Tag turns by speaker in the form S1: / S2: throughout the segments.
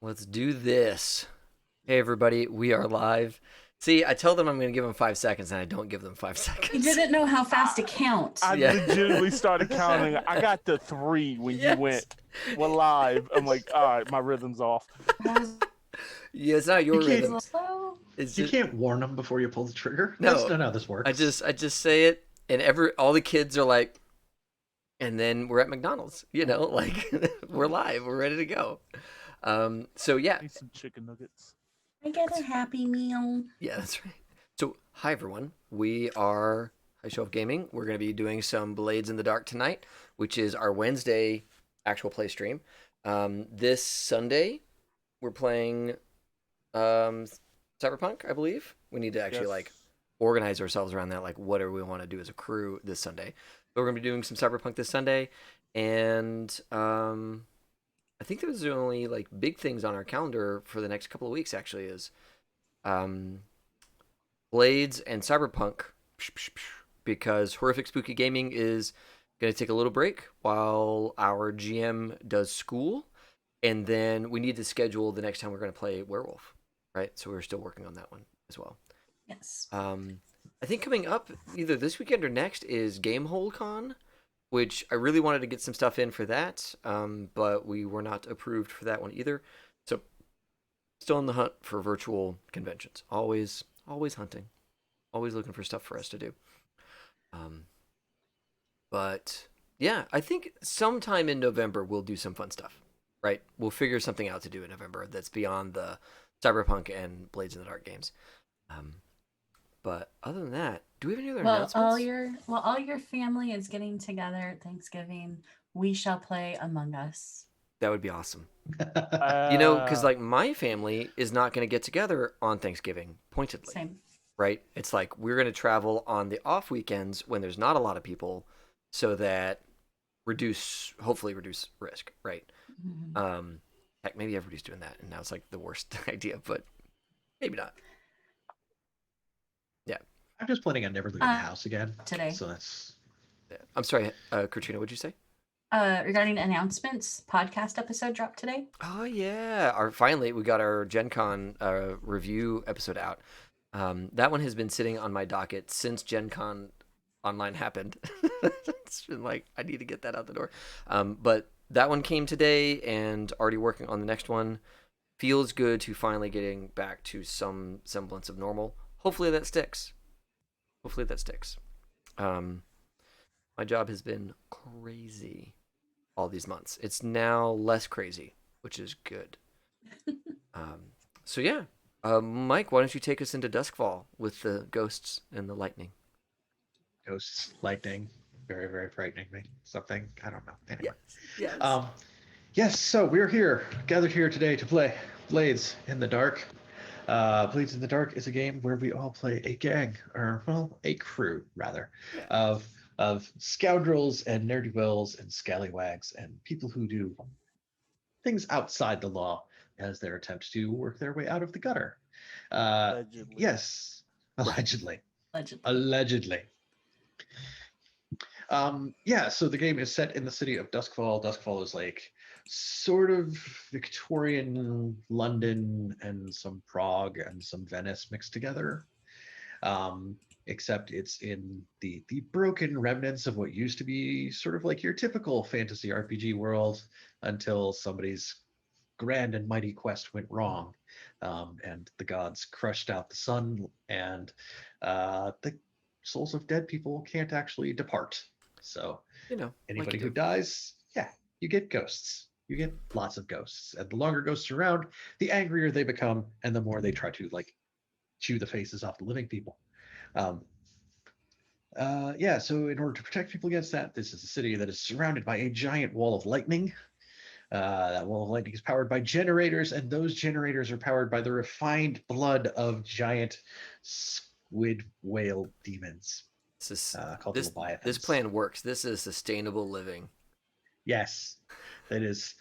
S1: Let's do this. Hey, everybody, we are live. See, I tell them I'm going to give them 5 seconds, and I don't give them 5 seconds.
S2: You didn't know how fast to count.
S3: I
S1: Yeah.
S3: legitimately started counting. I got to 3 when you went, we're live. I'm like, all right, my rhythm's off.
S1: Yeah, it's not your
S4: You can't-
S1: rhythm.
S2: Slow.
S1: It's
S4: You
S1: just
S4: can't warn them before you pull the trigger.
S1: no.
S4: That's not how this works.
S1: I just say it, and all the kids are like, and then we're at McDonald's. Like we're live, we're ready to go. So yeah,
S3: Need some chicken nuggets.
S2: I get a Happy Meal.
S1: yeah, that's right. So hi everyone, we are High Shelf Gaming. We're going to be doing some Blades in the Dark tonight, which is our Wednesday actual play stream. This Sunday, we're playing Cyberpunk, I believe. We need to actually like organize ourselves around that. Like, what do we want to do as a crew this Sunday? But we're gonna be doing some Cyberpunk this Sunday, and I think those are the only like big things on our calendar for the next couple of weeks. Actually, is um, Blades and Cyberpunk, because Horrific Spooky Gaming is gonna take a little break while our GM does school, and then we need to schedule the next time we're gonna play Werewolf, right? So we're still working on that one as well.
S2: Yes.
S1: I think coming up either this weekend or next is Gamehole Con, which I really wanted to get some stuff in for that, but we were not approved for that one either. So still in the hunt for virtual conventions. Always hunting, always looking for stuff for us to do. But yeah, I think sometime in November we'll do some fun stuff. Right, we'll figure something out to do in November that's beyond the Cyberpunk and Blades in the Dark games. But other than that, do we have any other announcements?
S2: All your family is getting together at Thanksgiving. We shall play Among Us.
S1: That would be awesome. Because like my family is not going to get together on Thanksgiving pointedly.
S2: Same.
S1: Right? It's like we're going to travel on the off weekends when there's not a lot of people, so that hopefully reduce risk. Right?
S2: Mm-hmm.
S1: Heck, maybe everybody's doing that, and now it's like the worst idea, but maybe not. Yeah.
S4: I'm just planning on never leaving the house again
S2: today.
S4: So that's.
S1: Yeah. I'm sorry, Katrina. What'd you say?
S2: Regarding announcements, podcast episode dropped today.
S1: Oh yeah, finally we got our Gen Con review episode out. That one has been sitting on my docket since Gen Con online happened. It's been like I need to get that out the door. But that one came today, and already working on the next one. Feels good to finally getting back to some semblance of normal. Hopefully that sticks. My job has been crazy all these months. It's now less crazy, which is good. So yeah, Mike, why don't you take us into Duskfall with the ghosts and the lightning?
S4: Ghosts, lightning, very, very frightening me. Something, I don't know. Anyway.
S1: Yes.
S4: Yes, so we're here, gathered here today to play Blades in the Dark. Blades in the Dark is a game where we all play a gang, or well, a crew rather, of scoundrels and ne'er-do-wells and scallywags and people who do things outside the law as their attempt to work their way out of the gutter.
S3: Allegedly.
S4: Yes, allegedly.
S2: Allegedly.
S4: Yeah, so the game is set in the city of Duskfall. Duskfall is like sort of Victorian London and some Prague and some Venice mixed together. Except it's in the broken remnants of what used to be sort of like your typical fantasy RPG world until somebody's grand and mighty quest went wrong, and the gods crushed out the sun, and the souls of dead people can't actually depart. So anybody who dies, yeah, you get ghosts. You get lots of ghosts, and the longer ghosts are around, the angrier they become, and the more they try to like chew the faces off the living people. Yeah, so in order to protect people against that, this is a city that is surrounded by a giant wall of lightning. That wall of lightning is powered by generators, and those generators are powered by the refined blood of giant squid whale demons called Leviathans.
S1: This plan works. This is sustainable living.
S4: Yes, it is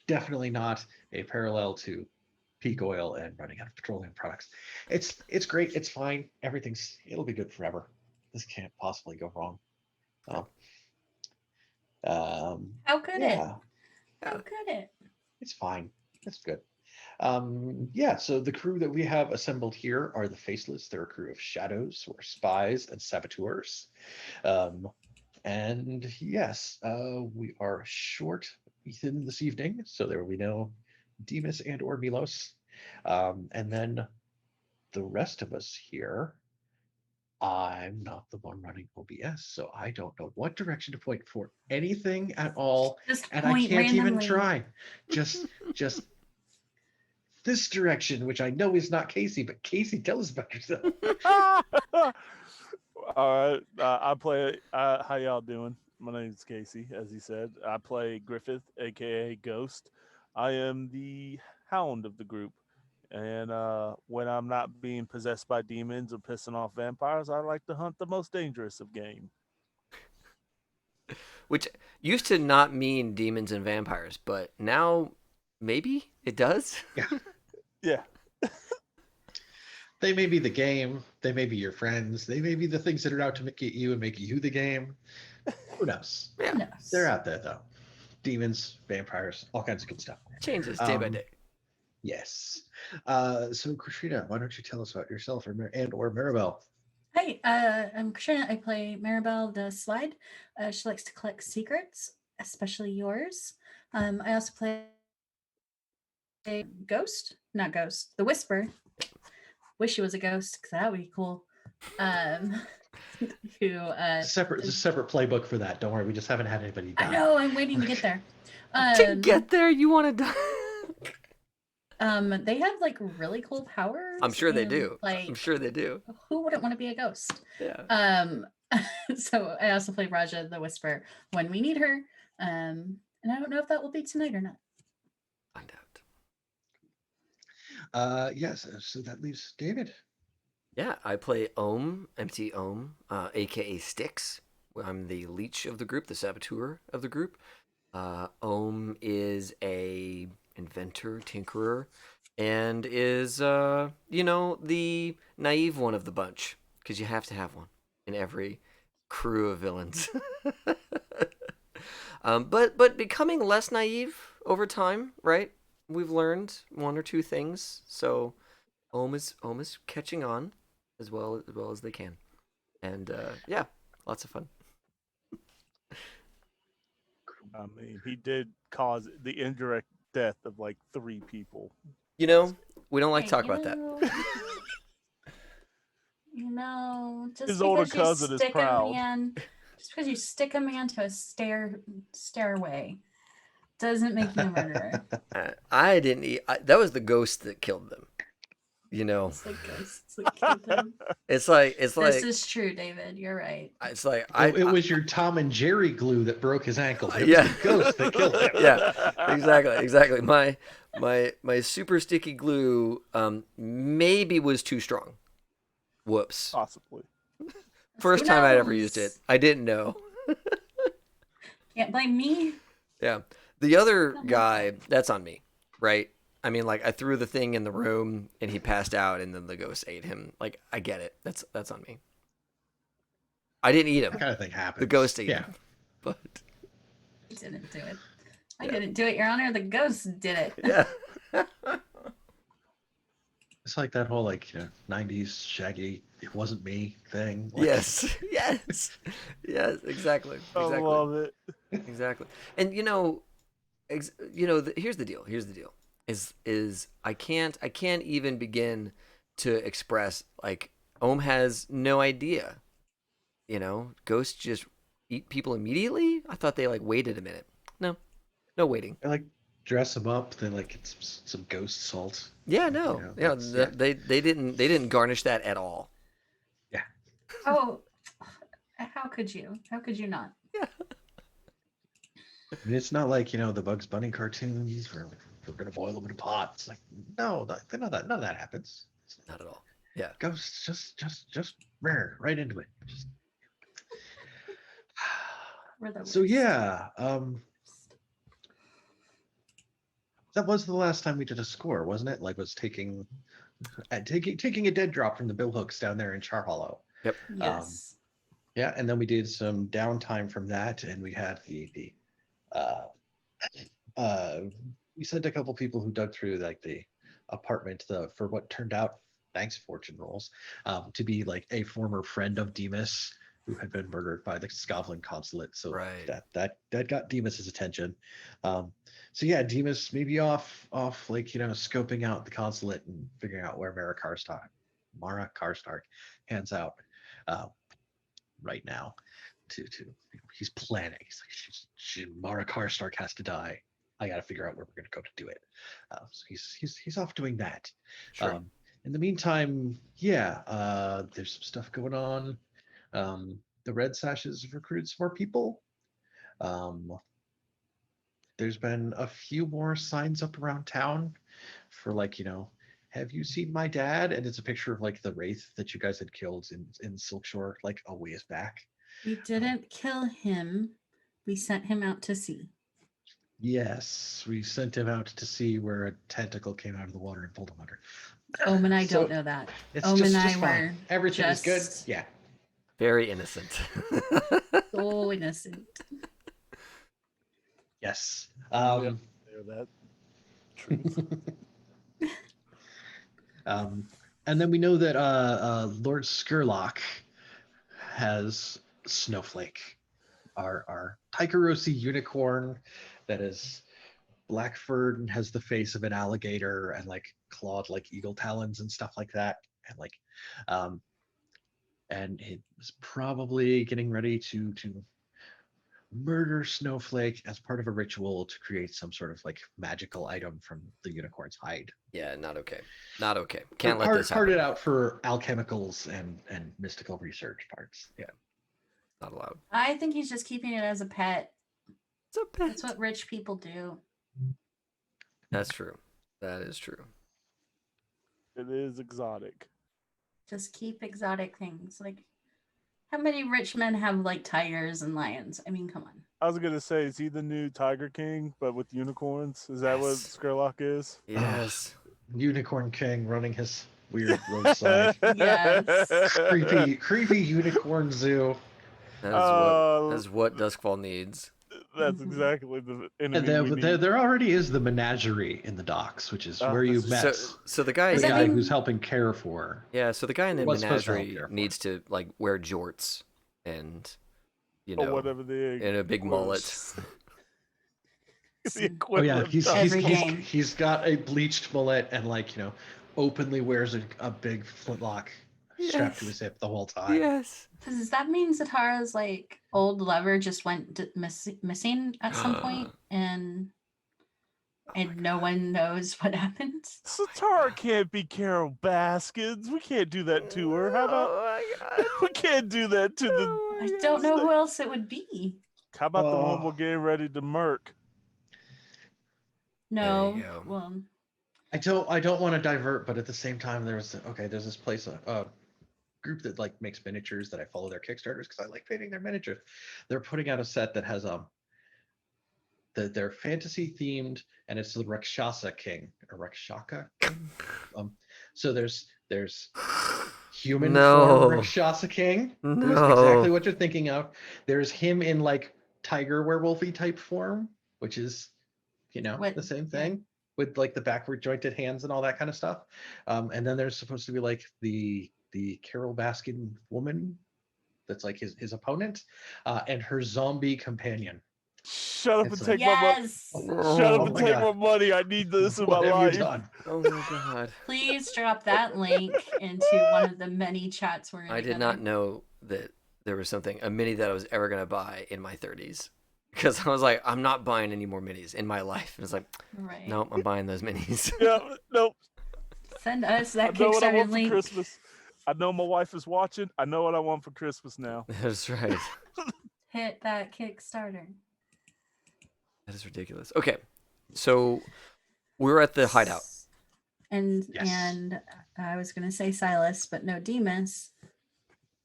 S4: definitely not a parallel to peak oil and running out of petroleum products. It's great. It's fine. It'll be good forever. This can't possibly go wrong.
S2: How could it? How could it?
S4: It's fine. It's good. Yeah, so the crew that we have assembled here are the Faceless. They're a crew of shadows or spies and saboteurs. And yes, we are short within this evening, so there will be no Demas and or Milos. And then the rest of us here, I'm not the one running OBS, so I don't know what direction to point for anything at all,
S2: Just
S4: and I
S2: point
S4: can't even
S2: randomly.
S4: try. Just this direction, which I know is not Casey, but Casey, tell us about yourself.
S3: All right, I play. How y'all doing? My name's Casey, as he said. I play Griffith, aka Ghost. I am the hound of the group, and when I'm not being possessed by demons or pissing off vampires, I like to hunt the most dangerous of game.
S1: Which used to not mean demons and vampires, but now maybe it does.
S4: Yeah,
S3: Yeah,
S4: they may be the game, they may be your friends, they may be the things that are out to get you and make you the game. Who knows?
S1: Yeah,
S2: No.
S4: They're out there though. Demons, vampires, all kinds of good stuff.
S1: changes day by day.
S4: Yes. So Katrina, why don't you tell us about yourself or Maribel?
S2: Hi, I'm Katrina. I play Maribel the Slide. She likes to collect secrets, especially yours. I also play a Ghost, not Ghost, the Whisper. Wish she was a ghost because that would be cool. Who
S4: It's a separate playbook for that. Don't worry, we just haven't had anybody die.
S2: I know, I'm waiting to get there.
S1: To get there, you want to die.
S2: They have like really cool powers.
S1: I'm sure they
S2: and,
S1: do.
S2: Like,
S1: I'm sure they do.
S2: who wouldn't want to be a ghost?
S1: Yeah.
S2: So I also play Raja the Whisper when we need her. And I don't know if that will be tonight or not.
S1: Find out.
S4: Yes, so that leaves David.
S1: Yeah, I play Ohm, MT Ohm, aka Styx. I'm the leech of the group, the saboteur of the group. Ohm is a inventor, tinkerer, and is the naive one of the bunch, because you have to have one in every crew of villains. But becoming less naive over time, right? We've learned one or two things, so Ohm is catching on as well as they can, and yeah, lots of fun.
S3: I mean, he did cause the indirect death of like 3 people.
S1: We don't like to talk
S2: Hey,
S1: about that.
S2: Just
S3: His older
S2: because you
S3: cousin is
S2: stick
S3: proud.
S2: a man, just because you stick a man to a stairway, doesn't make you a murderer.
S1: I didn't eat. That was the ghost that killed them.
S2: It's the ghosts that killed him.
S1: It's like
S2: This is true, David. You're right.
S1: it's like
S4: It was your Tom and Jerry glue that broke his ankle. It
S1: Yeah.
S4: was the ghost that killed him.
S1: Yeah, exactly. My super sticky glue maybe was too strong. Whoops.
S3: Possibly.
S1: First
S2: Who
S1: time I'd ever used
S2: knows?
S1: it. I didn't know.
S2: Can't blame me.
S1: Yeah. The other guy, that's on me, right? I mean, like, I threw the thing in the room and he passed out and then the ghost ate him. Like, I get it. That's on me. I didn't eat him.
S4: That kind of thing happens.
S1: The ghost ate
S4: Yeah.
S1: him. But
S2: I didn't do it. I didn't do it, Your Honor. The ghost did it.
S1: yeah.
S4: It's like that whole 90s Shaggy, it wasn't me thing. Like,
S1: Yes. Exactly.
S3: I love it.
S1: Exactly. And here's the deal. Is I can't even begin to express, like, Ohm has no idea. Ghosts just eat people immediately. I thought they waited a minute. No waiting.
S4: I dress them up, then get some ghost salt.
S1: Yeah, no. They didn't garnish that at all.
S4: Yeah.
S2: Oh, how could you? How could you not?
S1: Yeah.
S4: I mean, it's not like the Bugs Bunny cartoons where we're gonna boil them in a pot. It's like none of that happens.
S1: Not at all. Yeah.
S4: Ghosts just right into it.
S2: We're the
S4: So
S2: worst.
S4: yeah, that was the last time we did a score, wasn't it? Was taking a dead drop from the bill hooks down there in Char Hollow.
S1: Yep.
S2: Yes.
S4: Yeah, and then we did some downtime from that, and we had we sent a couple people who dug through the apartment for what turned out, thanks fortune rolls, to be like a former friend of Demas who had been murdered by the Scotland consulate. So
S1: Right.
S4: that got Demas's attention. So yeah, Demas maybe off like scoping out the consulate and figuring out where Mara Karstark hands out right now. To he's planning. He's like, Mara Karstark has to die. I got to figure out where we're going to go to do it. So he's off doing that.
S1: Sure.
S4: In the meantime, yeah, there's some stuff going on. The Red Sashes have recruited some more people. There's been a few more signs up around town for like, have you seen my dad? And it's a picture of like the wraith that you guys had killed in Silkshore like a ways back.
S2: We didn't kill him. We sent him out to sea.
S4: Yes, we sent him out to see where a tentacle came out of the water and pulled him under.
S2: Ohm and I
S4: So,
S2: don't know that.
S4: It's
S2: Ohm
S4: just
S2: and I
S4: fine.
S2: were
S4: Everything is good.
S2: just-
S4: Yeah.
S1: Very innocent.
S2: so innocent.
S4: Yes.
S3: There that. Truth.
S4: And then we know that Lord Skurlock has Snowflake, our Tycherosi unicorn that is black furred and has the face of an alligator and like clawed like eagle talons and stuff like that. And like and it was probably getting ready to murder Snowflake as part of a ritual to create some sort of like magical item from the unicorn's hide.
S1: Yeah, not okay. Not okay. Can't let this happen.
S4: Parted out for alchemicals and mystical research parts. Yeah.
S1: Not allowed.
S2: I think he's just keeping it as a pet.
S1: It's a pet.
S2: That's what rich people do.
S1: That's true. That is true.
S3: It is exotic.
S2: Just keep exotic things. Like, how many rich men have like tigers and lions? I mean, come on.
S3: I was gonna say, is he the new Tiger King, but with unicorns? Is that what
S1: Yes.
S3: Skurlock is?
S1: Yes.
S4: Unicorn King running his weird roadside
S2: Yes.
S4: creepy unicorn zoo.
S1: That is what Duskfall needs.
S3: That's
S2: Mhm.
S3: exactly the
S4: And
S3: enemy we need.
S4: there already is the menagerie in the docks, which is where you
S3: that's-
S4: met
S1: So the guy,
S2: Does
S4: the
S2: that
S4: guy
S2: mean-
S4: who's helping care for.
S1: yeah. So the guy in the
S4: What's supposed to help
S1: menagerie
S4: care for?
S1: needs to like wear jorts and
S3: or whatever the
S1: and a big mullet.
S3: the
S2: Oh,
S4: Oh
S3: equivalent.
S4: yeah,
S3: of
S2: Every
S3: Duskfall.
S2: game.
S4: he's got a bleached mullet and like openly wears a big flintlock strapped to
S1: Yes.
S4: his hip the whole time.
S1: Yes.
S2: Does that mean Zatara's like old lover just went missing at some point and no one knows what happened?
S3: Satara can't be Carol Baskins. We can't do that to her. How about
S1: Oh my god.
S3: we can't do that to the?
S1: Oh my
S2: I
S1: God.
S2: don't know who else it would be.
S3: How about the one
S4: Oh.
S3: we're getting ready to murk?
S2: No.
S1: you go.
S2: Well,
S4: I don't want to divert, but at the same time, there's this place, a group that like makes miniatures that I follow their Kickstarters because I like painting their miniatures. They're putting out a set that has they're fantasy themed and it's the Rakshasa King or Rakshaka King. So there's human
S1: No.
S4: form Rakshasa King, who's
S1: No.
S4: exactly what you're thinking of. There's him in like tiger werewolfy type form, which is
S2: What-
S4: the same
S2: yeah.
S4: thing with like the backward jointed hands and all that kind of stuff. And then there's supposed to be like the Carol Baskin woman that's like his opponent, and her zombie companion.
S3: Shut up
S4: It's
S3: and
S4: like-
S3: take my money.
S2: yes.
S3: Shut
S4: Oh
S3: up and
S4: my
S3: take
S4: God.
S3: my money. I need this in my
S4: What have
S3: life.
S4: you done?
S1: Oh my god.
S2: Please drop that link into one of the many chats we're in.
S1: I did not know that there was a mini that I was ever gonna buy in my 30s. Because I was like, I'm not buying any more minis in my life. And it's like,
S2: Right.
S1: nope, I'm buying those minis.
S3: Yeah, nope.
S2: Send us
S3: I
S2: that
S3: know what I
S2: Kickstarter
S3: want for
S2: link.
S3: Christmas. I know my wife is watching. I know what I want for Christmas now.
S1: That's right.
S2: Hit that Kickstarter.
S1: That is ridiculous. Okay, so we're at the hideout.
S2: And
S4: Yes.
S2: and I was gonna say Silas, but no, Demas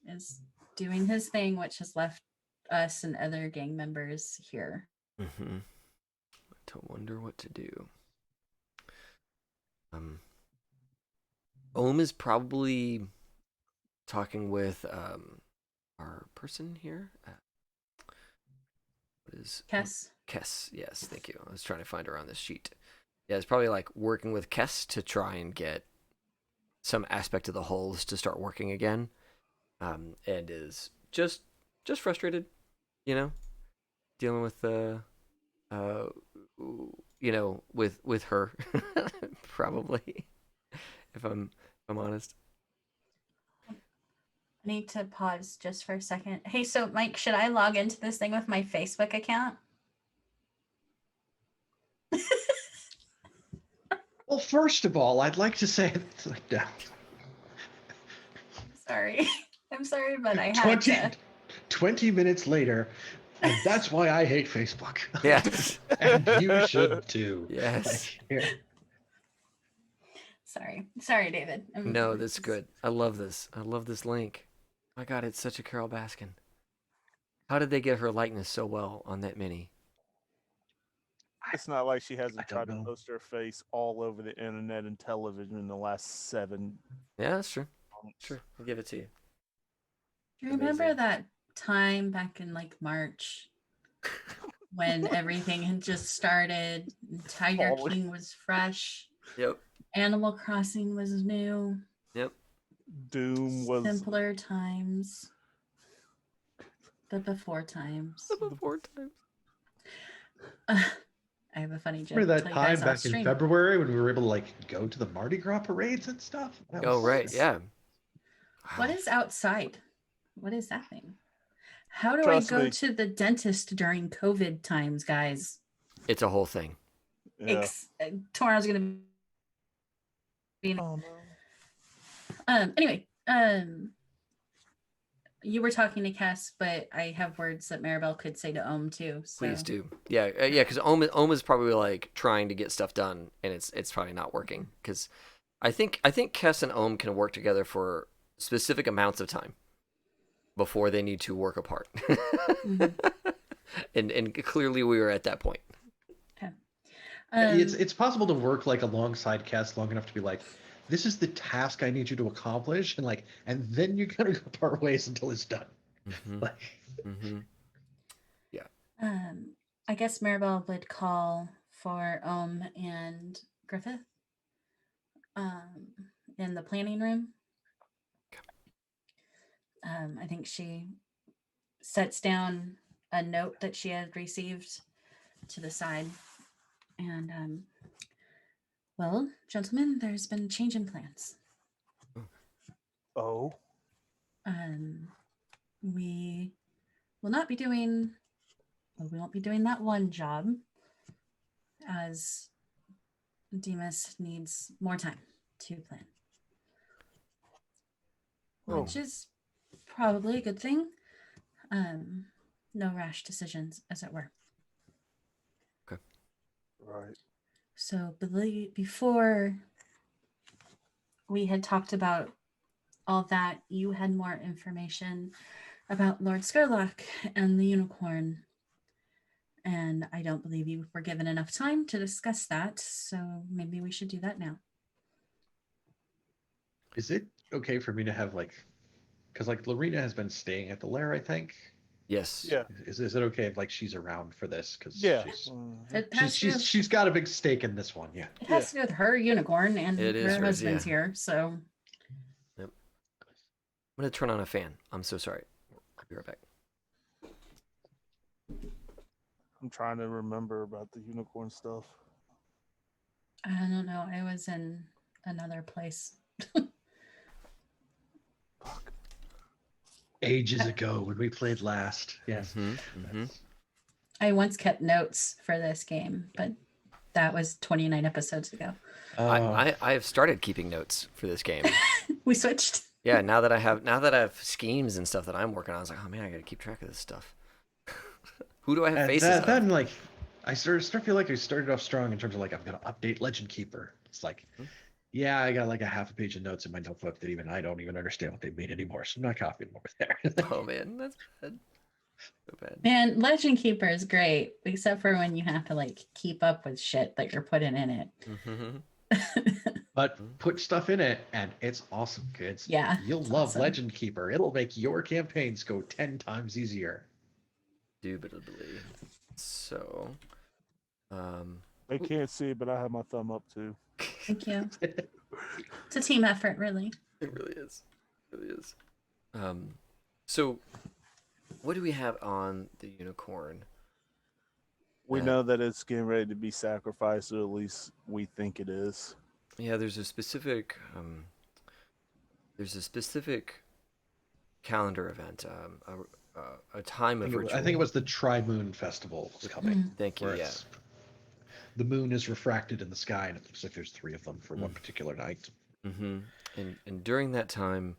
S2: is doing his thing, which has left us and other gang members here.
S1: Mm-hmm. To wonder what to do. Ohm is probably talking with our person here. What is
S2: Kess.
S1: Kess? Yes, thank you. I was trying to find her on this sheet. Yeah, it's probably like working with Kess to try and get some aspect of the hulls to start working again. And is just frustrated, you know, dealing with the uh with her probably if I'm honest.
S2: I need to pause just for a second. Hey, so Mike, should I log into this thing with my Facebook account?
S4: Well, first of all, I'd like to say no.
S2: Sorry. I'm sorry, but I had
S4: 20,
S2: to.
S4: 20 minutes later, and that's why I hate Facebook.
S1: Yes.
S4: And you should too.
S1: Yes.
S4: Here.
S2: Sorry, David.
S1: No, that's good. I love this. I love this link. My God, it's such a Carol Baskin. How did they get her likeness so well on that mini?
S3: It's not like she
S4: I
S3: hasn't
S4: don't
S3: tried to
S4: know.
S3: post her face all over the internet and television in the last 7
S1: Yeah, that's true.
S3: months.
S1: Sure, I'll give it to you.
S2: Do you remember
S1: Amazing.
S2: that time back in like March when everything had just started? Tiger
S3: Falling.
S2: King was fresh.
S1: Yep.
S2: Animal Crossing was new.
S1: Yep.
S3: Doom was
S2: Simpler times. The before times.
S1: Before times.
S2: I have a funny joke.
S4: Remember
S2: to
S4: that
S2: tell you guys
S4: time
S2: off
S4: back in
S2: stream.
S4: February when we were able to like go to the Mardi Gras parades and stuff? That
S1: Oh
S4: was-
S1: right, yeah.
S2: What
S1: Wow.
S2: is outside? What is that thing? How do
S3: Trust
S2: I go
S3: me.
S2: to the dentist during COVID times, guys?
S1: It's a whole thing.
S3: yeah.
S2: Tomorrow's gonna be.
S3: Oh no.
S2: Anyway, you were talking to Cass, but I have words that Maribel could say to Ohm too. So.
S1: Please do. Yeah, yeah. Because Oma's probably like trying to get stuff done, and it's probably not working. Because I think Kess and Ohm can work together for specific amounts of time before they need to work apart. and clearly we were at that point.
S2: Okay.
S4: it's possible to work like alongside Cass long enough to be like, this is the task I need you to accomplish, and then you're gonna go part ways until it's done.
S1: Mm-hmm.
S4: Like,
S1: Mm-hmm.
S2: I guess Maribel would call for Ohm and Griffith in the planning room. I think she sets down a note that she had received to the side. And, well, gentlemen, there's been a change in plans.
S3: Oh.
S2: We will not be doing, well, we won't be doing that one job as Demas needs more time to plan.
S3: Oh.
S2: Which is probably a good thing. No rash decisions, as it were.
S3: Right.
S2: So before we had talked about all that, you had more information about Lord Skurlock and the unicorn. And I don't believe you were given enough time to discuss that, so maybe we should do that now.
S4: is it okay for me to have because Lorena has been staying at the lair, I think.
S1: Yes.
S3: Yeah.
S4: Is it okay if she's around for this? Because
S3: Yeah.
S2: It has to do with-
S4: she's got a big stake in this one. Yeah.
S2: It has to do with her unicorn, and
S1: It is
S2: her
S1: hers,
S2: husband's
S1: yeah.
S2: here, so
S1: I'm gonna turn on a fan. I'm so sorry. I'll be right back.
S3: I'm trying to remember about the unicorn stuff.
S2: I don't know. I was in another place.
S3: Fuck.
S4: Ages ago when we played last. Yes.
S1: Mm-hmm.
S2: I once kept notes for this game, but that was 29 episodes ago.
S1: I have started keeping notes for this game.
S2: We switched.
S1: Yeah, now that I have schemes and stuff that I'm working on, I was like, oh man, I gotta keep track of this stuff. Who do I have
S4: And
S1: faces of?
S4: then I start feel like I started off strong in terms of I'm gonna update Legend Keeper. It's like, yeah, I got a half a page of notes in my notebook that even I don't even understand what they mean anymore, so I'm not copying them over there.
S1: Oh man, that's bad. So bad.
S2: Man, Legend Keeper is great, except for when you have to keep up with shit that you're putting in it.
S1: Mm-hmm.
S4: But put stuff in it, and it's awesome, kids.
S2: Yeah,
S4: You'll
S2: it's
S4: love
S2: awesome.
S4: Legend Keeper. It'll make your campaigns go 10 times easier.
S1: Indubitably. So,
S3: They can't see it, but I have my thumb up too.
S2: Thank you. It's a team effort, really.
S1: It really is. It really is. So what do we have on the unicorn?
S3: We know that it's getting ready to be sacrificed, or at least we think it is.
S1: Yeah, there's a specific calendar event, a time of ritual.
S4: I think it was the Tri-Moon Festival was coming.
S1: Thank you. Yeah.
S4: The moon is refracted in the sky, and it looks like there's 3 of them for one particular night.
S1: Mm-hmm. And during that time,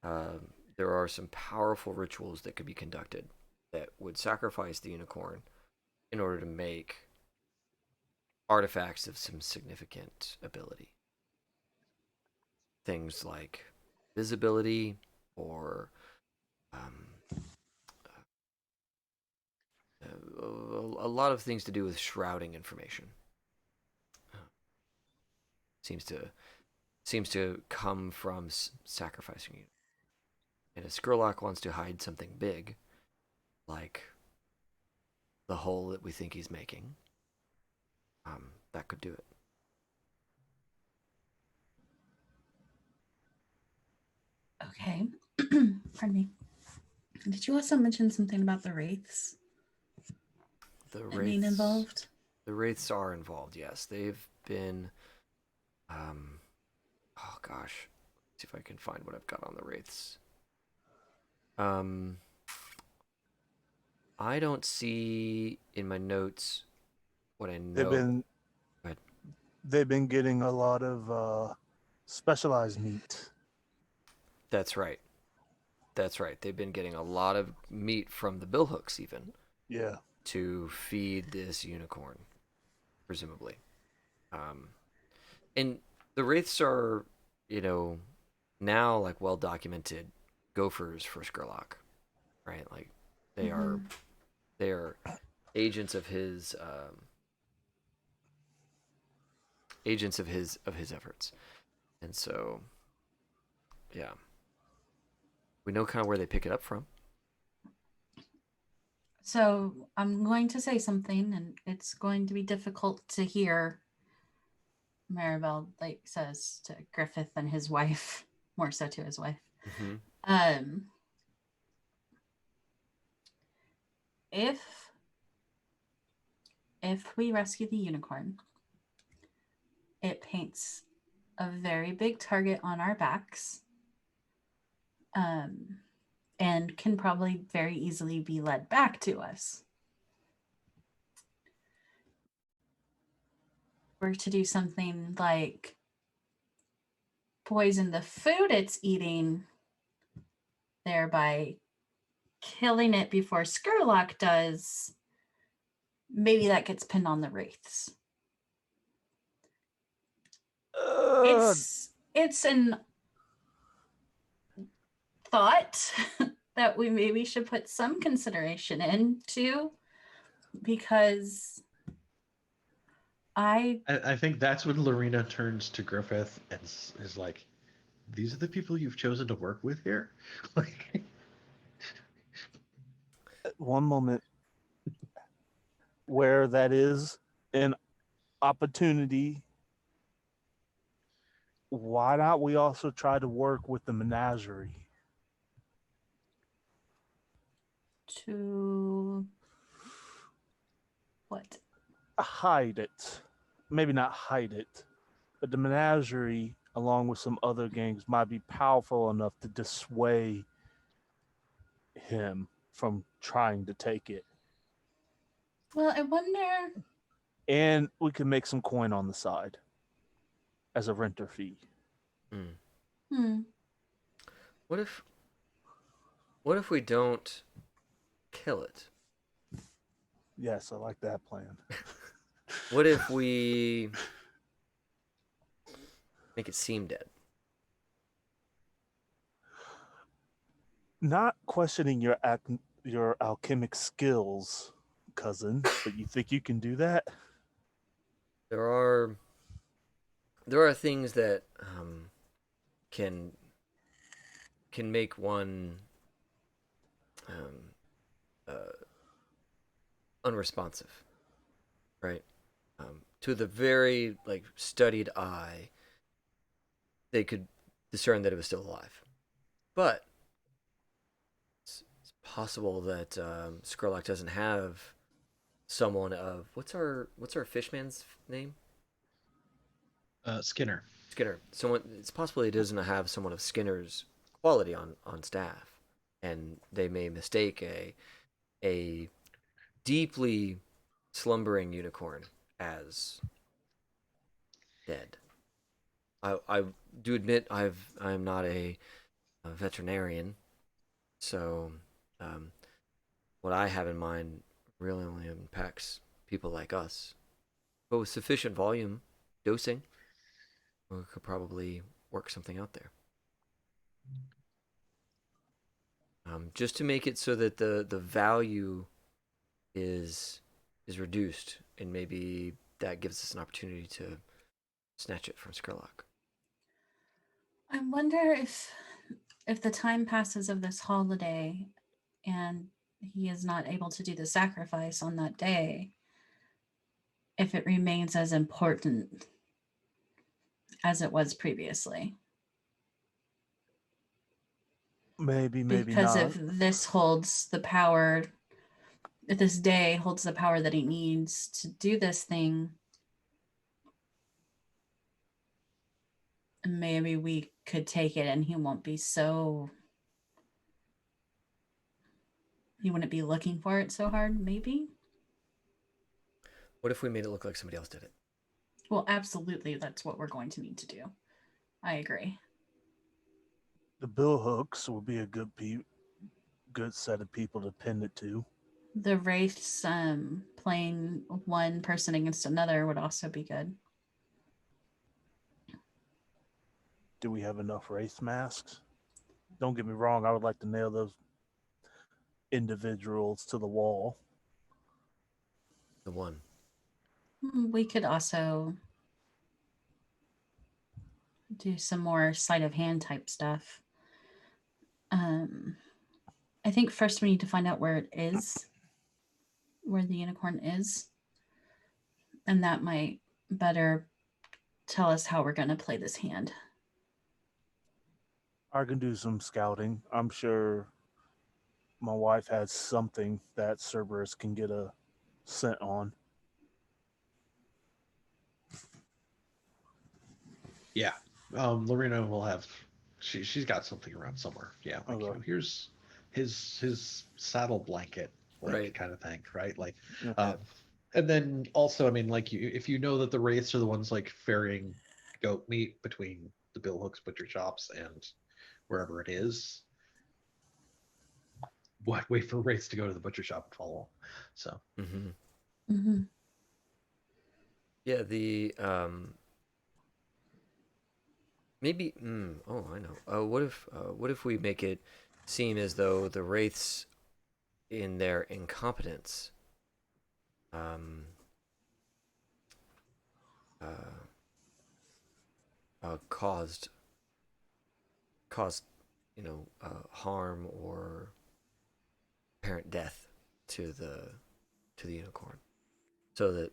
S1: there are some powerful rituals that could be conducted that would sacrifice the unicorn in order to make artifacts of some significant ability. Things like visibility or a lot of things to do with shrouding information. Seems to come from sacrificing you. And if Skurlock wants to hide something big, like the hole that we think he's making, that could do it.
S2: Okay. Pardon me. Did you also mention something about the Wraiths? Being involved?
S1: The Wraiths are involved, yes. They've been oh gosh. Let's see if I can find what I've got on the Wraiths. I don't see in my notes what I know.
S3: They've been getting a lot of specialized meat.
S1: That's right. They've been getting a lot of meat from the billhooks, even.
S3: Yeah.
S1: To feed this unicorn, presumably. And the Wraiths are, now like well documented gophers for Skurlock, right? Like they are agents of his efforts, and so yeah, we know kind of where they pick it up from.
S2: So I'm going to say something, and it's going to be difficult to hear. Maribel says to Griffith and his wife, more so to his wife.
S1: Mm-hmm.
S2: If we rescue the unicorn, it paints a very big target on our backs, and can probably very easily be led back to us. We're to do something like poison the food it's eating, thereby killing it before Skurlock does, maybe that gets pinned on the Wraiths. It's an thought that we maybe should put some consideration into, because I
S4: think that's when Lorena turns to Griffith and is like, "These are the people you've chosen to work with here." Like,
S3: one moment where that is an opportunity, why not we also try to work with the menagerie?
S2: To what?
S3: Hide it. Maybe not hide it, but the menagerie, along with some other gangs, might be powerful enough to dissuade him from trying to take it.
S2: Well, I wonder.
S3: And we can make some coin on the side as a renter fee.
S1: What if we don't kill it?
S3: Yes, I like that plan.
S1: What if we make it seem dead?
S3: Not questioning your alchemic skills, cousin, but you think you can do that?
S1: There are things that can make one unresponsive, right? To the very like studied eye, they could discern that it was still alive. But it's possible that Skurlock doesn't have someone of what's our fishman's name?
S4: Skinner.
S1: Skinner. Someone. It's possible he doesn't have someone of Skinner's quality on staff, and they may mistake a deeply slumbering unicorn as dead. I do admit I'm not a veterinarian, so um, what I have in mind really only impacts people like us. But with sufficient volume dosing, we could probably work something out there. Just to make it so that the value is reduced, and maybe that gives us an opportunity to snatch it from Skurlock.
S2: I wonder if the time passes of this holiday and he is not able to do the sacrifice on that day, if it remains as important as it was previously.
S3: Maybe
S2: Because
S3: not.
S2: if this holds the power, if this day holds the power that he needs to do this thing, maybe we could take it and he won't be so. He wouldn't be looking for it so hard, maybe?
S1: What if we made it look like somebody else did it?
S2: Well, absolutely, that's what we're going to need to do. I agree.
S3: The bill hooks will be a good set of people to pin it to.
S2: The Wraiths playing one person against another would also be good.
S3: Do we have enough race masks? Don't get me wrong, I would like to nail those individuals to the wall.
S1: The one.
S2: We could also do some more sleight of hand type stuff. I think first we need to find out where it is, where the unicorn is, and that might better tell us how we're going to play this hand.
S3: I can do some scouting. I'm sure my wife has something that Cerberus can get a scent on.
S4: Yeah. Lorena will have. She's got something around somewhere. Yeah. Like,
S3: Okay.
S4: here's his saddle blanket, like,
S1: Right.
S4: kind of thing, right? Like,
S3: Okay.
S4: and then also, I mean, like, if you know that the wraiths are the ones like ferrying goat meat between the Billhooks butcher shops and wherever it is, what wait for wraiths to go to the butcher shop and follow. So
S1: Mm-hmm.
S2: Mm-hmm.
S1: Yeah, the maybe. Oh, I know. What if we make it seem as though the wraiths, in their incompetence, um, uh, caused harm or apparent death to the unicorn, so that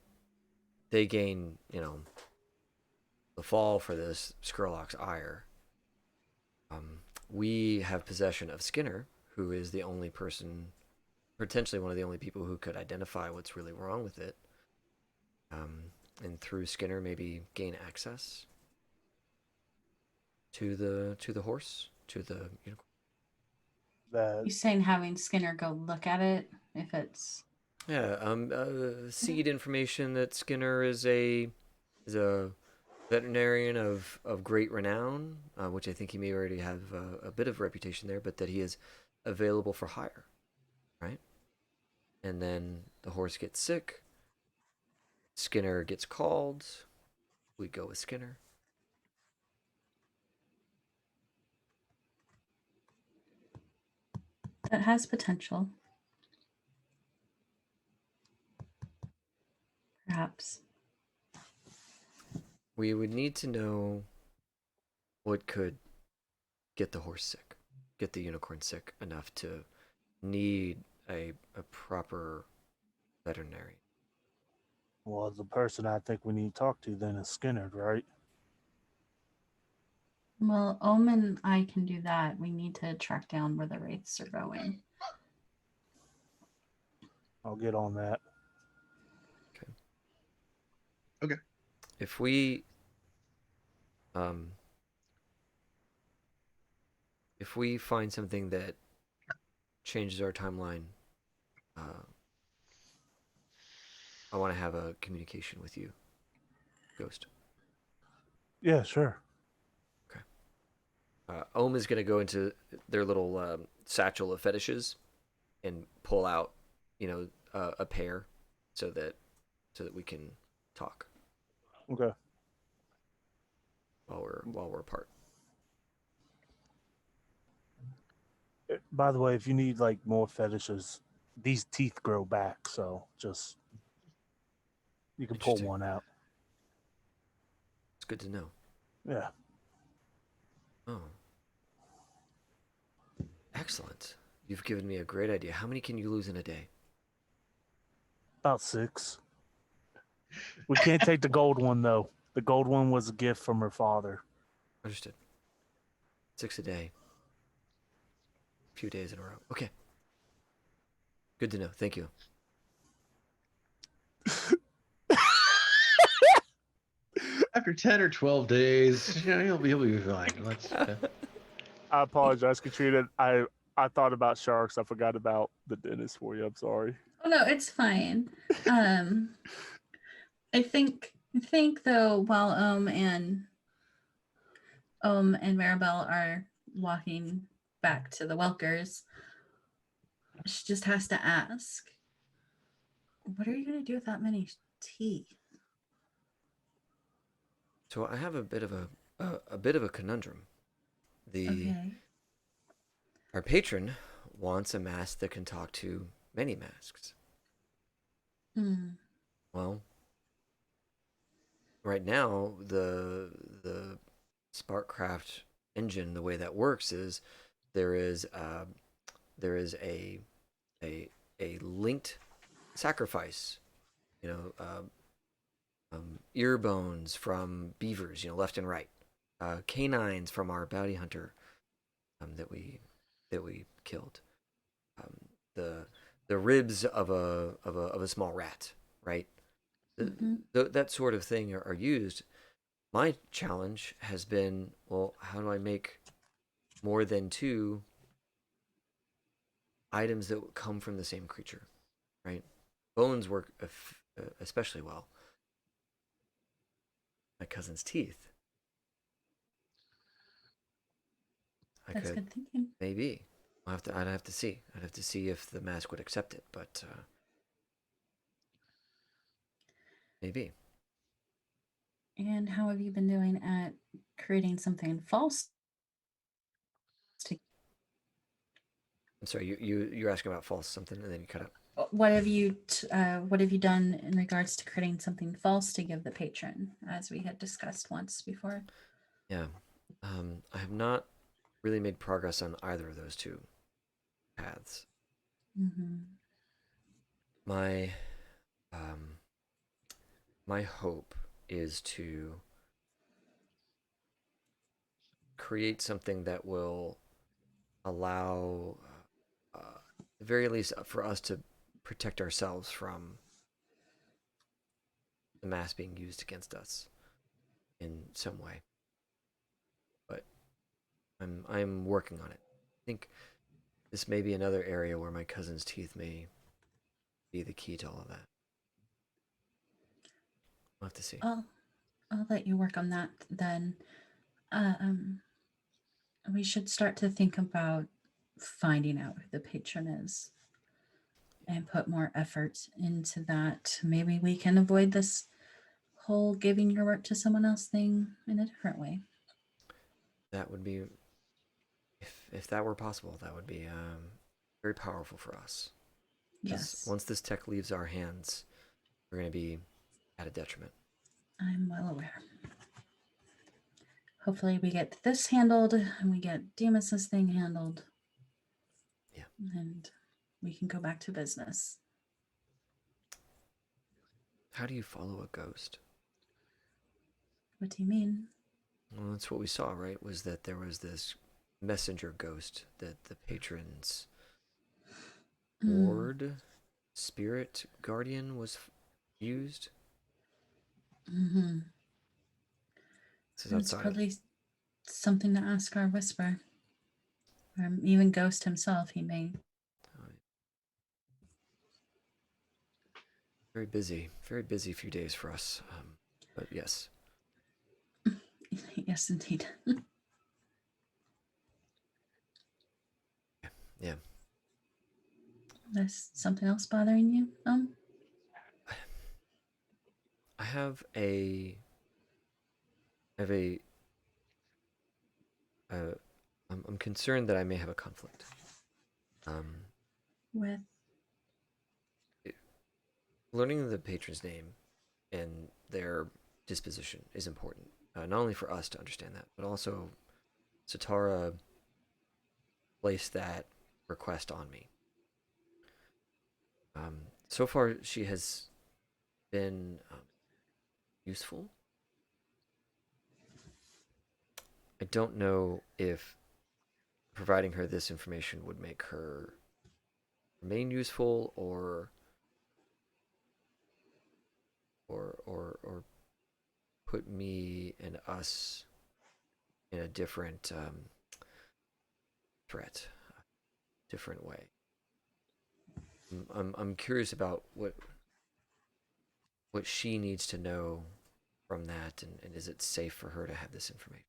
S1: they gain the fall for this Skurlock's ire. We have possession of Skinner, who is the only person, potentially one of the only people who could identify what's really wrong with it. And through Skinner, maybe gain access to the horse, to the unicorn.
S3: That
S2: You saying having Skinner go look at it if it's
S1: Yeah. Seed information that Skinner is a veterinarian of great renown, which I think he may already have a bit of reputation there, but that he is available for hire, right? And then the horse gets sick. Skinner gets called. We go with Skinner.
S2: that has potential, perhaps.
S1: We would need to know what could get the horse sick, get the unicorn sick enough to need a proper veterinarian.
S3: Well, the person I think we need to talk to then is Skinner, right?
S2: Well, Ohm and I can do that. We need to track down where the Wraiths are going.
S3: I'll get on that.
S1: If we um if we find something that changes our timeline, I want to have a communication with you, Ghost.
S3: Yeah, sure.
S1: Ohm is going to go into their little satchel of fetishes and pull out, a pair, so that we can talk
S3: Okay.
S1: while we're apart.
S3: By the way, if you need like more fetishes, these teeth grow back, so just you can pull
S1: Interesting.
S3: one out.
S1: It's good to know.
S3: Yeah.
S1: Oh, excellent. You've given me a great idea. How many can you lose in a day?
S3: About 6. We can't take the gold one though. The gold one was a gift from her father.
S1: Understood. 6 a day. A few days in a row. Okay. Good to know. Thank you.
S4: After 10 or 12 days, he'll be fine. Let's.
S3: I apologize, Katrina. I thought about sharks. I forgot about the dentist for you. I'm sorry.
S2: Oh no, it's fine. I think though, while Ohm and Maribel are walking back to the Welkers, she just has to ask, what are you gonna do with that many teeth?
S1: So I have a bit of a conundrum.
S2: Okay.
S1: Our patron wants a mask that can talk to many masks. Well, right now the Sparkcraft engine, the way that works is there is a linked sacrifice, ear bones from beavers, left and right, canines from our bounty hunter, that we killed, the ribs of a small rat, right? That sort of thing are used. My challenge has been, well, how do I make more than 2 items that come from the same creature, right? Bones work especially well. My cousin's teeth.
S2: That's good thinking.
S1: Maybe. I'd have to see. I'd have to see if the mask would accept it, but maybe.
S2: And how have you been doing at creating something false?
S1: I'm sorry. You're asking about false something, and then you cut out.
S2: What have you done in regards to creating something false to give the patron, as we had discussed once before?
S1: Yeah. I have not really made progress on either of those 2 paths. My my hope is to create something that will allow, at the very least, for us to protect ourselves from the mask being used against us in some way. But I'm working on it. I think this may be another area where my cousin's teeth may be the key to all of that. We'll have to see.
S2: I'll let you work on that then. We should start to think about finding out who the patron is and put more effort into that. Maybe we can avoid this whole giving your work to someone else thing in a different way.
S1: That would be, if that were possible, that would be very powerful for us.
S2: Yes.
S1: Once this tech leaves our hands, we're going to be at a detriment.
S2: I'm well aware. Hopefully we get this handled and we get Demas's thing handled.
S1: Yeah.
S2: And we can go back to business.
S1: How do you follow a ghost?
S2: What do you mean?
S1: Well, that's what we saw, right? Was that there was this messenger ghost that the patrons ward, spirit guardian was used.
S2: Mm-hmm.
S1: This is
S2: It's
S1: outside of.
S2: probably something to ask our whisper. Or even Ghost himself, he may.
S1: Very busy few days for us. But yes.
S2: Yes, indeed.
S1: Yeah.
S2: There's something else bothering you?
S1: I have a. I have a. I'm concerned that I may have a conflict.
S2: With
S1: Learning the patron's name and their disposition is important. Not only for us to understand that, but also Satara placed that request on me. So far, she has been useful. I don't know if providing her this information would make her remain useful or put me and us in a different threat, different way. I'm curious about what she needs to know from that, and is it safe for her to have this information?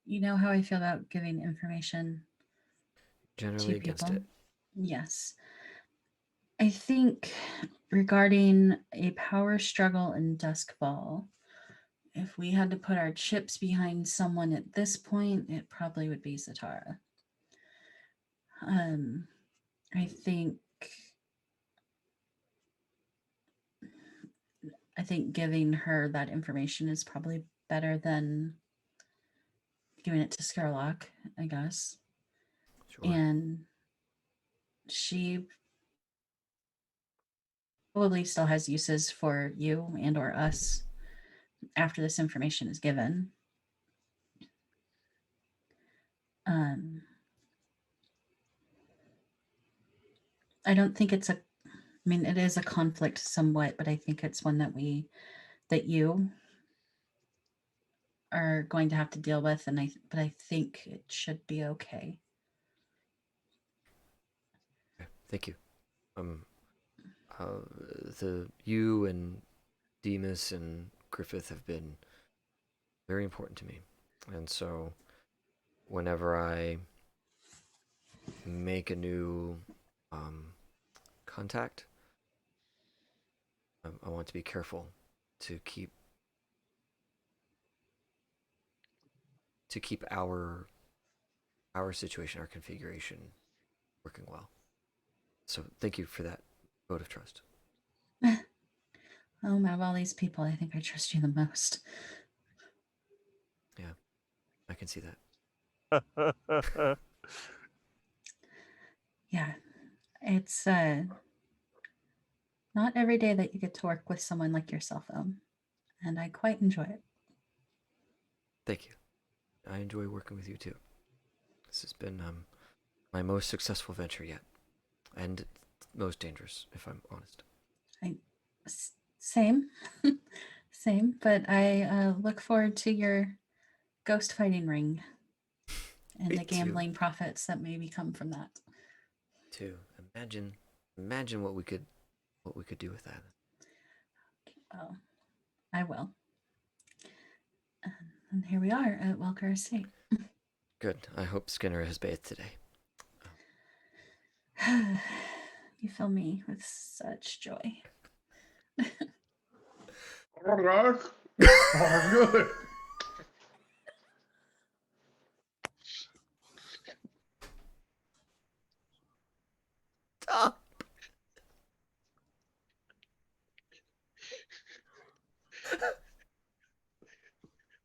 S2: you know how I feel about giving information
S1: Generally
S2: to
S1: against
S2: people.
S1: it.
S2: Yes. I think regarding a power struggle in Duskfall, if we had to put our chips behind someone at this point, it probably would be Zatara. I think giving her that information is probably better than giving it to Scarlock, I guess.
S1: Sure.
S2: And she probably still has uses for you and or us after this information is given. I don't think it's it is a conflict somewhat, but I think it's one that you are going to have to deal with, but I think it should be okay.
S1: Okay, thank you. You and Demas and Griffith have been very important to me, and so whenever I make a new contact, I want to be careful to keep our situation, our configuration working well. So thank you for that vote of trust.
S2: Oh, out of all these people, I think I trust you the most.
S1: Yeah, I can see that.
S2: Yeah, it's not every day that you get to work with someone like yourself, and I quite enjoy it.
S1: Thank you. I enjoy working with you too. This has been my most successful venture yet, and most dangerous, if I'm honest.
S2: Same, same. But I look forward to your ghost fighting ring and
S1: Me
S2: the gambling profits that maybe come from that.
S1: Too. Imagine what we could do with that.
S2: Well, I will. And here we are at Welker Estate.
S1: Good. I hope Skinner has bathed today.
S2: You fill me with such joy.
S4: Oh, good.
S1: Stop.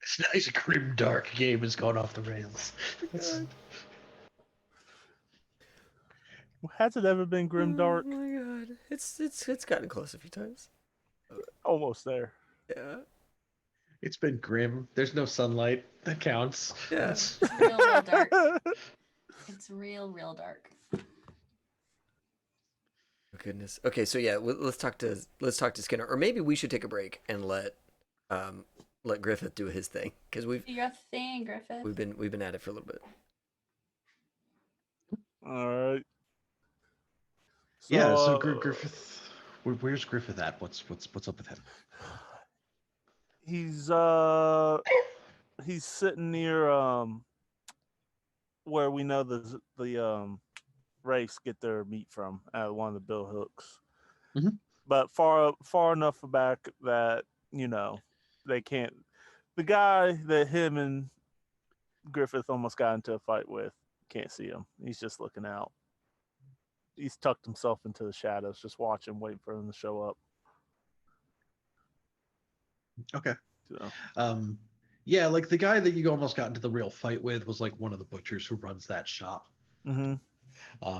S4: This nice grim dark game has gone off the rails.
S3: Has it ever been grim dark?
S1: Oh my god, it's gotten close a few times.
S3: Almost there.
S1: Yeah,
S4: It's been grim. There's no sunlight. That counts.
S1: yeah.
S2: It's real dark. It's real dark.
S1: Oh, goodness. Okay, so yeah, let's talk to Skinner, or maybe we should take a break and let Griffith do his thing, because
S2: Your thing, Griffith.
S1: we've been at it for a little bit.
S3: All right.
S4: Yeah. So Griffith, where's Griffith at? What's up with him?
S3: He's sitting near where we know the Wraiths get their meat from, at one of the bill hooks.
S4: Mhm.
S3: But far enough back that they can't. The guy that him and Griffith almost got into a fight with can't see him. He's just looking out. He's tucked himself into the shadows, just watching, waiting for him to show up.
S4: Okay.
S3: So.
S4: Yeah, like the guy that you almost got into the real fight with was like one of the butchers who runs that shop.
S3: Mm-hmm.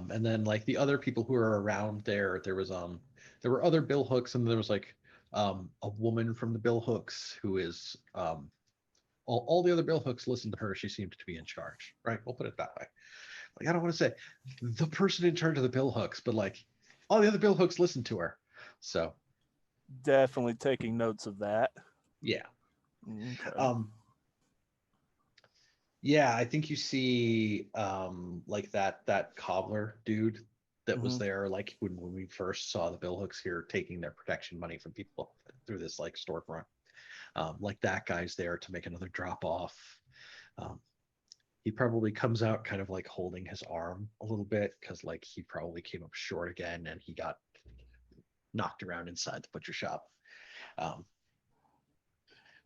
S4: And then like the other people who are around there was there were other bill hooks, and there was like a woman from the bill hooks who is all the other bill hooks listened to her. She seemed to be in charge, right? We'll put it that way. Like, I don't want to say the person in charge of the bill hooks, but like all the other bill hooks listened to her. So
S3: Definitely taking notes of that.
S4: yeah.
S3: Okay.
S4: Yeah, I think you see like that cobbler dude that was there like when we first saw the bill hooks here taking their protection money from people through this like storefront. Like that guy's there to make another drop off. He probably comes out kind of like holding his arm a little bit because like he probably came up short again and he got knocked around inside the butcher shop.
S3: Gonna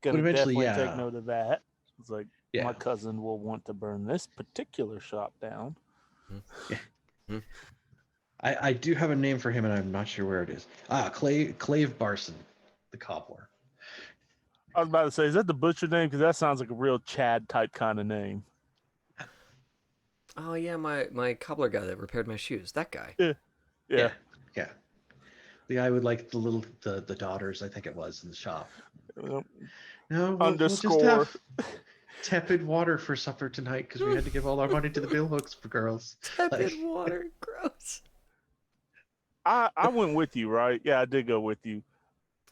S4: but eventually,
S3: definitely take note of that. It's like,
S4: yeah.
S3: my cousin will want to burn this particular shop down.
S4: Yeah. I do have a name for him, and I'm not sure where it is. Clave Barson, the cobbler.
S3: I was about to say, is that the butcher name? Because that sounds like a real Chad type kind of name.
S1: Oh yeah, my cobbler guy that repaired my shoes. That guy.
S3: Yeah.
S4: The guy with like the daughters, I think it was, in the shop.
S3: Yep.
S4: No, we'll just have tepid water for supper tonight because we had to give all our money to the bill hooks for girls.
S1: Tepid water, gross.
S3: I went with you, right? Yeah, I did go with you.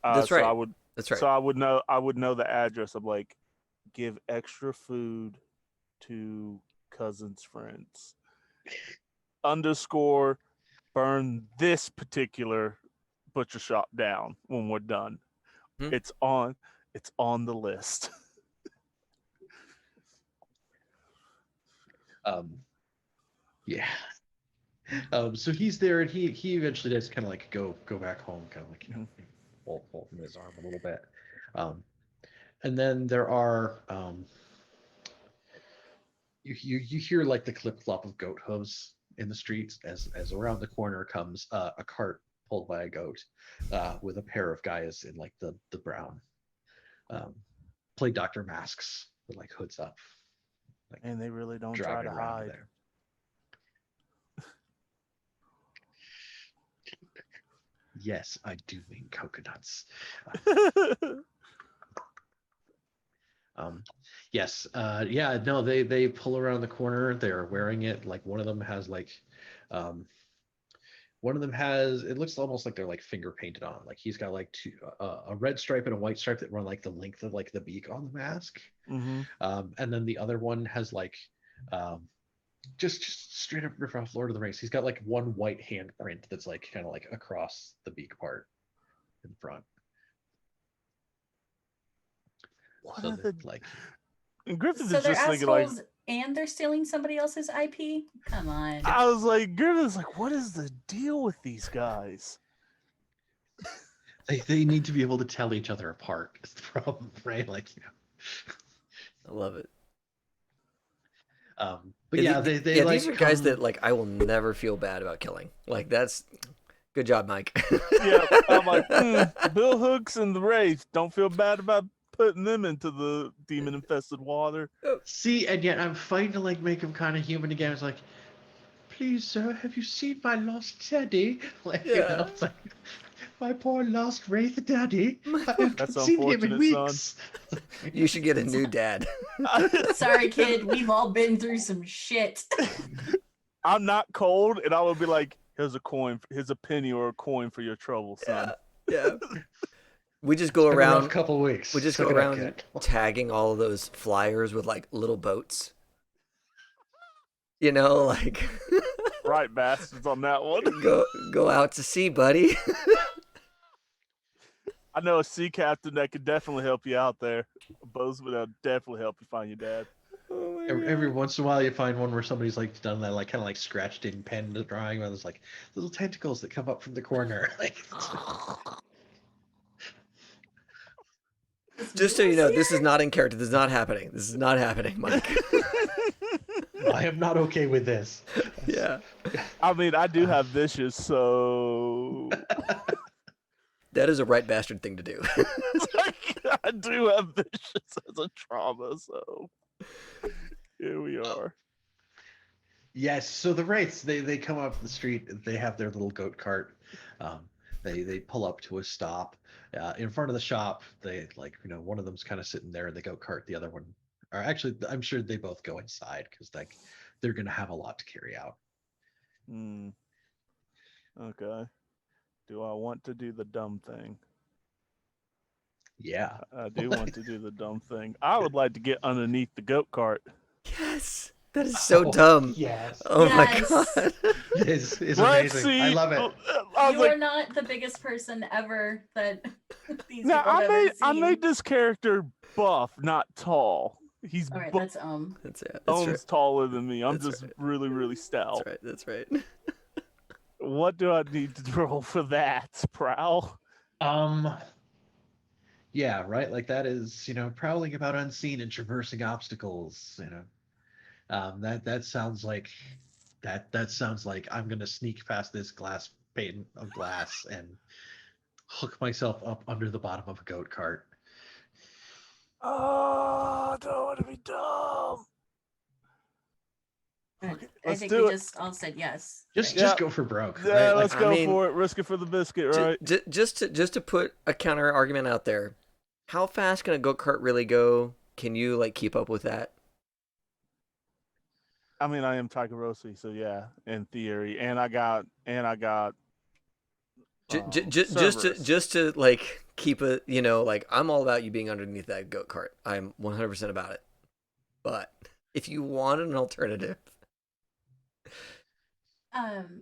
S1: That's right.
S3: That's right. So I would know the address of like, give extra food to cousin's friends. _ burn this particular butcher shop down when we're done. It's on the list.
S4: Yeah. So he's there, and he eventually does kind of like go back home, kind of like holding his arm a little bit. And then there are you hear like the clip clop of goat hooves in the streets as around the corner comes a cart pulled by a goat with a pair of guys in like the brown plague doctor masks with like hoods up. Like,
S3: and they really don't try to hide.
S4: There. Yes, I do mean coconuts. Yes. Yeah, no, they pull around the corner. They're wearing it. Like one of them has like it looks almost like they're like finger painted on. Like he's got like a red stripe and a white stripe that run like the length of like the beak on the mask. And then the other one has like just straight up riff off Lord of the Rings. He's got like one white handprint that's like kind of like across the beak part in front.
S3: What
S4: So
S3: are the
S4: like?
S3: And Griffith
S2: So
S3: is
S2: they're
S3: just thinking like,
S2: assholes and they're stealing somebody else's IP? Come on.
S3: I was like, Griffith's like, what is the deal with these guys?
S4: They need to be able to tell each other apart. Is the problem, right? Like,
S1: I love it.
S4: But yeah, they like
S1: these are guys that like I will never feel bad about killing. Like that's good job, Mike.
S3: Yeah, I'm like, Bill Hooks and the Wraiths, don't feel bad about putting them into the demon-infested water.
S4: See, and yet I'm fighting to like make him kind of human again. It's like, please, sir, have you seen my lost daddy? Like, you
S1: Yeah.
S4: know, it's like, my poor lost Wraith daddy. I haven't
S3: That's
S4: seen him in
S3: unfortunate, son.
S4: weeks.
S1: You should get a new dad.
S2: Sorry, kid. We've all been through some shit.
S3: I'm not cold, and I would be like, here's a coin, here's a penny or a coin for your trouble, son.
S1: Yeah. We just go
S4: Been a rough
S1: around.
S4: couple weeks.
S1: We just
S4: Suck
S1: go
S4: it up,
S1: around
S4: kid.
S1: tagging all of those flyers with like little boats. You know, like
S3: Right, bastards on that one.
S1: go out to sea, buddy.
S3: I know a sea captain that could definitely help you out there. A boatsman that'll definitely help you find your dad.
S1: Oh my
S4: Every
S1: God.
S4: once in a while, you find one where somebody's like done that, like kind of like scratched in pen drawing, where there's like little tentacles that come up from the corner. Like,
S1: Just so you know, this is not in character. This is not happening. This is not happening, Mike.
S4: I am not okay with this.
S1: Yeah.
S3: I mean, I do have vicious, so
S1: That is a right bastard thing to do.
S3: I do have vicious as a trauma, so here we are.
S4: Yes, so the Wraiths, they come up the street, they have their little goat cart. They pull up to a stop. In front of the shop, they like, you know, one of them's kind of sitting there in the goat cart, the other one, or actually I'm sure they both go inside because like they're gonna have a lot to carry out.
S3: Okay. Do I want to do the dumb thing?
S4: Yeah.
S3: I do want to do the dumb thing. I would like to get underneath the goat cart.
S1: Yes. That is so
S4: Oh,
S1: dumb.
S4: Yes.
S1: Oh
S2: Yes.
S1: my God.
S4: It's
S3: Let's
S4: amazing.
S3: see.
S4: I love it.
S3: I was
S2: You are
S3: like,
S2: not the biggest person ever that these
S3: now
S2: people have ever
S3: I
S2: seen.
S3: made this character buff, not tall. He's
S2: All right,
S3: buff.
S2: that's
S1: That's it. That's
S3: Bones
S1: right.
S3: taller than me. I'm
S1: That's
S3: just
S1: right.
S3: really, really stout.
S1: That's right. That's right.
S3: What do I need to roll for that, Prowl?
S4: Yeah, right. Like that is, you know, prowling about unseen and traversing obstacles. You know, that sounds like that sounds like I'm gonna sneak past this glass pane of glass and hook myself up under the bottom of a goat cart.
S3: Oh, I don't want to be dumb. Okay,
S2: I
S3: let's
S2: think
S3: do
S2: we
S3: it.
S2: just all said yes.
S4: Just
S2: right?
S3: Yeah.
S4: just go for broke.
S3: Yeah,
S4: Right?
S3: let's
S4: Like,
S3: go
S1: I mean,
S3: for it. Risk it for the biscuit, right?
S1: Just to put a counter argument out there, how fast can a go kart really go? Can you like keep up with that?
S3: I mean, I am Tiger Rossi, so yeah, in theory, and I got Cerberus.
S1: Just to like keep it, you know, like I'm all about you being underneath that goat cart. I'm 100% about it. But if you want an alternative,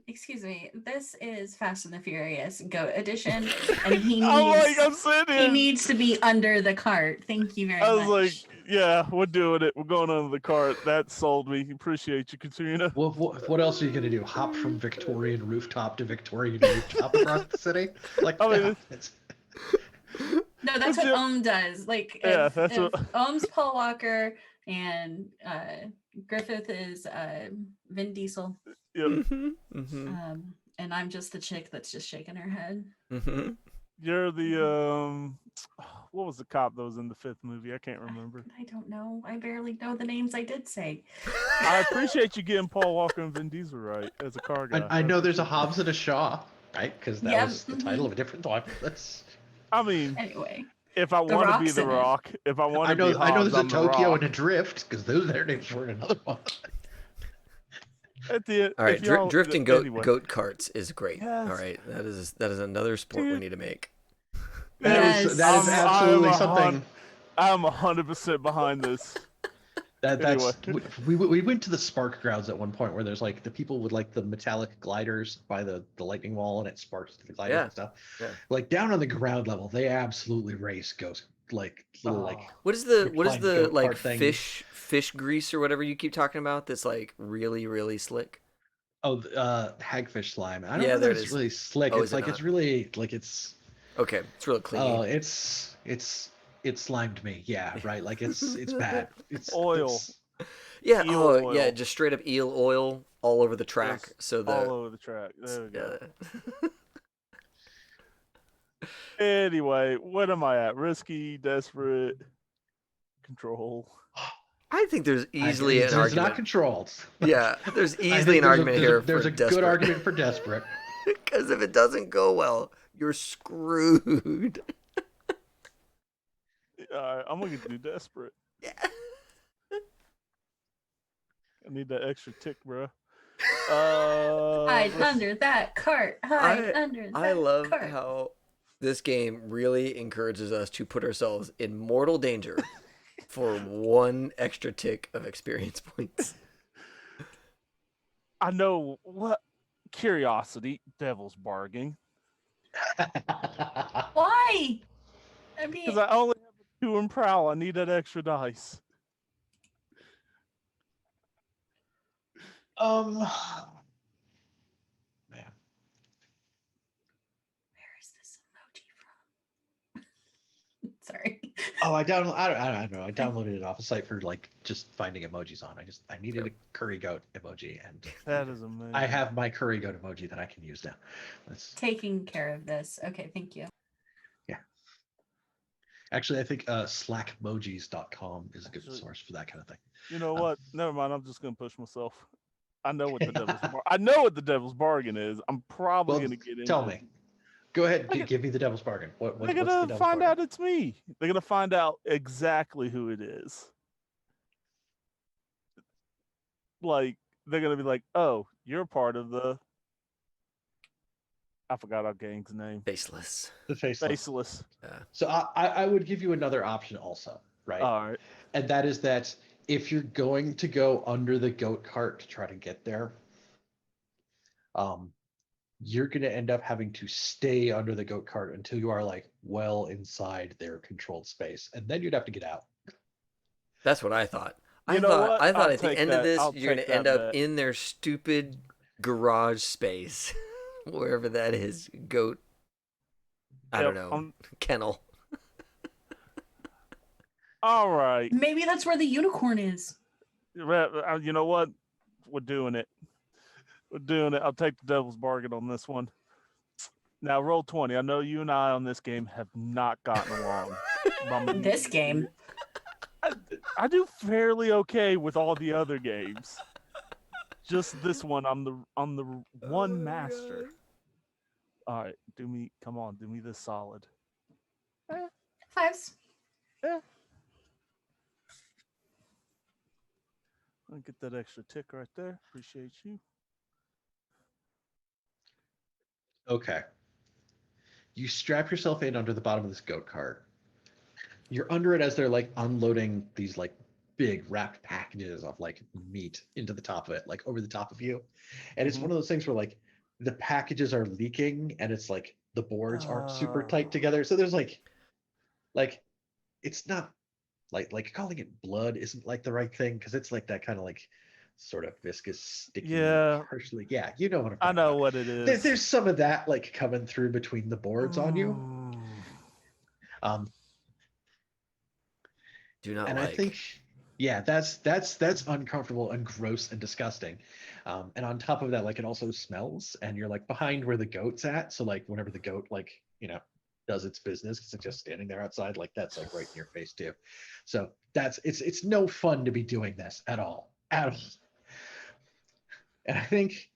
S2: Excuse me. This is Fast and the Furious Goat Edition, and he
S3: I'm sitting
S2: he
S3: here.
S2: needs to be under the cart. Thank you very
S3: I was
S2: much.
S3: like, yeah, we're doing it. We're going under the cart. That sold me. Appreciate you, Katrina.
S4: what else are you gonna do? Hop from Victorian rooftop to Victorian rooftop across the city? Like,
S3: I mean,
S4: yeah, it's-
S2: No, that's what Ohm does. Like,
S3: Yeah,
S2: if,
S3: that's
S2: if
S3: what-
S2: Ohm's Paul Walker and Griffith is Vin Diesel,
S3: Yep.
S2: and I'm just the chick that's just shaking her head.
S3: You're the what was the cop that was in the 5th movie? I can't remember.
S2: I don't know. I barely know the names I did say.
S3: I appreciate you getting Paul Walker and Vin Diesel right as a car guy.
S4: I know there's a
S3: appreciate
S4: Hobbs and a Shaw, right? Because that
S2: Yep,
S4: was the title of a different one. That's.
S3: that. I mean,
S2: Anyway,
S3: if I
S2: The
S3: want to be
S2: Rock's
S3: the
S2: in it.
S3: Rock, if I want
S4: I
S3: to be
S4: know
S3: Hobbs,
S4: there's a
S3: I'm the
S4: Tokyo
S3: Rock.
S4: and a Drift because those their names were in another one.
S3: At the end,
S1: all right,
S3: if y'all-
S1: drifting
S3: anyway.
S1: goat carts is great.
S3: Yes.
S1: All right, that is another sport we
S3: Dude.
S1: need to make.
S4: That is
S2: Yes.
S4: absolutely something.
S3: I'm 100% behind this.
S4: That's we went to the Spark grounds at one point where there's like the people with like the metallic gliders by the lightning wall and it sparks to the gliders
S1: Yeah.
S4: and stuff.
S1: Yeah.
S4: Like down on the ground level, they absolutely race ghost like little like
S1: What is the
S4: reclined
S1: like
S4: go-kart thing.
S1: fish grease or whatever you keep talking about? That's like really slick.
S4: hagfish slime. I don't
S1: Yeah,
S4: know
S1: there
S4: that
S1: it
S4: it's
S1: is.
S4: really slick.
S1: Oh,
S4: It's
S1: is it
S4: like
S1: not?
S4: it's really like it's
S1: Okay, it's real clean.
S4: oh it slimed me. Yeah, right. Like it's bad. It's
S3: Oil.
S4: it's-
S1: Yeah,
S3: eel
S1: oh yeah,
S3: oil.
S1: just straight up eel oil all over the track.
S3: Just
S1: So the
S3: all over the track. There we go.
S1: yeah.
S3: Anyway, what am I at? Risky, desperate, control.
S1: I think there's easily an
S4: It's not
S1: argument.
S4: controlled.
S1: Yeah, there's
S4: I
S1: easily
S4: think
S1: an argument here
S4: there's
S1: for
S4: a good
S1: desperate.
S4: argument for desperate.
S1: Because if it doesn't go well, you're screwed.
S3: I'm gonna do desperate.
S1: Yeah.
S3: I need that extra tick, bro.
S2: Hide under that cart. Hide under that
S1: I love
S2: cart.
S1: how this game really encourages us to put ourselves in mortal danger for one extra tick of experience points.
S3: I know what curiosity, devil's bargain.
S2: Why? I mean,
S3: Because I only have a 2 in prowl. I need that extra dice.
S4: Man.
S2: where is this emoji from? Sorry.
S4: Oh, I don't know. I downloaded it off a site for like just finding emojis on. I needed a curry goat emoji, and
S3: That is amazing.
S4: I have my curry goat emoji that I can use now. That's
S2: Taking care of this. Okay, thank you.
S4: actually, I think slackmojis.com is a good
S3: Actually-
S4: source for that kind of thing.
S3: You know what? Never mind. I'm just gonna push myself. I know what the I know what the devil's bargain is. I'm probably
S4: Well,
S3: gonna get into.
S4: tell me. Go ahead,
S3: Look at-
S4: give me the devil's bargain.
S3: They're
S4: What's the
S3: gonna
S4: devil's
S3: find
S4: bargain?
S3: out it's me. They're gonna find out exactly who it is. Like they're gonna be like, "Oh, you're part of the." I forgot our gang's name.
S1: Faceless.
S4: The faceless.
S3: Faceless.
S1: Yeah.
S4: So I would give you another option also, right?
S3: All right.
S4: And that is that if you're going to go under the goat cart to try to get there, you're going to end up having to stay under the goat cart until you are like well inside their controlled space, and then you'd have to get out.
S1: That's what I thought.
S3: You know what?
S1: I thought
S3: I'll
S1: at the
S3: take
S1: end
S3: that.
S1: of this,
S3: I'll
S1: you're going
S3: take
S1: to end
S3: that
S1: up
S3: bet.
S1: in their stupid garage space, wherever that is. Goat. I don't
S3: Yep,
S1: know. Kennel.
S3: All right.
S2: Maybe that's where the unicorn is.
S3: You know what? We're doing it. We're doing it. I'll take the devil's bargain on this one. Now, roll 20. I know you and I on this game have not gotten along.
S2: This game.
S3: I do fairly okay with all the other games. Just this one, I'm the one master. All right, do me this solid.
S2: Fives.
S3: I'll get that extra tick right there. Appreciate you.
S4: Okay. You strap yourself in under the bottom of this goat cart. You're under it as they're like unloading these like big wrapped packages of like meat into the top of it, like over the top of you. And it's
S3: Mhm.
S4: one of those things where like the packages are leaking and it's like the boards aren't super tight
S3: Oh.
S4: together. So there's like it's not like calling it blood isn't like the right thing because it's like that kind of like sort of viscous, sticky,
S3: Yeah.
S4: partially. Yeah, you know what I'm
S3: I
S4: talking
S3: know
S4: about.
S3: what it is.
S4: There's some of that like coming through between the boards on you.
S1: Do not
S4: And
S1: like.
S4: I think, yeah, that's uncomfortable and gross and disgusting. And on top of that, like it also smells, and you're like behind where the goat's at. So like whenever the goat like does its business, because it's just standing there outside, like that's like right in your face too. So it's no fun to be doing this at all, at all. And I think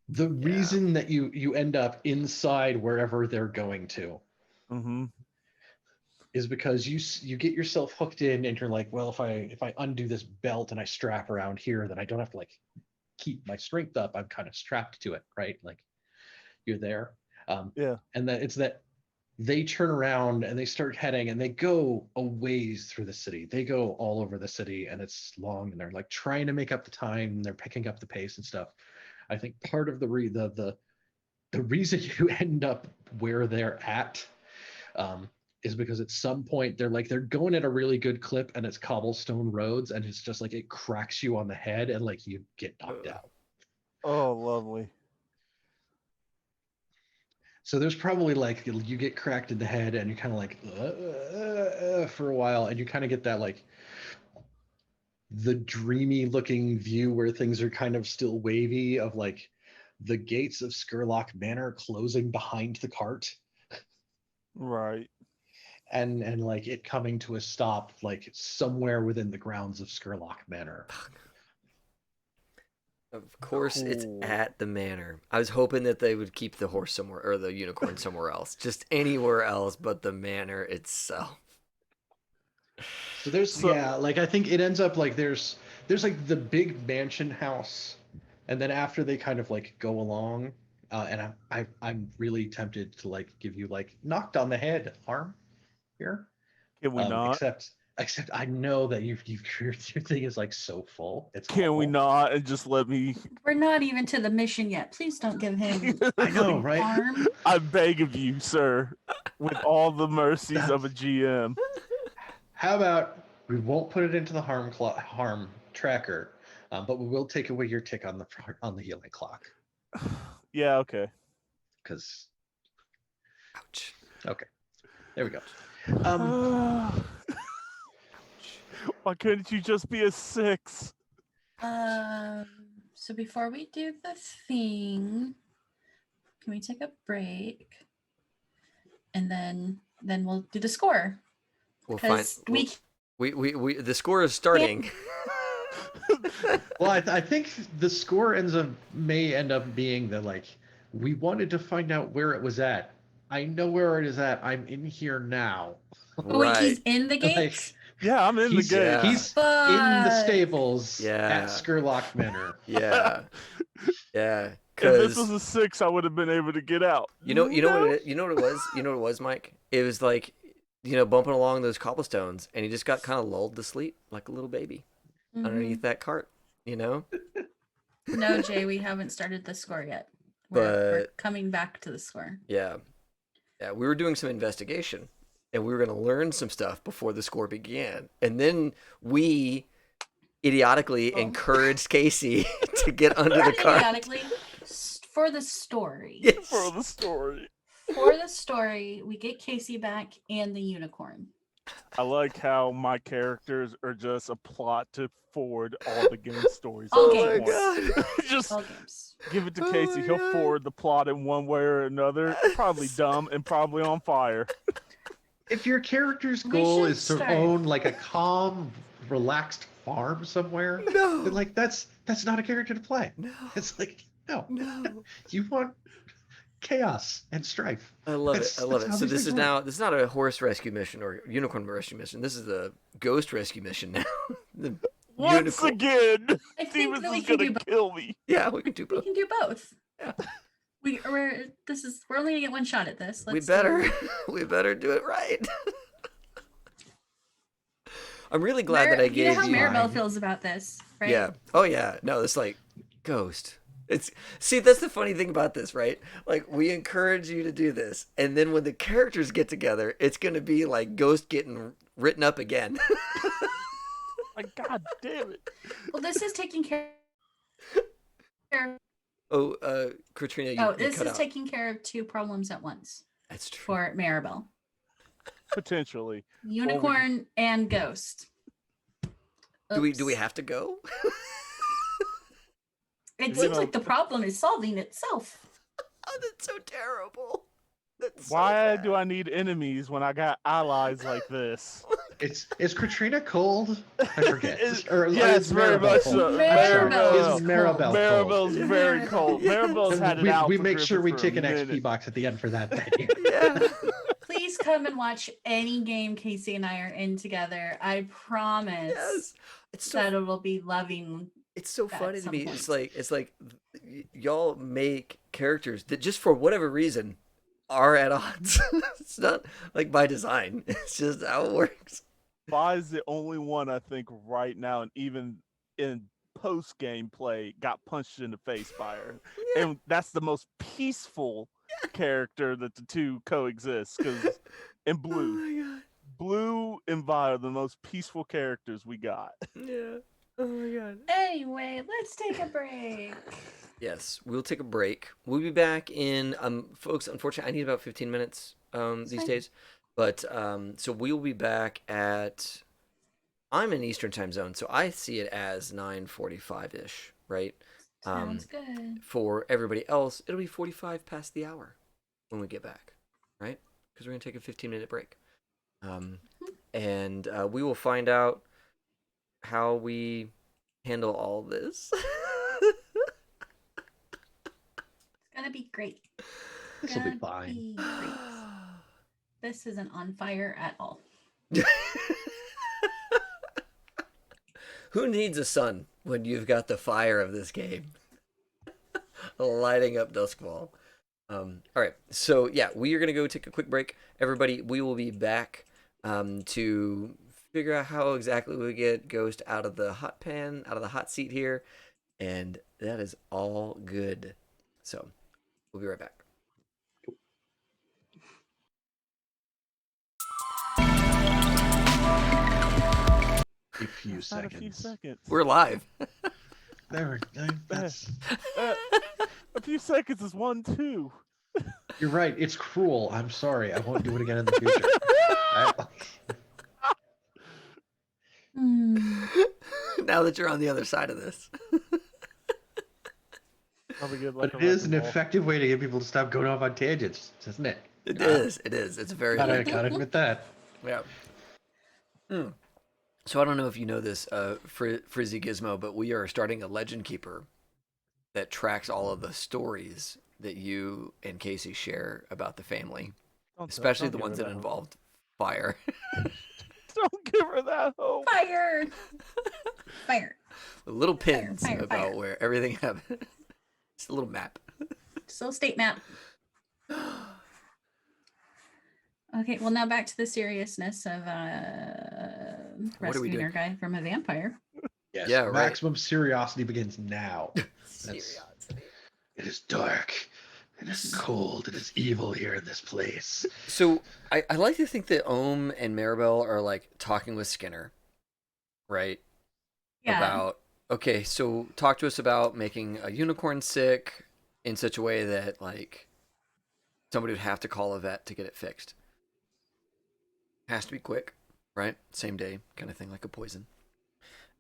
S4: the reason that you end up inside wherever they're going to
S3: Mm-hmm.
S4: is because you get yourself hooked in and you're like, well, if I undo this belt and I strap around here, then I don't have to like keep my strength up. I'm kind of strapped to it, right? Like you're there.
S3: Yeah.
S4: And that it's that they turn around and they start heading and they go a ways through the city. They go all over the city and it's long and they're like trying to make up the time. And they're picking up the pace and stuff. I think part of the reason you end up where they're at is because at some point they're going at a really good clip and it's cobblestone roads and it's just like it cracks you on the head and like you get knocked out.
S3: Oh, lovely.
S4: So there's probably like you get cracked in the head and you kind of like for a while and you kind of get that like the dreamy looking view where things are kind of still wavy of like the gates of Skurlock Manor closing behind the cart.
S3: Right.
S4: and like it coming to a stop like somewhere within the grounds of Skurlock Manor.
S1: Of course, it's
S3: Cool.
S1: at the manor. I was hoping that they would keep the horse somewhere or the unicorn somewhere else, just anywhere else but the manor itself.
S4: So there's
S3: So-
S4: like I think it ends up like there's like the big mansion house, and then after they kind of like go along, and I'm really tempted to like give you like knocked on the head harm here.
S3: Can we not?
S4: Except I know that your thing is like so full. It's
S3: Can we
S4: awful.
S3: not and just let me?
S2: We're not even to the mission yet. Please don't give him
S4: I know, right?
S2: harm.
S3: I beg of you, sir, with all the mercies of a GM.
S4: How about we won't put it into the harm tracker, but we will take away your tick on the healing clock
S3: Yeah, okay.
S4: because
S1: Ouch.
S4: okay, there we go. Um,
S3: Why couldn't you just be a 6?
S2: So before we do the thing, can we take a break? And then we'll do the score.
S1: We'll find.
S2: Because we
S1: The score is starting.
S4: well, I think the score may end up being that like we wanted to find out where it was at. I know where it is at. I'm in here now.
S2: Oh, wait, he's
S1: Right.
S2: in the
S4: Like,
S2: gates?
S3: Yeah, I'm in the
S4: he's
S3: game.
S1: Yeah.
S4: he's in the
S2: Fuck.
S4: stables
S1: Yeah.
S4: at Skurlock Manor.
S1: Yeah. Yeah.
S3: If this
S1: Because
S3: was a 6, I would have been able to get out.
S1: you know what it was? You know what it was, Mike? It was like, bumping along those cobblestones, and he just got kind of lulled to sleep like a little baby underneath that cart,
S2: No, Jay, we haven't started the score yet. We're
S1: But-
S2: coming back to the score.
S1: Yeah. Yeah, we were doing some investigation, and we were going to learn some stuff before the score began. And then we idiotically encouraged Casey to get under the cart.
S2: Idiotically, for the story.
S1: Yes.
S3: For the story.
S2: For the story, we get Casey back and the unicorn.
S3: I like how my characters are just a plot to forward all the game stories.
S2: All
S3: at
S1: Oh my
S2: games.
S3: this
S1: god.
S3: point. Just
S2: All games.
S3: give it to
S1: Oh
S3: Casey.
S1: my
S3: He'll
S1: God.
S3: forward the plot in one way or another. Probably dumb and probably on fire.
S4: If your character's
S2: We
S4: goal
S2: should
S4: is to
S2: start.
S4: own like a calm, relaxed farm somewhere,
S1: No.
S4: then like that's not a character to play.
S1: No.
S4: It's like no,
S1: No.
S4: you want chaos and strife.
S1: I love it.
S4: That's-
S1: I love
S4: that's
S1: it.
S4: how
S1: So
S4: these
S1: this
S4: things
S1: is
S4: work.
S1: now this is not a horse rescue mission or unicorn rescue mission. This is a ghost rescue mission now. The
S3: Once
S1: unicorn-
S3: again,
S2: I think
S3: Stevens
S2: that we
S3: is
S2: can do
S3: gonna
S2: both.
S3: kill me.
S1: Yeah, we can do
S2: We
S1: both.
S2: can do both.
S1: Yeah.
S2: We're only gonna get one shot at this.
S1: We
S2: Let's
S1: better
S2: do-
S1: we better do it right. I'm really glad that I
S2: You know
S1: gave
S2: how
S1: you.
S2: Maribel
S4: mine.
S2: feels about this, right?
S1: Yeah. Oh yeah. No, it's like ghost. It's see that's the funny thing about this, right? Like we encourage you to do this, and then when the characters get together, it's gonna be like Ghost getting written up again.
S3: Like, god damn it.
S2: Well, this is taking care.
S1: Oh, Katrina, you
S2: This
S1: cut
S2: is
S1: out.
S2: taking care of two problems at once
S1: That's true.
S2: for Maribel:
S3: Potentially.
S2: unicorn and ghost.
S1: Do we
S2: Oops.
S1: have to go?
S2: It
S3: You
S2: seems
S3: know-
S2: like the problem is solving itself.
S1: Oh, that's so terrible. That's so
S3: Why
S1: bad.
S3: do I need enemies when I got allies like this?
S4: Is Katrina cold? I forget.
S3: Yes,
S4: is
S3: very
S4: Maribel
S3: much
S4: cold?
S3: so.
S4: I'm sorry.
S2: Maribel
S4: Is
S2: is
S4: Maribel
S2: cold.
S4: cold?
S3: Maribel's very cold. Maribel's had it out.
S4: We
S3: for
S4: make sure we
S3: Griffith
S4: tick
S3: for
S4: an
S3: a
S4: XP
S3: minute.
S4: box at the end for that.
S1: Yeah.
S2: Please come and watch any game Casey and I are in together. I promise
S1: Yes. It's so
S2: that it will be loving.
S1: it's so
S2: at
S1: funny to
S2: some
S1: me.
S2: point.
S1: It's like y'all make characters that just for whatever reason are at odds. It's not like by design. It's just how it works.
S3: Vi is the only one I think right now, and even in post game play, got punched in the face by her, and that's the most peaceful character that the two coexist. Because in
S1: Oh
S3: blue,
S1: my god.
S3: Blue and Vi are the most peaceful characters we got.
S1: Yeah. Oh my god.
S2: Anyway, let's take a break.
S1: Yes, we'll take a break. We'll be back in folks, unfortunately I need about 15 minutes these
S2: fine.
S1: days. But so we'll be back at I'm in Eastern time zone, so I see it as 9:45-ish, right?
S2: Sounds good.
S1: For everybody else, it'll be 45 past the hour when we get back, right? Because we're going to take a 15-minute break. And we will find out how we handle all this.
S2: It's gonna be great.
S4: This will be
S2: Gonna
S4: fine.
S2: be great. This isn't on fire at all.
S1: Who needs a sun when you've got the fire of this game lighting up Duskwall? All right, so yeah, we are gonna go take a quick break. Everybody, we will be back to figure out how exactly we get Ghost out of the hot pan, out of the hot seat here, and that is all good. So we'll be right back.
S4: A few
S3: Not
S4: seconds.
S3: a few seconds.
S1: We're live.
S4: There, that's,
S3: A few seconds is 1, 2.
S4: you're right. It's cruel. I'm sorry. I won't do it again in the future.
S1: Now that you're on the other side of this.
S3: Probably get like
S4: But
S3: a
S4: it is an
S3: wrecking ball.
S4: effective way to get people to stop going off on tangents, isn't it?
S1: It is. It's very good.
S4: Gotta admit that.
S1: Yeah. So I don't know if you know this, Frizzy Gizmo, but we are starting a legend keeper that tracks all of the stories that you and Casey share about the family, especially the ones that involved fire.
S3: Don't give her that hope.
S2: Fire! Fire.
S1: Little pins
S2: fire,
S1: about
S2: fire.
S1: where everything happened. It's a little map.
S2: Just a little state map. Okay, well now back to the seriousness of
S1: What are we
S2: rescuing
S1: doing?
S2: our guy from a vampire.
S4: Yes.
S1: Yeah, right.
S4: Maximum curiosity begins now.
S1: Seriosity.
S4: It is dark. It is cold. It is evil here in this place.
S1: So I like to think that Ohm and Maribel are like talking with Skinner, right?
S2: Yeah.
S1: About, okay, so talk to us about making a unicorn sick in such a way that like somebody would have to call a vet to get it fixed. Has to be quick, right? Same day kind of thing, like a poison.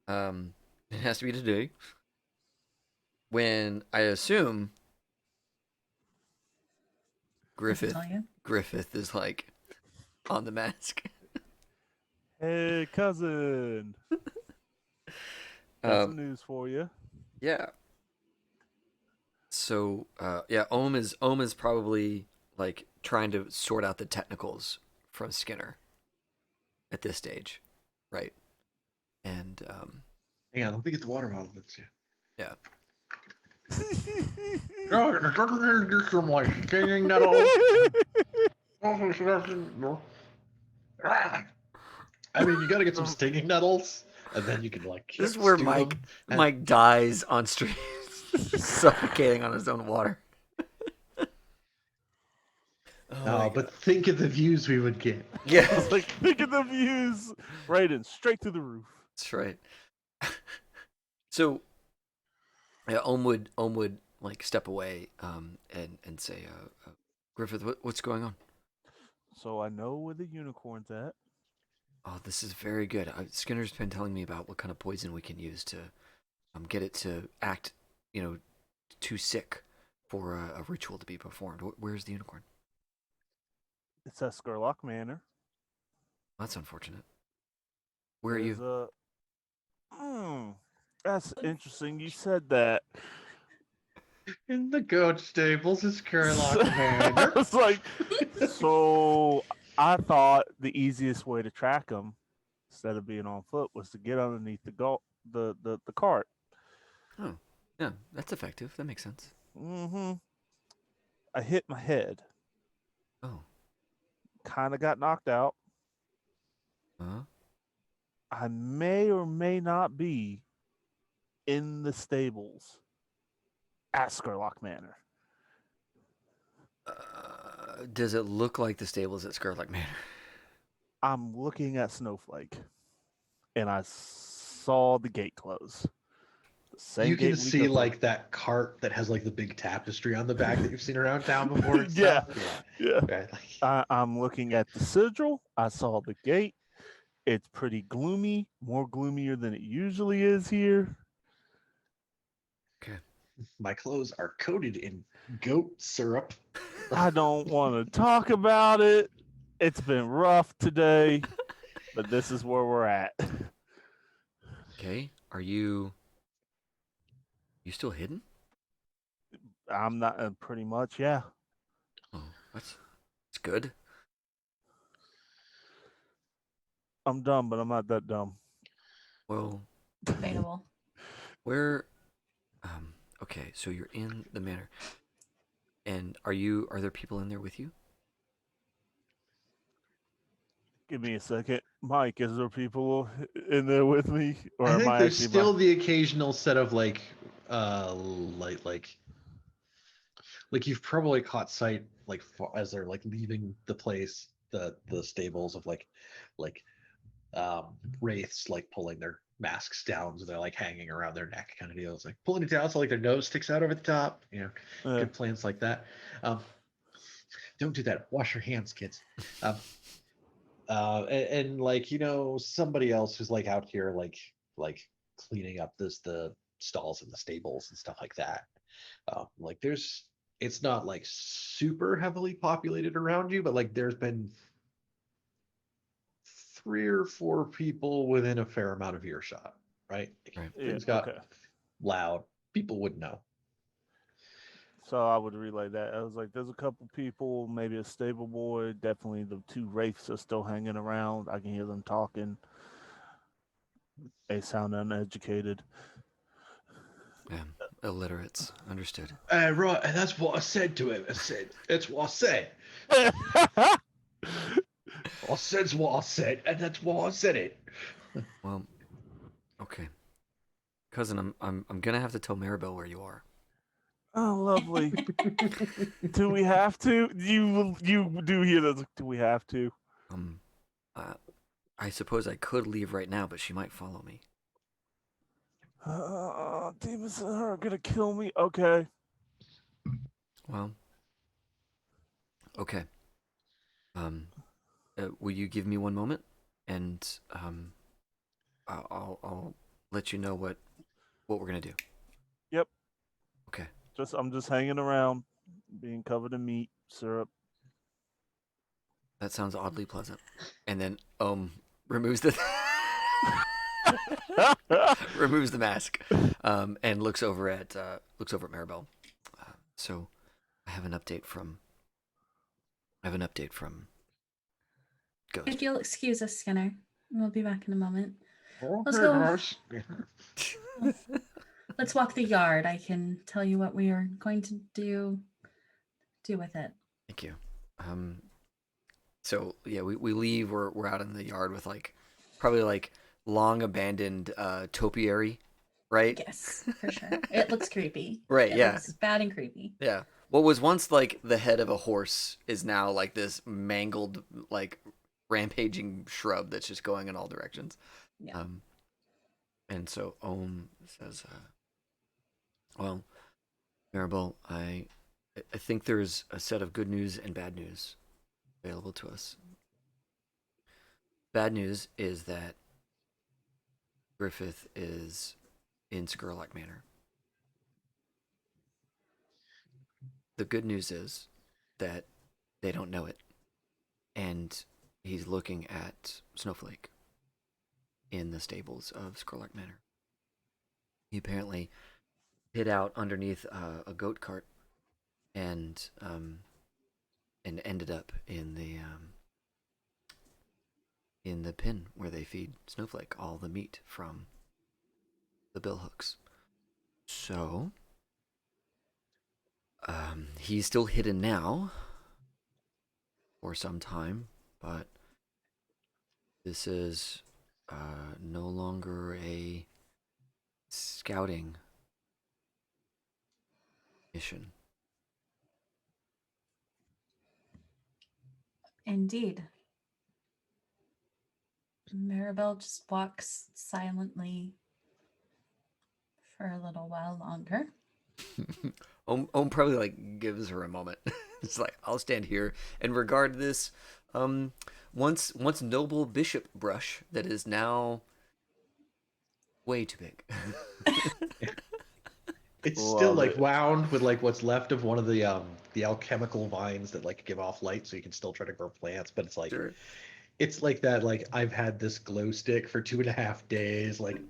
S1: It has to be today. When I assume Griffith is like on the mask.
S3: Hey, cousin. Got some news for you.
S1: Yeah. So yeah, Ohm is probably like trying to sort out the technicals from Skinner at this stage, right? And
S4: Hang on, let me get the water bottle. Let's see.
S1: yeah.
S4: There's some like stinging nettles. I mean, you gotta get some stinging nettles, and then you can like.
S1: This is where
S4: stew
S1: Mike
S4: them, and-
S1: Mike dies on stream, suffocating on his own water. Oh
S4: No,
S1: my
S4: but
S1: God.
S4: think of the views we would get.
S1: Yeah,
S3: It's like, think of the views right in, straight to the roof.
S1: that's right. So, yeah, Ohm would like step away, and say, Griffith, what's going on?
S3: So I know where the unicorn's at.
S1: Oh, this is very good. Skinner's been telling me about what kind of poison we can use to, get it to act, too sick for a ritual to be performed. Where's the unicorn?
S3: It's at Skurlock Manor.
S1: That's unfortunate. Where are you?
S3: That's interesting. You said that.
S4: In the goat stables is Skurlock
S3: I
S4: Manor.
S3: was like, so I thought the easiest way to track them, instead of being on foot, was to get underneath the cart.
S1: Oh, yeah, that's effective. That makes sense.
S3: I hit my head.
S1: Oh,
S3: Kind of got knocked out. I may or may not be in the stables at Skurlock Manor.
S1: does it look like the stables at Skurlock Manor?
S3: I'm looking at Snowflake, and I saw the gate close. The same
S4: You
S3: gate
S4: can
S3: we
S4: see
S3: come from.
S4: like that cart that has like the big tapestry on the back that you've seen around town before. And
S3: Yeah.
S4: stuff.
S3: Yeah.
S4: Right, like-
S3: I'm looking at the sigil. I saw the gate. It's pretty gloomy, more gloomier than it usually is here.
S1: Okay.
S4: My clothes are coated in goat syrup.
S3: I don't want to talk about it. It's been rough today, but this is where we're at.
S1: Okay. Are you still hidden?
S3: I'm not pretty much, yeah.
S1: Oh, that's good.
S3: I'm dumb, but I'm not that dumb.
S1: Well,
S2: Debatable.
S1: where okay, so you're in the manor. And are there people in there with you?
S3: Give me a second. Mike, is there people in there with me? Or
S4: I
S3: am
S4: think
S3: I
S4: there's
S3: actually
S4: still the occasional set of like you've probably caught sight as they're like leaving the place, the stables of like wraiths like pulling their masks down, so they're like hanging around their neck kind of deal. It's like pulling it down so like their nose sticks out over the top, good plans like that. Don't do that, wash your hands, kids. And like somebody else who's like out here like cleaning up the stalls and the stables and stuff like that. Like it's not like super heavily populated around you, but like there's been 3 or 4 people within a fair amount of earshot, right?
S1: Right.
S3: Yeah,
S4: Things got
S3: okay.
S4: loud. People would know.
S3: So I would relay that. I was like, there's a couple people, maybe a stable boy, definitely the 2 wraiths are still hanging around. I can hear them talking. They sound uneducated.
S1: Yeah. Illiterates. Understood.
S4: Right, and that's what I said to him. That's what I said. I said's what I said, and that's why I said it.
S1: Well, okay. Cousin, I'm gonna have to tell Maribel where you are.
S3: Oh, lovely. Do we have to? You do hear those? Do we have to?
S1: I suppose I could leave right now, but she might follow me.
S3: Demons are gonna kill me. Okay.
S1: Well, okay. Will you give me one moment, and I'll let you know what we're gonna do.
S3: Yep.
S1: Okay.
S3: I'm just hanging around, being covered in meat, syrup.
S1: That sounds oddly pleasant. And then removes the removes the mask, and looks over at Maribel. So I have an update from Ghost.
S2: If you'll excuse us, Skinner, we'll be back in a moment. Let's
S4: Okay,
S2: go.
S4: guys.
S2: Let's walk the yard. I can tell you what we are going to do with it.
S1: Thank you. So yeah, we leave. We're out in the yard with probably long abandoned topiary, right?
S2: Yes, for sure. It looks creepy.
S1: Right,
S2: It
S1: yeah.
S2: looks bad and creepy.
S1: Yeah. What was once like the head of a horse is now like this mangled, rampaging shrub that's just going in all directions.
S2: Yeah.
S1: And so Ohm says, well, Maribel, I think there's a set of good news and bad news available to us. Bad news is that Griffith is in Skurlock Manor. The good news is that they don't know it, and he's looking at Snowflake in the stables of Skurlock Manor. He apparently hid out underneath a goat cart and ended up in the pen where they feed Snowflake all the meat from the billhooks. So he's still hidden now for some time, but this is no longer a scouting mission.
S2: Indeed. Maribel just walks silently for a little while longer.
S1: Ohm probably gives her a moment. It's like, I'll stand here and regard this once noble bishop brush that is now way too big.
S4: It's still
S1: Love
S4: like
S1: it.
S4: wound with like what's left of one of the alchemical vines that like give off light, so you can still try to grow plants. But
S1: Sure.
S4: it's like that. Like I've had this glow stick for 2.5 days, like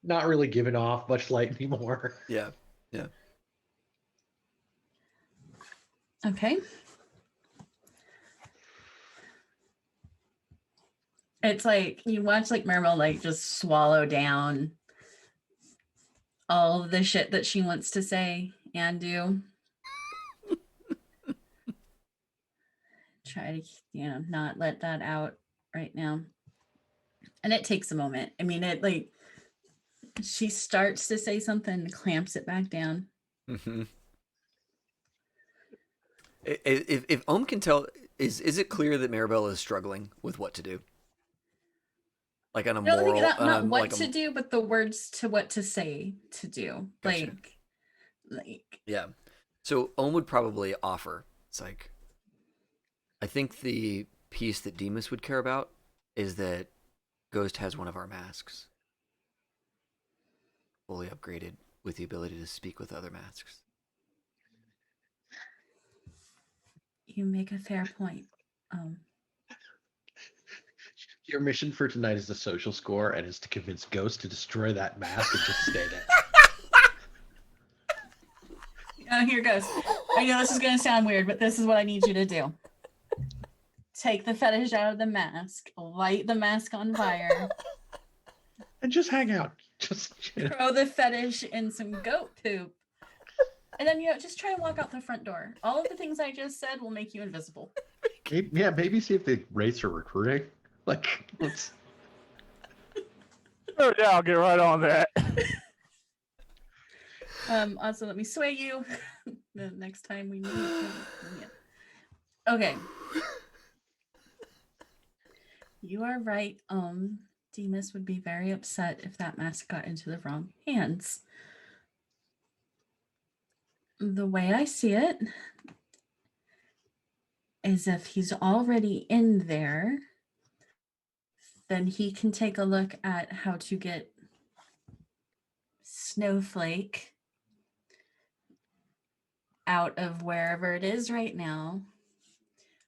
S4: not really giving off much light anymore.
S1: Yeah. Yeah.
S2: Okay. It's like you watch like Maribel like just swallow down all of the shit that she wants to say and do. Try to, not let that out right now. And it takes a moment. I mean, it like she starts to say something and clamps it back down.
S1: Mm-hmm. If Ohm can tell, is it clear that Maribel is struggling with what to do? Like on a
S2: I don't think
S1: moral,
S2: not what
S1: like
S2: to do, but the words to what to say to do.
S1: Gotcha.
S2: Like
S1: Yeah. So Ohm would probably offer. It's like, I think the piece that Demas would care about is that Ghost has one of our masks, fully upgraded with the ability to speak with other masks.
S2: you make a fair point.
S4: Your mission for tonight is the social score, and is to convince Ghost to destroy that mask and just stay there.
S2: Oh, here goes. I know this is going to sound weird, but this is what I need you to do. Take the fetish out of the mask, light the mask on fire,
S4: And just hang out. Just
S2: throw the fetish in some goat poop, and then just try and walk out the front door. All of the things I just said will make you invisible.
S4: maybe see if the Wraiths are recruiting. Like, let's.
S3: Oh, yeah, I'll get right on that.
S2: Also, let me sway you the next time we meet. Yeah. Okay. You are right. Demas would be very upset if that mask got into the wrong hands. The way I see it is if he's already in there, then he can take a look at how to get Snowflake out of wherever it is right now,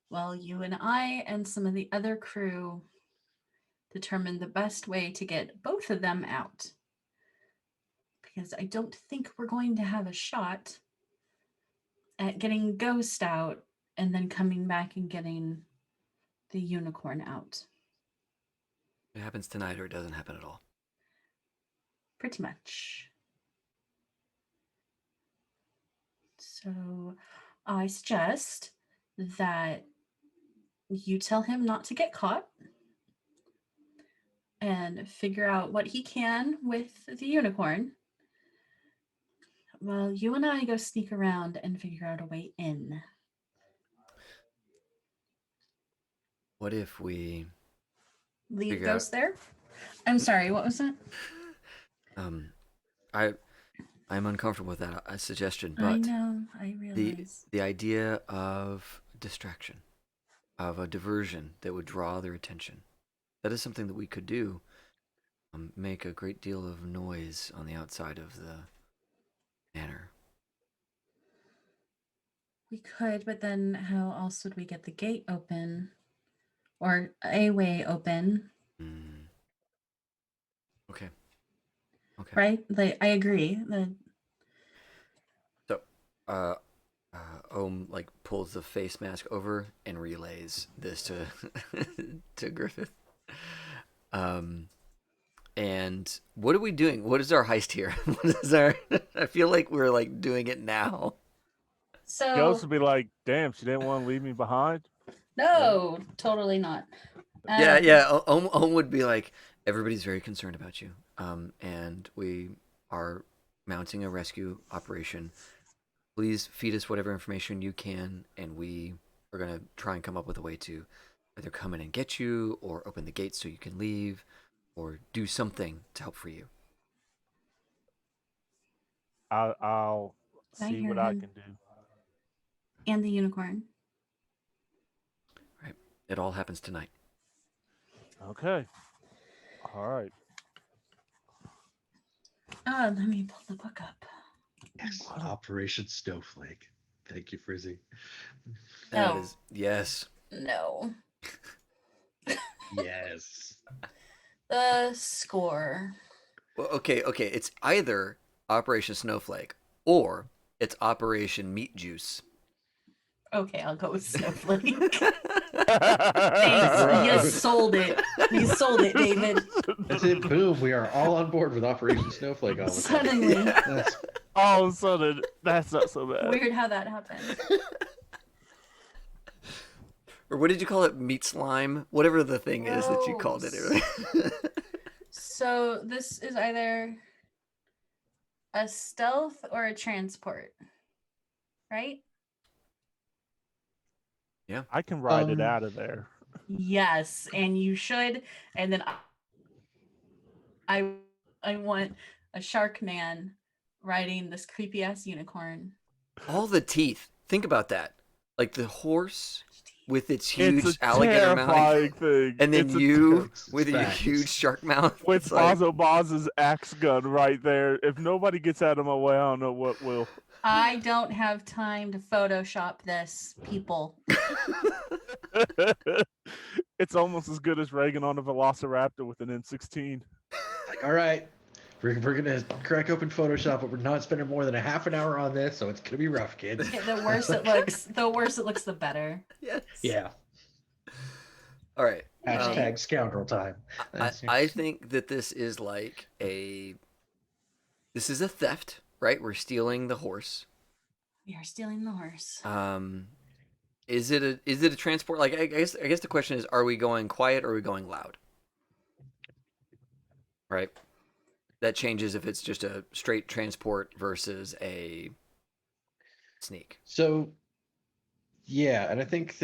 S2: while you and I and some of the other crew determine the best way to get both of them out. Because I don't think we're going to have a shot at getting Ghost out and then coming back and getting the unicorn out.
S1: It happens tonight or it doesn't happen at all.
S2: Pretty much. So I suggest that you tell him not to get caught and figure out what he can with the unicorn, while you and I go sneak around and figure out a way in.
S1: What if we
S2: Leave Ghost there? I'm sorry, what was that?
S1: I'm uncomfortable with that suggestion, but
S2: I know, I realize.
S1: the idea of distraction, of a diversion that would draw their attention, that is something that we could do. Make a great deal of noise on the outside of the manor.
S2: We could, but then how else would we get the gate open? Or a way open?
S1: Okay.
S2: Right? Like, I agree.
S1: So, Ohm like pulls the face mask over and relays this to to Griffith. And what are we doing? What is our heist here? What is our? I feel like we're like doing it now.
S2: So
S3: Ghost would be like, damn, she didn't want to leave me behind.
S2: no, totally not.
S1: Yeah. Ohm would be like, everybody's very concerned about you, and we are mounting a rescue operation. Please feed us whatever information you can, and we are gonna try and come up with a way to either come in and get you, or open the gates so you can leave, or do something to help free you.
S3: I'll
S2: I
S3: see
S2: hear
S3: what I
S2: him.
S3: can do.
S2: And the unicorn.
S1: Right. It all happens tonight.
S3: Okay. All right.
S2: Let me pull the book up.
S4: Yes, Operation Snowflake. Thank you, Frizzy.
S1: That
S2: No.
S1: is yes.
S2: No.
S4: Yes.
S2: The score.
S1: Well, okay. It's either Operation Snowflake or it's Operation Meat Juice.
S2: Okay, I'll go with Snowflake. Thanks. You sold it. You sold it, David.
S4: That's it. Boom. We are all on board with Operation Snowflake all of a sudden.
S2: Suddenly.
S4: That's,
S3: All of a sudden, that's not so bad.
S2: Weird how that happened.
S1: Or what did you call it? Meat slime? Whatever the thing is that you called it
S2: Gross.
S1: earlier.
S2: So this is either a stealth or a transport, right?
S3: I can ride it
S4: Um,
S3: out of there.
S2: Yes, and you should. And then I want a shark man riding this creepy ass unicorn.
S1: All the teeth. Think about that. Like the horse with its huge
S3: It's a
S1: alligator mouth,
S3: terrifying thing.
S1: and then
S3: It's a
S1: you
S4: It's
S1: with your
S4: facts.
S1: huge shark mouth.
S3: with
S1: It's like,
S3: Bazo Baz's axe gun right there. If nobody gets out of my way, I don't know what will.
S2: I don't have time to Photoshop this, people.
S3: It's almost as good as Reagan on a Velociraptor with an M16.
S4: like, all right, we're gonna crack open Photoshop, but we're not spending more than a half an hour on this, so it's gonna be rough, kids.
S2: Okay, the worse it looks, the better.
S1: yes.
S4: Yeah.
S1: All right.
S4: Hashtag scoundrel time.
S1: I think that this is this is a theft, right? We're stealing the horse.
S2: We are stealing the horse.
S1: Is it a transport? Like I guess the question is, are we going quiet or are we going loud? Right. That changes if it's just a straight transport versus a sneak.
S4: So, yeah, and I think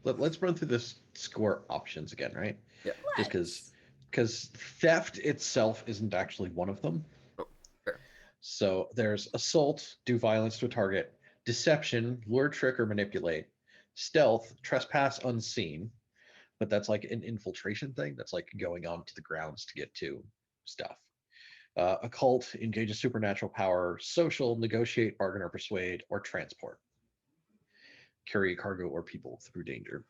S4: let's run through the score options again, right?
S1: Yeah.
S4: Just because theft itself isn't actually one of them.
S1: Oh, fair.
S4: So there's assault, do violence to a target, deception, lure, trick, or manipulate, stealth, trespass unseen, but that's like an infiltration thing. That's like going onto the grounds to get to stuff. Occult, engage a supernatural power, social, negotiate, bargain, or persuade, or transport. Carry cargo or people through danger.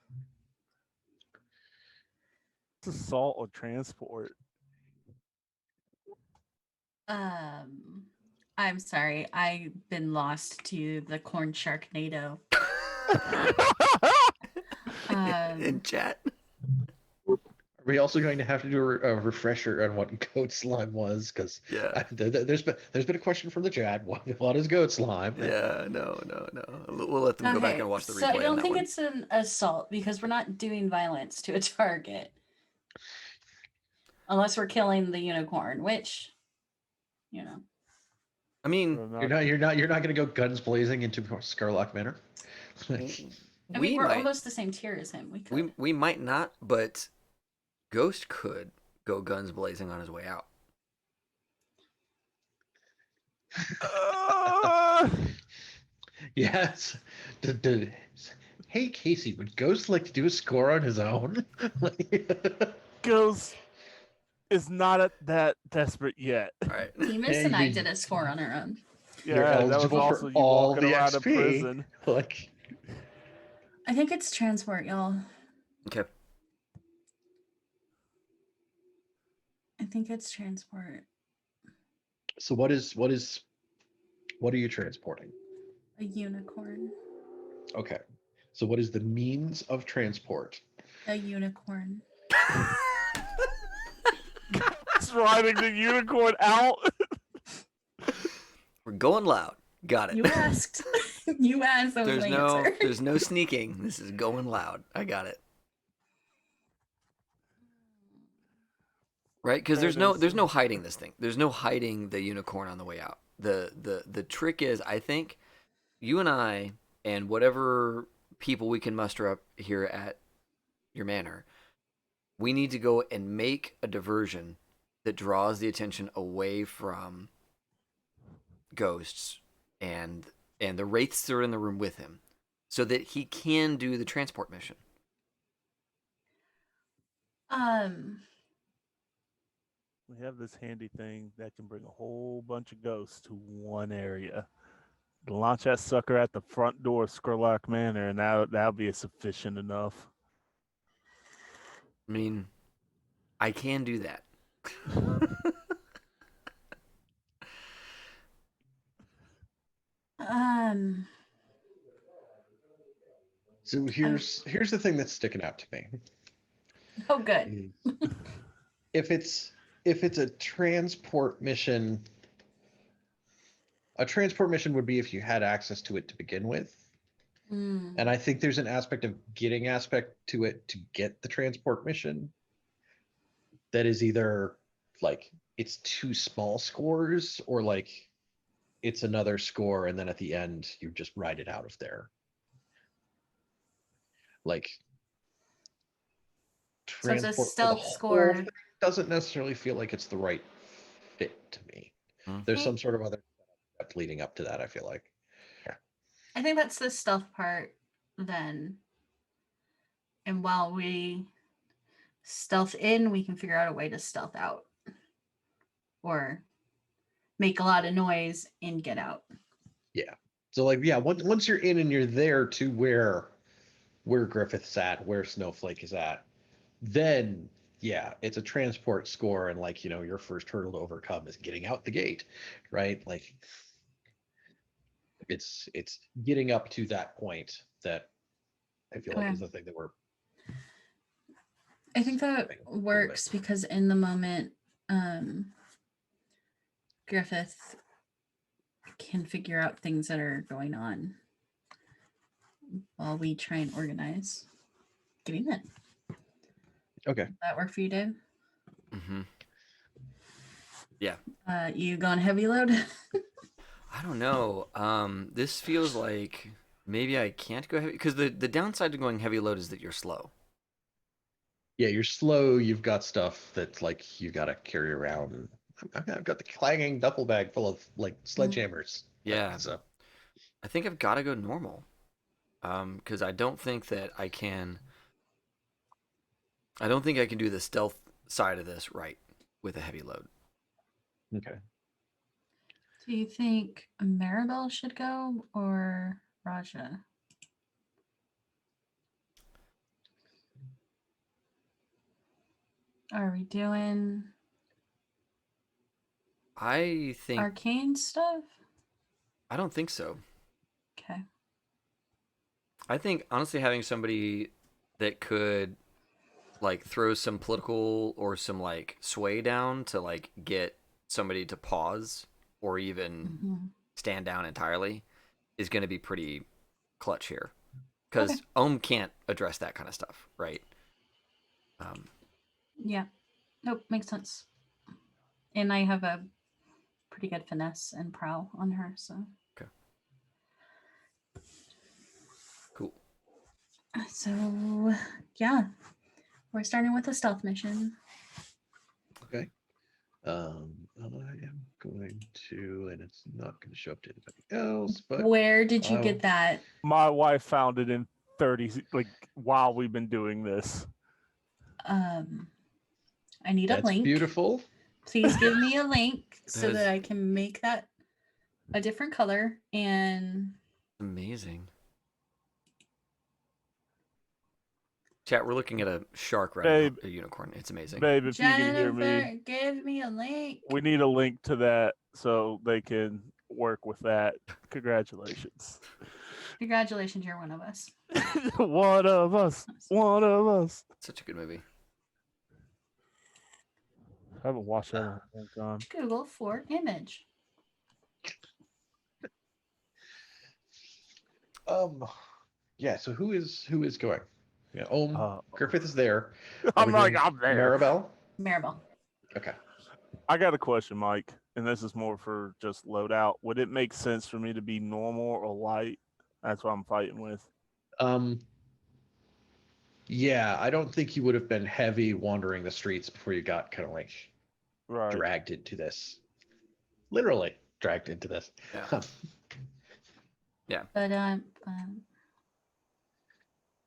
S3: It's assault or transport.
S2: I'm sorry. I've been lost to the corn sharknado.
S1: In chat.
S4: Are we also going to have to do a refresher on what goat slime was? Because
S1: Yeah.
S4: there's been a question from the chat. What is goat slime?
S1: Yeah. No. We'll let them go back and watch the replay.
S2: So I
S1: on
S2: don't
S1: that
S2: think
S1: one.
S2: it's an assault because we're not doing violence to a target. Unless we're killing the unicorn, which, you know.
S1: I mean,
S4: You're not going to go guns blazing into Scarlock Manor.
S2: I mean,
S1: we
S2: we're
S1: might
S2: almost the same tier as him. We could.
S1: we might not, but Ghost could go guns blazing on his way out.
S4: Yes. Hey Casey, would Ghost like to do a score on his own?
S3: Ghost is not that desperate yet.
S1: All right.
S2: Demas and I did a score on our own.
S4: You're
S3: Yeah, that was
S4: eligible
S3: also
S4: for
S3: you
S4: all
S3: walking
S4: the
S3: around in
S4: XP.
S3: prison.
S4: Like,
S2: I think it's transport, y'all.
S1: Okay.
S2: I think it's transport.
S4: so what are you transporting?
S2: A unicorn.
S4: Okay. So what is the means of transport?
S2: A unicorn.
S3: It's riding the unicorn out.
S1: We're going loud. Got it.
S2: You asked. You asked. That was my answer.
S1: There's no sneaking. This is going loud. I got it. Right? Because there's no hiding this thing. There's no hiding the unicorn on the way out. The trick is, I think, you and I and whatever people we can muster up here at your manor, we need to go and make a diversion that draws the attention away from ghosts and the wraiths that are in the room with him, so that he can do the transport mission.
S3: We have this handy thing that can bring a whole bunch of ghosts to one area. Launch that sucker at the front door of Skurlock Manor, and that'll be sufficient enough.
S1: I mean, I can do that.
S2: Um,
S4: So here's the thing that's sticking out to me.
S2: oh, good.
S4: If it's a transport mission, would be if you had access to it to begin with. And I think there's an aspect to it to get the transport mission that is either like it's 2 small scores, or like it's another score and then at the end you just ride it out of there. Like
S2: So it's a
S4: transport for the
S2: stealth
S4: whole
S2: score.
S4: thing doesn't necessarily feel like it's the right fit to me. There's some sort of other step leading up to that, I feel like.
S2: I think that's the stealth part then. And while we stealth in, we can figure out a way to stealth out. Or make a lot of noise and get out.
S4: Yeah. So like, yeah, once you're in and you're there to where Griffith's at, where Snowflake is at, then yeah, it's a transport score, and like, your first hurdle to overcome is getting out the gate, right? Like it's getting up to that point that I feel like is the thing that we're
S2: I think that works because in the moment, Griffith can figure out things that are going on while we try and organize getting in.
S4: okay.
S2: Does that work for you, Dave?
S1: Mm-hmm. Yeah.
S2: You going heavy load?
S1: I don't know. This feels like maybe I can't go heavy because the downside to going heavy load is that you're slow.
S4: Yeah, you're slow. You've got stuff that's like you got to carry around. I've got the clanging duffel bag full of like sledgehammers.
S1: Yeah.
S4: Like, so.
S1: I think I've got to go normal. Because I don't think that I can. I don't think I can do the stealth side of this right with a heavy load.
S4: Okay.
S2: Do you think Maribel should go or Raja? Are we doing
S1: I think
S2: arcane stuff?
S1: I don't think so.
S2: Okay.
S1: I think honestly having somebody that could like throw some political or some like sway down to like get somebody to pause or even stand down entirely is going to be pretty clutch here because Ohm can't address that kind of stuff, right?
S2: Yeah. Nope, makes sense. And I have a pretty good finesse and prowl on her, so.
S1: Okay. Cool.
S2: So, yeah. We're starting with a stealth mission.
S4: Okay. I am going to, and it's not going to show up to anybody else, but
S2: Where did you get that?
S3: My wife found it in 30, like, while we've been doing this.
S2: I need a link.
S4: Beautiful.
S2: Please give me a link so that I can make that a different color and
S1: amazing. Chat, we're looking at a shark right now, a unicorn. It's amazing.
S3: Babe, if
S2: Jennifer,
S3: you can hear me,
S2: give me a link.
S3: We need a link to that so they can work with that. Congratulations.
S2: Congratulations, you're one of us.
S3: One of us. One of us.
S1: Such a good movie.
S3: I haven't watched that in a long time.
S2: Google for image.
S4: Yeah, so who is going? Yeah, Griffith is there.
S3: I'm there.
S2: Maribel.
S4: Okay.
S3: I got a question, Mike, and this is more for just loadout. Would it make sense for me to be normal or light? That's what I'm fighting with.
S4: Yeah, I don't think you would have been heavy wandering the streets before you got kind of like dragged into this. Literally dragged into this.
S1: Yeah. Yeah.
S2: But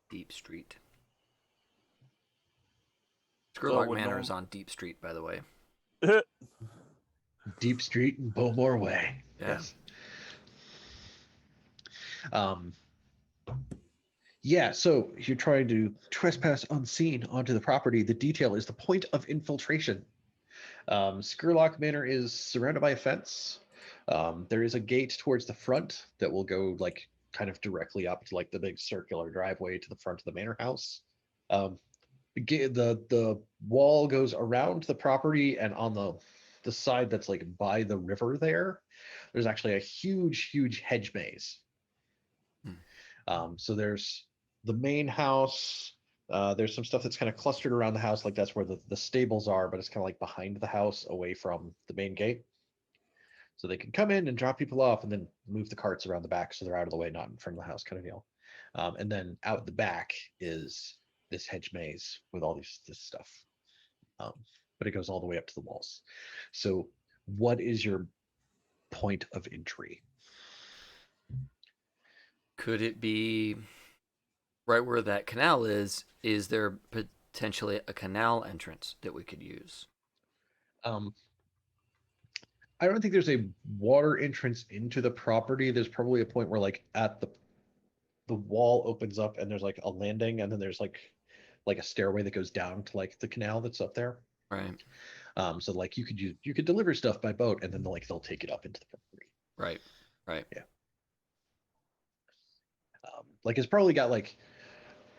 S1: Deep Street. Skurlock Manor is on Deep Street, by the way.
S4: Deep Street and Bowmore Way.
S1: Yeah.
S4: Yes. Yeah, so you're trying to trespass unseen onto the property. The detail is the point of infiltration. Skurlock Manor is surrounded by a fence. There is a gate towards the front that will go like kind of directly up to like the big circular driveway to the front of the manor house. The wall goes around the property, and on the side that's like by the river there's actually a huge hedge maze. So there's the main house. There's some stuff that's kind of clustered around the house, like that's where the stables are, but it's kind of like behind the house, away from the main gate. So they can come in and drop people off, and then move the carts around the back so they're out of the way, not in front of the house, kind of deal. And then out the back is this hedge maze with all this stuff, but it goes all the way up to the walls. So, what is your point of entry?
S1: Could it be right where that canal is? Is there potentially a canal entrance that we could use?
S4: I don't think there's a water entrance into the property. There's probably a point where like at the wall opens up and there's like a landing, and then there's like a stairway that goes down to like the canal that's up there.
S1: Right.
S4: So like you could deliver stuff by boat, and then they'll take it up into the property.
S1: Right.
S4: Yeah. Like it's probably got like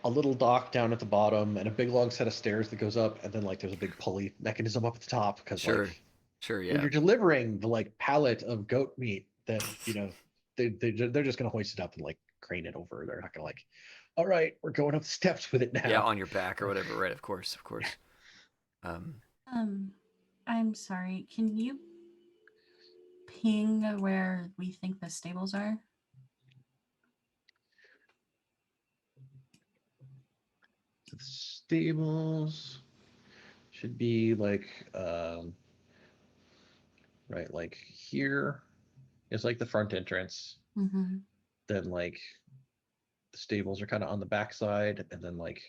S4: a little dock down at the bottom and a big long set of stairs that goes up, and then like there's a big pulley mechanism up at the top, because
S1: Sure.
S4: like
S1: Sure.
S4: when
S1: Yeah.
S4: you're delivering the like pallet of goat meat, then they're just gonna hoist it up and like crane it over. They're not gonna like, all right, we're going up the steps with it now.
S1: Yeah, on your back or whatever. Right. Of course.
S2: I'm sorry. Can you ping where we think the stables are?
S4: The stables should be like right, like here is like the front entrance.
S2: Mm-hmm.
S4: Then like the stables are kind of on the back side, and then like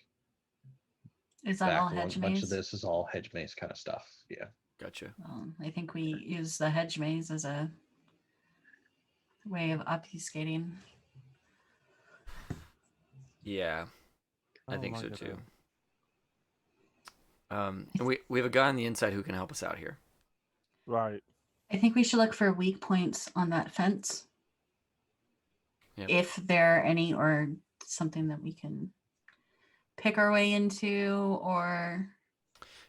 S2: Is that
S4: back
S2: all
S4: one
S2: hedge
S4: bunch
S2: maze?
S4: of this is all hedge maze kind of stuff. Yeah.
S1: Gotcha.
S2: I think we use the hedge maze as a way of obfuscating.
S1: Yeah, I think
S3: like
S1: so
S3: it,
S1: too. And we have a guy on the inside who can help us out here.
S3: Right.
S2: I think we should look for weak points on that fence.
S1: Yep.
S2: If there are any, or something that we can pick our way into, or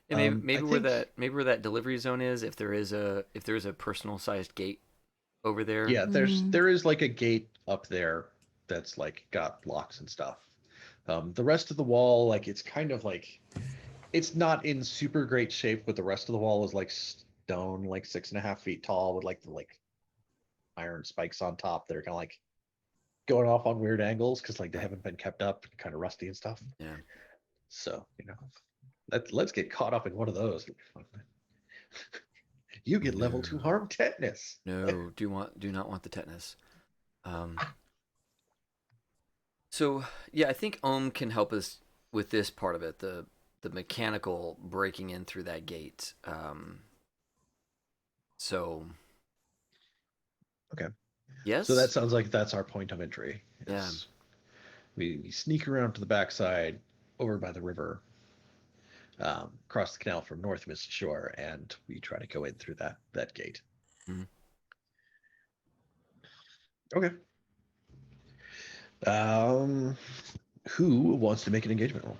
S1: Yeah, maybe where that delivery zone is, if there is a personal sized gate over there.
S4: Yeah, there is like a gate up there that's like got locks and stuff. The rest of the wall, like it's kind of like, it's not in super great shape, but the rest of the wall is like stone, like 6.5 feet tall, with like the iron spikes on top that are kind of like going off on weird angles because like they haven't been kept up, kind of rusty and stuff.
S1: Yeah.
S4: So let's get caught up in one of those. You get level 2 harm tetanus.
S1: No, do not want the tetanus. So yeah, I think Ohm can help us with this part of it, the mechanical breaking in through that gate. So
S4: Okay.
S1: yes.
S4: So that sounds like that's our point of entry.
S1: Yeah.
S4: We sneak around to the backside, over by the river, across the canal from North Mist Shore, and we try to go in through that gate.
S1: Mhm.
S4: Okay. Who wants to make an engagement roll?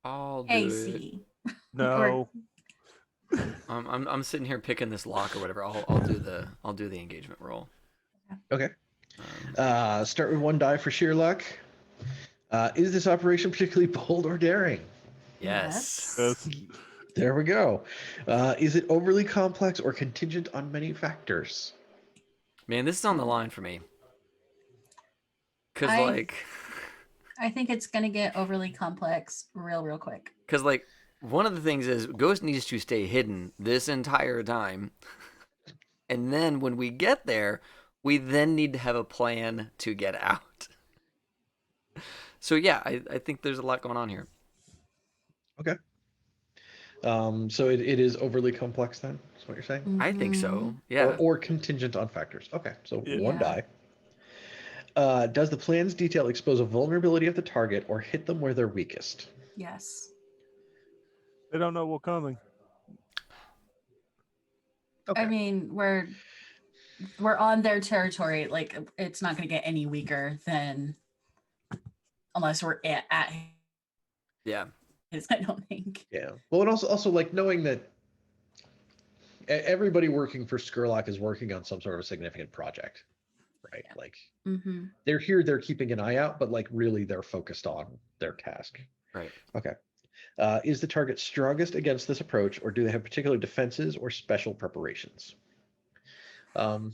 S1: I'll do it.
S2: AC.
S3: No.
S1: I'm sitting here picking this lock or whatever. I'll do the engagement roll.
S4: Okay. Start with 1 die for sheer luck. Is this operation particularly bold or daring?
S1: Yes.
S3: Yes.
S4: There we go. Is it overly complex or contingent on many factors?
S1: Man, this is on the line for me. Cause
S2: I think it's gonna get overly complex real quick.
S1: Cause one of the things is Ghost needs to stay hidden this entire time. And then when we get there, we then need to have a plan to get out. So yeah, I think there's a lot going on here.
S4: Okay. So it is overly complex then, is what you're saying?
S1: I think so.
S2: Mhm.
S1: Yeah.
S4: Or contingent on factors. Okay, so
S3: Yeah.
S4: one
S2: Yeah.
S4: die. Does the plan's detail expose a vulnerability of the target or hit them where they're weakest?
S2: Yes.
S3: They don't know what's coming.
S4: Okay.
S2: I mean, we're on their territory. Like, it's not going to get any weaker than unless we're at
S1: Yeah.
S2: his. I don't think.
S4: Yeah. Well, and also like knowing that everybody working for Skurlock is working on some sort of a significant project, right?
S2: Yeah.
S4: Like
S2: Mm-hmm.
S4: they're here, they're keeping an eye out, but like really they're focused on their task.
S1: Right.
S4: Okay. Is the target strongest against this approach, or do they have particular defenses or special preparations? Um,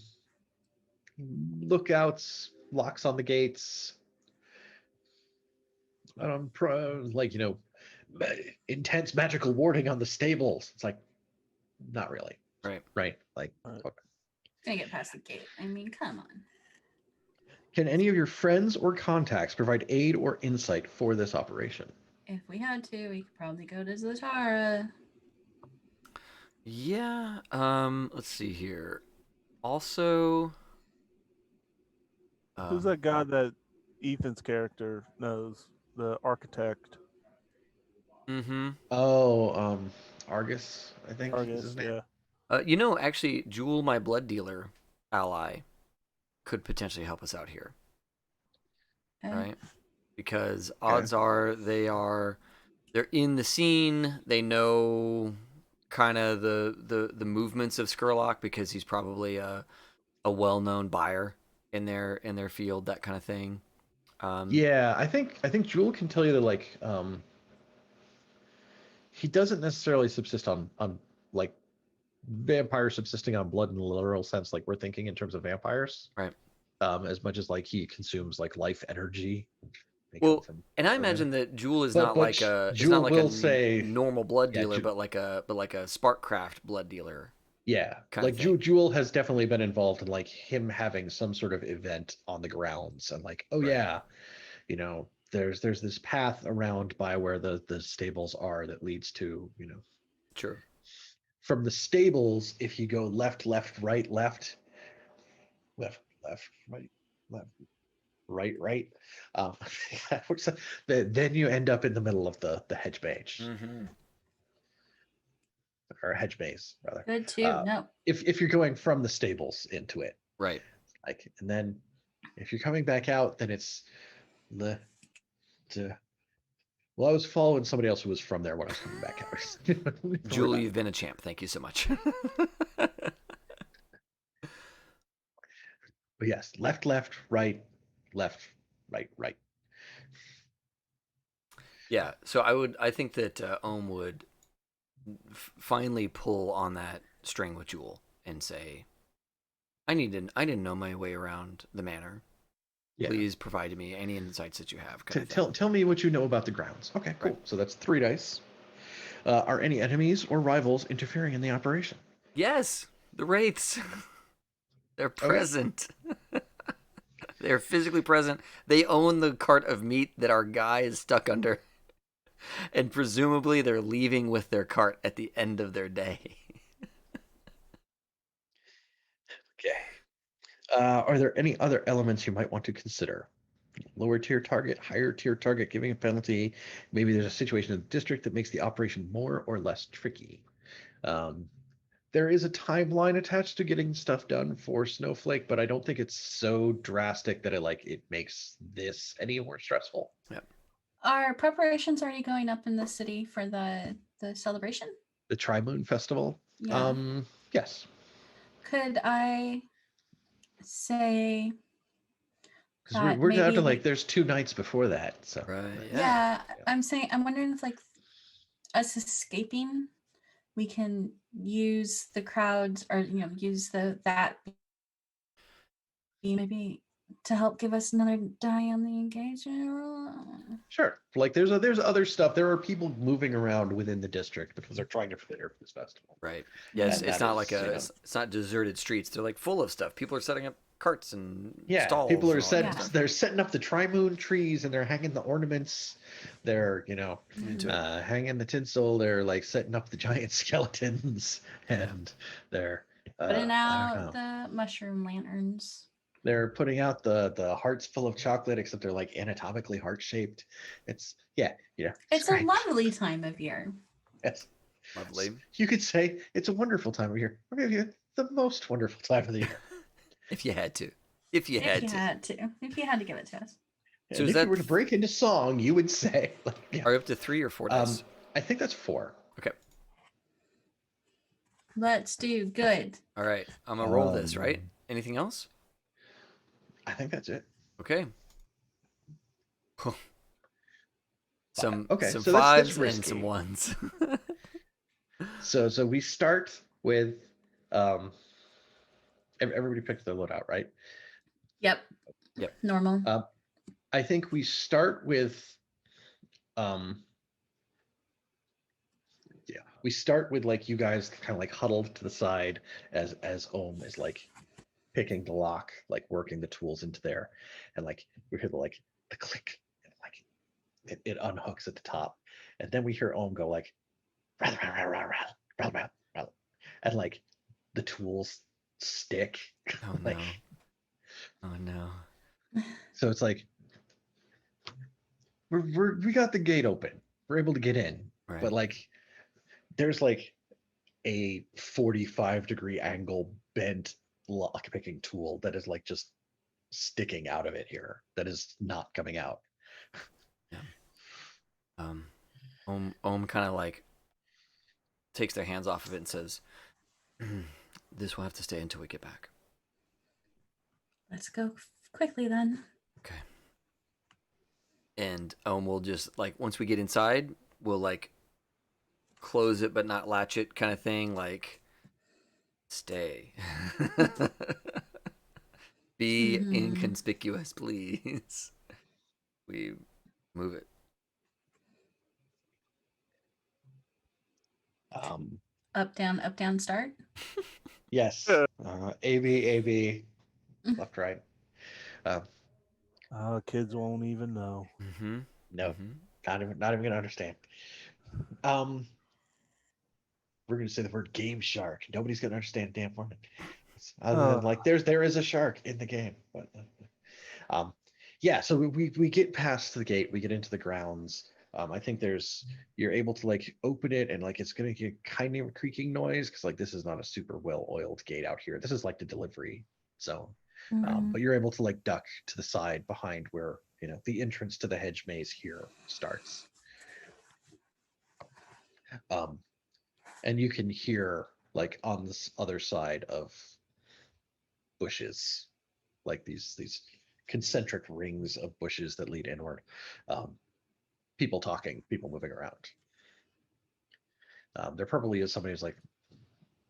S4: Lookouts, locks on the gates, like intense magical warding on the stables. It's like not really,
S1: Right.
S4: right? Like,
S3: Right.
S4: okay.
S2: Gonna get past the gate. I mean, come on.
S4: Can any of your friends or contacts provide aid or insight for this operation?
S2: If we had to, we could probably go to Zatara.
S1: Yeah. Let's see here. Also,
S3: Who's that guy that Ethan's character knows? The architect.
S1: Mm-hmm.
S4: Oh, Argus, I think is his
S3: Argus,
S4: name.
S3: yeah.
S1: Actually, Jewel, my blood dealer ally, could potentially help us out here,
S2: Okay.
S1: right? Because
S4: Okay.
S1: odds are they're in the scene. They know kind of the movements of Skurlock because he's probably a well-known buyer in their field, that kind of thing.
S4: Yeah, I think Jewel can tell you that like he doesn't necessarily subsist on like vampires subsisting on blood in the literal sense, like we're thinking in terms of vampires.
S1: Right.
S4: As much as like he consumes like life energy. They come
S1: Well,
S4: from
S1: and I
S4: from him.
S1: imagine that Jewel is
S4: But
S1: not
S4: but
S1: like
S4: J-
S1: a
S4: Jewel will say,
S1: normal blood
S4: yeah,
S1: dealer, but like a Sparkcraft blood dealer.
S4: yeah,
S1: Kinda
S4: like
S1: thing.
S4: Jewel has definitely been involved in like him having some sort of event on the grounds and like, oh
S1: Right.
S4: yeah, there's this path around by where the stables are that leads to,
S1: True.
S4: from the stables, if you go left, left, right, left, left, left, right, left, right, right, um, then you end up in the middle of the hedge maze,
S1: Mm-hmm.
S4: or hedge maze rather.
S2: Good too. No.
S4: If you're going from the stables into it,
S1: Right.
S4: like, and then if you're coming back out, then it's the well, I was following somebody else who was from there when I was coming back out. Don't worry
S1: Jewel,
S4: about it.
S1: you've been a champ. Thank you so much.
S4: But yes, left, left, right, left, right, right.
S1: Yeah. So I think that Ohm would finally pull on that string with Jewel and say, I didn't know my way around the manor.
S4: Yeah.
S1: Please provide me any insights that you have. Kind of thing.
S4: Tell me what you know about the grounds. Okay, cool.
S1: Right.
S4: So that's 3 dice. Are any enemies or rivals interfering in the operation?
S1: Yes, the Wraiths. They're present. They're physically present. They own the cart of meat that our guy is stuck under. And presumably they're leaving with their cart at the end of their day.
S4: Okay. Are there any other elements you might want to consider? Lower tier target, higher tier target giving a penalty. Maybe there's a situation in the district that makes the operation more or less tricky. There is a timeline attached to getting stuff done for Snowflake, but I don't think it's so drastic that it makes this any more stressful.
S1: Yep.
S2: Are preparations already going up in the city for the celebration?
S4: The Tri-Moon Festival?
S2: Yeah.
S4: Yes.
S2: Could I say
S4: Because we're down
S2: maybe
S4: to like there's 2 nights before that. So
S1: Right.
S2: yeah, I'm wondering if like us escaping, we can use the crowds or use that maybe to help give us another die on the engagement.
S4: sure. Like there's other stuff. There are people moving around within the district because they're trying to prepare for this festival.
S1: Right. Yes,
S4: And
S1: it's
S4: that
S1: not
S4: is,
S1: like it's not deserted streets. They're like full of stuff. People are setting up carts and
S4: Yeah,
S1: stalls.
S4: people are
S1: and all that
S2: Yeah.
S1: stuff.
S4: they're setting up the tri-moon trees and they're hanging the ornaments. They're
S1: Into it.
S4: hanging the tinsel. They're like setting up the giant skeletons, and they're
S2: Putting
S4: I don't
S2: out
S4: know.
S2: the mushroom lanterns.
S4: They're putting out the hearts full of chocolate, except they're like anatomically heart shaped. It's
S2: It's a
S4: great.
S2: lovely time of year.
S4: Yes.
S1: Lovely.
S4: You could say it's a wonderful time of year, or maybe the most wonderful time of the year.
S1: If you had to. If you had to.
S2: If you had to give it to us.
S1: So
S4: And
S1: is
S4: if you
S1: that
S4: were to break into song, you would say, like,
S1: Are you up to 3 or 4 dice?
S4: I think that's 4.
S1: Okay.
S2: Let's do good.
S1: All right. I'm gonna roll this, right?
S4: Um,
S1: Anything else?
S4: I think that's it.
S1: Okay. Some
S4: Okay,
S1: some
S4: so that's
S1: 5s and
S4: risky.
S1: some 1s.
S4: So we start with everybody picked their loadout, right?
S2: Yep.
S1: Yep.
S2: Normal.
S4: I think we start with we start with like you guys kind of like huddled to the side as Ohm is like picking the lock, like working the tools into there, and like we hear the click, and like it unhooks at the top, and then we hear Ohm go like rather, and like the tools stick.
S1: Oh
S4: like,
S1: no. Oh no.
S4: so it's like we got the gate open, we're able to get in,
S1: Right.
S4: but like there's like a 45-degree angle bent lock picking tool that is like just sticking out of it here, that is not coming out.
S1: Ohm kind of like takes their hands off of it and says, "This will have to stay until we get back."
S2: Let's go quickly then.
S1: Okay. And Ohm will just like once we get inside, we'll like close it but not latch it kind of thing, like stay. Be
S2: Mhm.
S1: inconspicuous, please. We move it.
S2: Up, down, start.
S4: Yes. AB, left, right.
S3: Kids won't even know.
S1: Mm-hmm.
S4: No,
S1: Mm-hmm.
S4: not even gonna understand. We're gonna say the word game shark. Nobody's gonna understand a damn word. Other than like there is a shark in the game. But yeah, so we get past the gate, we get into the grounds. I think you're able to like open it, and like it's gonna get kind of a creaking noise because like this is not a super well oiled gate out here. This is like the delivery zone.
S2: Mhm.
S4: But you're able to like duck to the side behind where the entrance to the hedge maze here starts. And you can hear like on this other side of bushes, like these concentric rings of bushes that lead inward, people talking, people moving around. There probably is somebody who's like,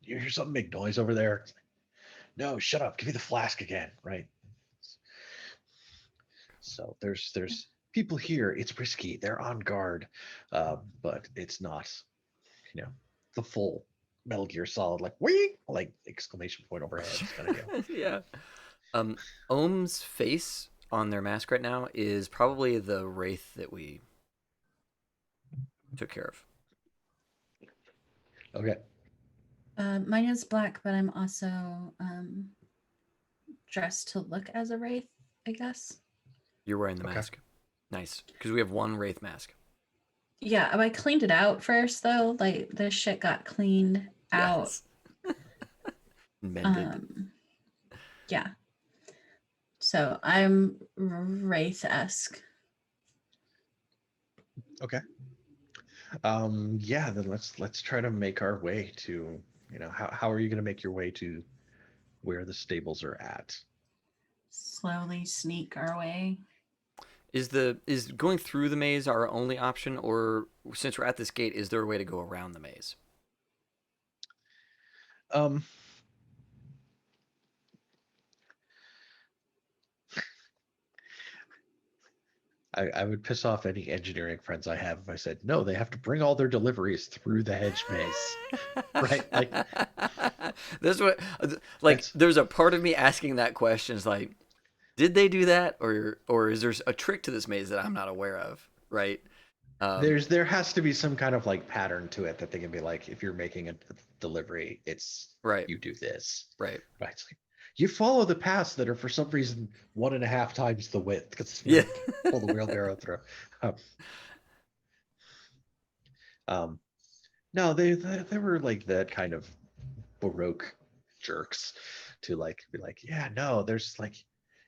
S4: "You hear something make noise over there?" It's like, "No, shut up, give me the flask again," right? So there's people here. It's risky, they're on guard, but it's not the full Metal Gear Solid like wee like exclamation point overhead kind of deal.
S1: Yeah. Ohm's face on their mask right now is probably the wraith that we took care of.
S4: Okay.
S2: Mine is black, but I'm also dressed to look as a wraith, I guess.
S1: You're wearing the
S4: Okay.
S1: mask. Nice. Because we have one wraith mask.
S2: Yeah, I cleaned it out first though. Like this shit got cleaned out.
S1: Yes. Mended.
S2: Yeah. So I'm wraith-esque.
S4: Okay. Yeah, then let's try to make our way to, how are you going to make your way to where the stables are at?
S2: Slowly sneak our way.
S1: Is going through the maze our only option, or since we're at this gate, is there a way to go around the maze?
S4: Um I would piss off any engineering friends I have if I said, no, they have to bring all their deliveries through the hedge maze. Right? Like,
S1: That's what, like,
S4: that's
S1: there's a part of me asking that question is like, did they do that, or is there a trick to this maze that I'm not aware of, right?
S4: there has to be some kind of like pattern to it that they can be like, if you're making a delivery, it's
S1: Right,
S4: you do this.
S1: right,
S4: Right. It's like you follow the paths that are for some reason 1.5 times the width because it's
S1: yeah,
S4: where you can pull the wheelbarrow through. Um, um, no, they were like that kind of Baroque jerks to like be like, yeah, no, there's like,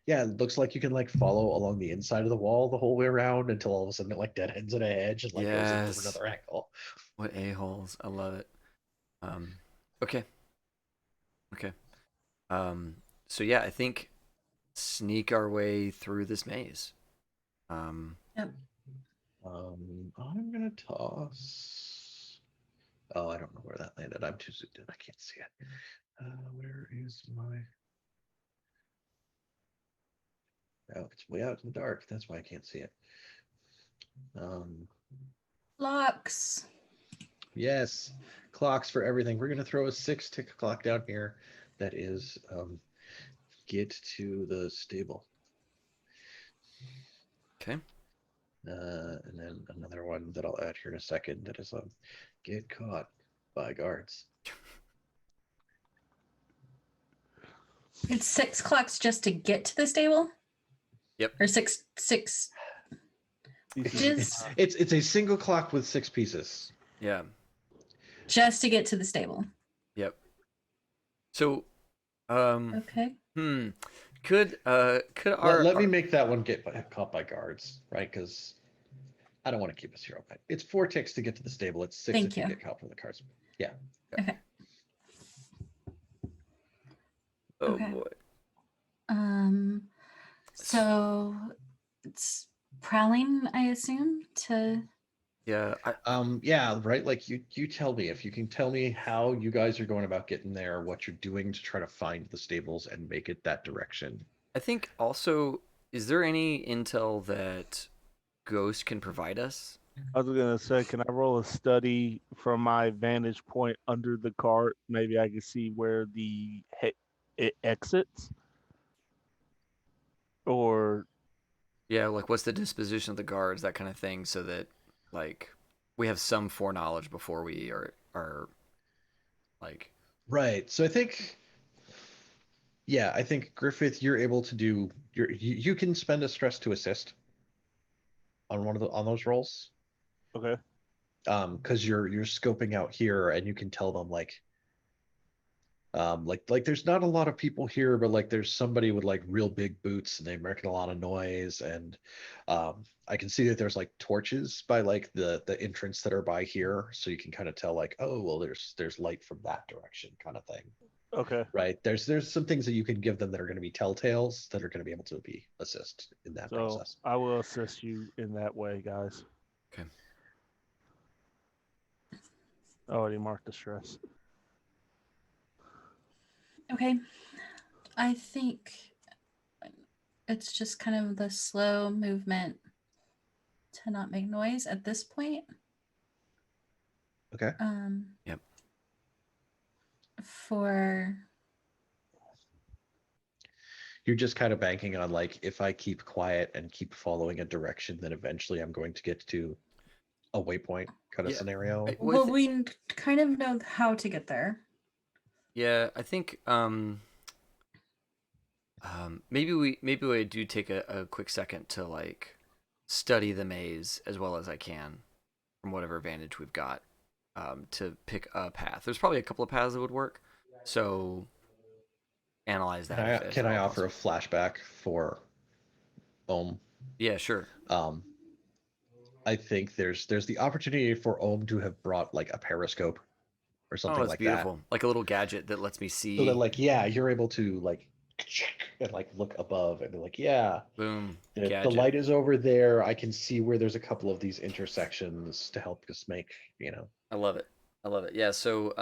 S4: yeah, it looks like you can like follow along the inside of the wall the whole way around until all of a sudden it like dead ends at an edge and like goes in from
S1: yes.
S4: another angle.
S1: What a-holes. I love it. Okay, okay. Um, so yeah, I think sneak our way through this maze. Um,
S2: Yep.
S4: I'm gonna toss. Oh, I don't know where that landed. I'm too zoomed in. I can't see it. Where is my? Oh, it's way out in the dark. That's why I can't see it. Um,
S2: Locks.
S4: yes, clocks for everything. We're gonna throw a 6-tick clock down here. That is, get to the stable.
S1: okay.
S4: And then another one that I'll add here in a second. That is, get caught by guards.
S2: It's 6 clocks just to get to the stable?
S1: Yep.
S2: Or six Just-
S4: It's a single clock with 6 pieces.
S1: Yeah.
S2: just to get to the stable.
S1: Yep. So,
S2: Okay.
S1: could our
S4: Let me make that one get caught by guards, right? Because I don't want to keep us here all night. It's 4 ticks to get to the stable. It's 6
S2: Thank
S4: if you
S2: you.
S4: get caught from the cards. Yeah.
S2: Okay.
S1: oh
S2: Okay.
S1: boy.
S2: So it's prowling, I assume, to
S1: Yeah.
S4: Yeah, right. Like you tell me if you can tell me how you guys are going about getting there, what you're doing to try to find the stables and make it that direction.
S1: I think also, is there any intel that Ghost can provide us?
S3: I was gonna say, can I roll a study from my vantage point under the cart? Maybe I can see where it exits, or
S1: Yeah, like what's the disposition of the guards, that kind of thing, so that like we have some foreknowledge before we are like.
S4: Right. So I think, yeah, I think Griffith, you're able to do you can spend a stress to assist on on those rolls.
S3: okay,
S4: Because you're scoping out here and you can tell them like there's not a lot of people here, but like there's somebody with like real big boots and they're making a lot of noise. And I can see that there's like torches by like the entrance that are by here, so you can kind of tell like, oh well, there's light from that direction, kind of thing.
S3: okay.
S4: Right? There's some things that you can give them that are going to be telltales that are going to be able to be assist in that
S3: So
S4: process.
S3: I will assist you in that way, guys.
S1: Okay.
S3: I already marked the stress.
S2: okay. I think it's just kind of the slow movement to not make noise at this point.
S4: Okay.
S1: Yep.
S2: For
S4: You're just kind of banking on like, if I keep quiet and keep following a direction, then eventually I'm going to get to a waypoint kind of
S1: Yeah.
S4: scenario.
S2: well, we kind of know how to get there.
S1: Yeah, I think maybe we do take a quick second to like study the maze as well as I can from whatever vantage we've got, to pick a path. There's probably a couple of paths that would work, so analyze that.
S4: Can I offer a flashback for Ohm?
S1: Yeah, sure.
S4: I think there's the opportunity for Ohm to have brought like a periscope or
S1: Oh,
S4: something
S1: that's
S4: like
S1: beautiful. Like a little gadget that lets me
S4: that.
S1: see.
S4: So that like, yeah, you're able to like and like look above and be like, yeah,
S1: Boom.
S4: the
S1: Gadget.
S4: light is over there. I can see where there's a couple of these intersections to help us make,
S1: I love it. I love it. Yeah. So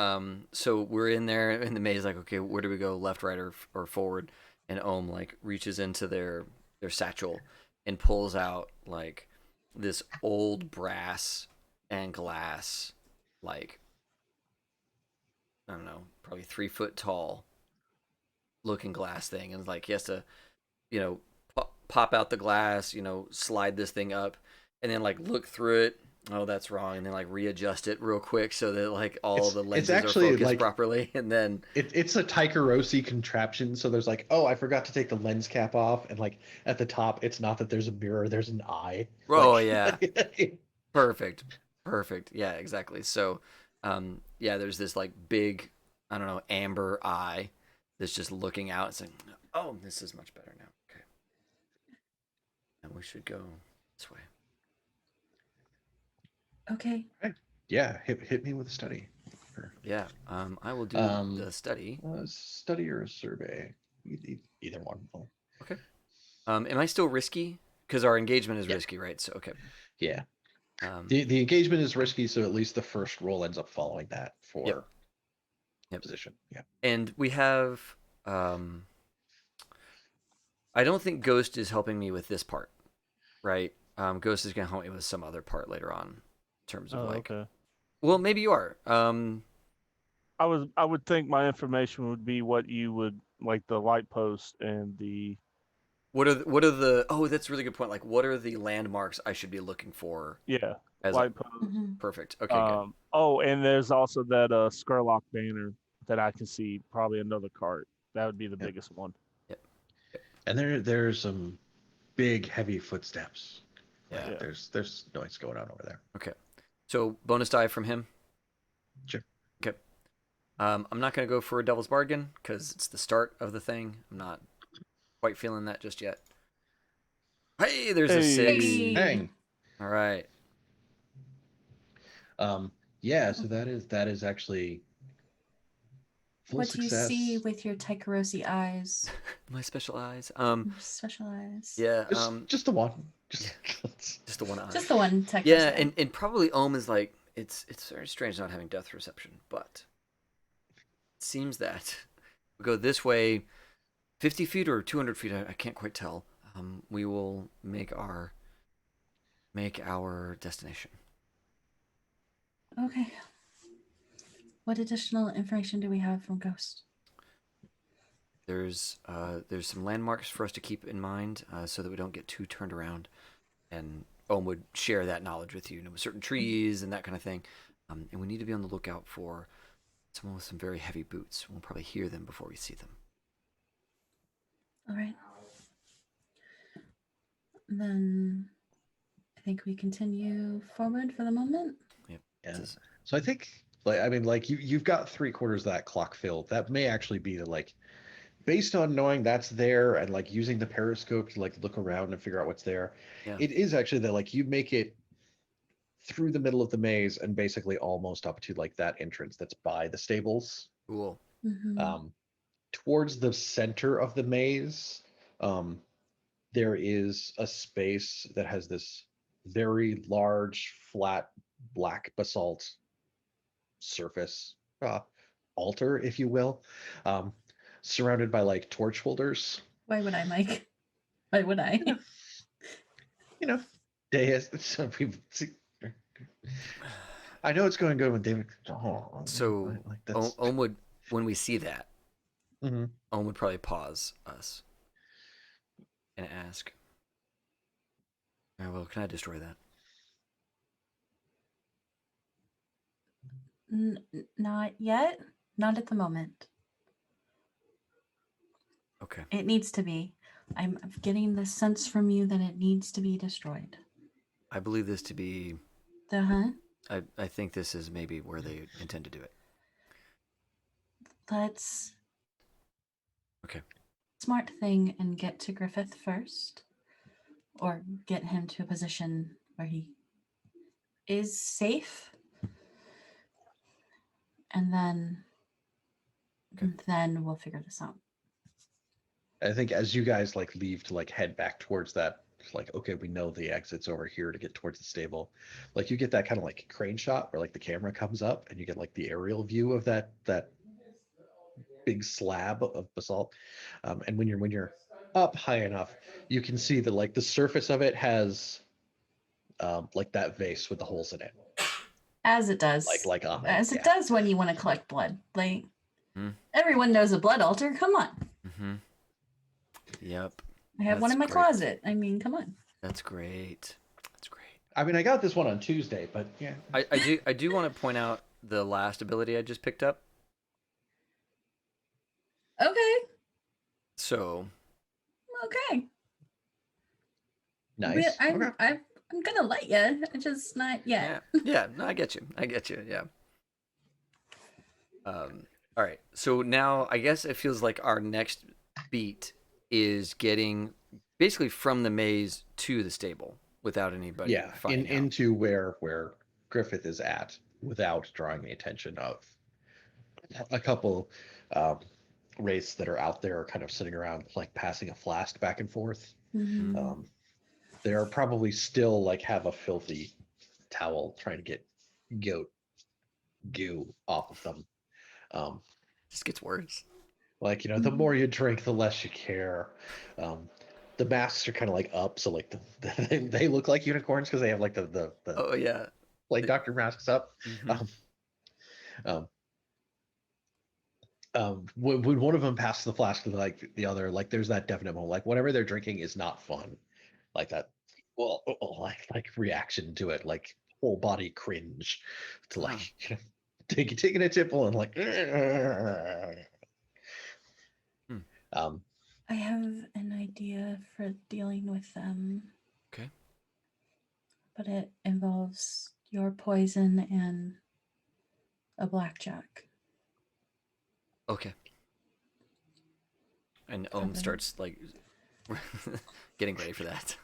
S1: we're in there in the maze. Like, okay, where do we go? Left, right, or forward? And Ohm like reaches into their satchel and pulls out like this old brass and glass, like, I don't know, probably 3 foot tall looking glass thing, and like he has to, pop out the glass, slide this thing up, and then like look through it. Oh, that's wrong, and then like readjust it real quick so that like all the
S4: It's
S1: lenses are
S4: actually
S1: focused
S4: like
S1: properly, and then
S4: it's a Taikarosi contraption. So there's like, oh, I forgot to take the lens cap off, and like at the top, it's not that there's a mirror, there's an eye.
S1: oh
S4: Like,
S1: yeah, perfect, yeah, exactly. So, yeah, there's this like big, I don't know, amber eye that's just looking out and saying, "Oh, this is much better now." Okay, and we should go this way.
S2: Okay.
S4: yeah, hit me with a study. Sure.
S1: Yeah, I will do the study.
S4: Study or a survey, either one.
S1: Okay. Am I still risky? Because our engagement is
S4: Yeah.
S1: risky, right? So okay.
S4: Yeah.
S1: Um,
S4: The engagement is risky, so at least the first roll ends up following that for
S1: Yep.
S4: position. Yeah.
S1: and we have. I don't think Ghost is helping me with this part, right? Ghost is gonna help me with some other part later on, in terms of
S3: Okay.
S1: Well, maybe you are.
S3: I would think my information would be what you would like, the light post and the
S1: What are the? Oh, that's a really good point. Like, what are the landmarks I should be looking for? As
S3: light post.
S2: Mhm.
S1: Perfect. Okay, good.
S3: Oh, and there's also that Skurlock banner that I can see, probably another cart. That would be the biggest one.
S1: Yep.
S4: And there's some big heavy footsteps.
S1: Yeah.
S4: Like, there's noise going on over there.
S1: Okay. So bonus die from him.
S4: Sure.
S1: Okay. I'm not gonna go for a devil's bargain because it's the start of the thing. I'm not quite feeling that just yet. Hey, there's a 6.
S2: Hey.
S4: Dang.
S1: All right.
S4: Yeah, so that is actually full
S2: What do you
S4: success.
S2: see with your Taikarosi eyes?
S1: My special eyes.
S2: Special eyes.
S1: Yeah.
S4: Just the one.
S1: Just the one eye.
S2: Just the one Taikarosi.
S1: Yeah,
S2: eye.
S1: and probably Ohm is like, it's very strange not having depth perception, but it seems that we go this way, 50 feet or 200 feet. I can't quite tell. We will make our destination.
S2: Okay. What additional information do we have from Ghost?
S1: There's some landmarks for us to keep in mind, so that we don't get too turned around, and Ohm would share that knowledge with you, with certain trees and that kind of thing. And we need to be on the lookout for someone with some very heavy boots. We'll probably hear them before we see them.
S2: All right. Then I think we continue forward for the moment.
S1: Yep.
S4: Yeah. So I think, like, you've got 3/4 of that clock filled. That may actually be the, like, based on knowing that's there and like using the periscope to like look around and figure out what's there.
S1: Yeah.
S4: It is actually that, like, you make it through the middle of the maze and basically almost up to like that entrance that's by the stables.
S1: Cool.
S2: Mm-hmm.
S4: Towards the center of the maze, there is a space that has this very large, flat, black basalt surface, altar, if you will, surrounded by like torch holders.
S2: Why would I, Mike? Why would I?
S4: Deus. Some people. I know it's going good when David.
S1: So Ohm would, when we see that,
S4: Mhm.
S1: Ohm would probably pause us and ask, "Oh, well, can I destroy that?"
S2: Not yet. Not at the moment.
S1: Okay.
S2: It needs to be. I'm getting the sense from you that it needs to be destroyed.
S1: I believe this to be. I think this is maybe where they intend to do it.
S2: Let's.
S1: Okay.
S2: Smart thing and get to Griffith first, or get him to a position where he is safe, and then we'll figure this out.
S4: I think as you guys like leave to like head back towards that, like, okay, we know the exit's over here to get towards the stable. Like, you get that kind of like crane shot where like the camera comes up and you get like the aerial view of that big slab of basalt. And when you're up high enough, you can see that like the surface of it has like that vase with the holes in it.
S2: As it does.
S4: Like on it.
S2: As it does when you want to collect blood. Like
S1: Mm.
S2: everyone knows a blood altar. Come on.
S1: Mm-hmm. Yep.
S2: I have one
S1: That's
S2: in my
S1: great.
S2: closet. I mean, come on.
S1: That's great. That's great.
S4: I mean, I got this one on Tuesday, but yeah.
S1: I do want to point out the last ability I just picked up.
S2: Okay.
S1: So
S2: Okay.
S4: Nice. Okay.
S2: I'm gonna let you. Just not yet.
S1: yeah. No, I get you. Yeah. All right. So now I guess it feels like our next beat is getting basically from the maze to the stable without anybody.
S4: Yeah,
S1: finding out.
S4: into where Griffith is at without drawing the attention of a couple wraiths that are out there kind of sitting around like passing a flask back and forth.
S2: Mhm.
S4: They are probably still like have a filthy towel trying to get goat goo off of them.
S1: Just gets worse.
S4: Like, the more you drink, the less you care. The masks are kind of like up, so like they look like unicorns because they have like the
S1: Oh yeah.
S4: like doctor masks up.
S1: Mhm.
S4: When one of them passes the flask to like the other, like there's that definite moment, like whatever they're drinking is not fun, like that. Well, like reaction to it, like whole body cringe to
S1: Wow.
S4: like taking a tipple and like.
S2: I have an idea for dealing with them.
S1: Okay.
S2: But it involves your poison and a blackjack.
S1: Okay. And
S2: Probably.
S1: starts like getting ready for that.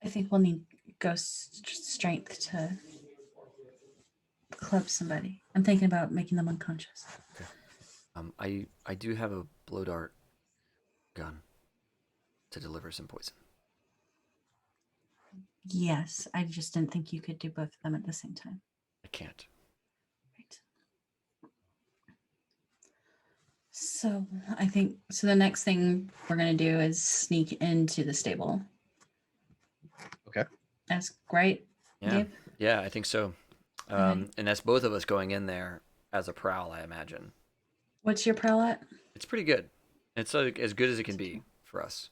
S2: I think we'll need ghost strength to club somebody. I'm thinking about making them unconscious.
S1: Okay. I do have a blow dart gun to deliver some poison.
S2: Yes, I just didn't think you could do both of them at the same time.
S1: I can't.
S2: Right. So I think the next thing we're gonna do is sneak into the stable.
S4: Okay.
S2: That's great.
S1: Yeah.
S2: Dave?
S1: Yeah, I think so.
S2: Alright.
S1: And that's both of us going in there as a prowl, I imagine.
S2: What's your prowl at?
S1: It's pretty good. It's like as good as it can be for us.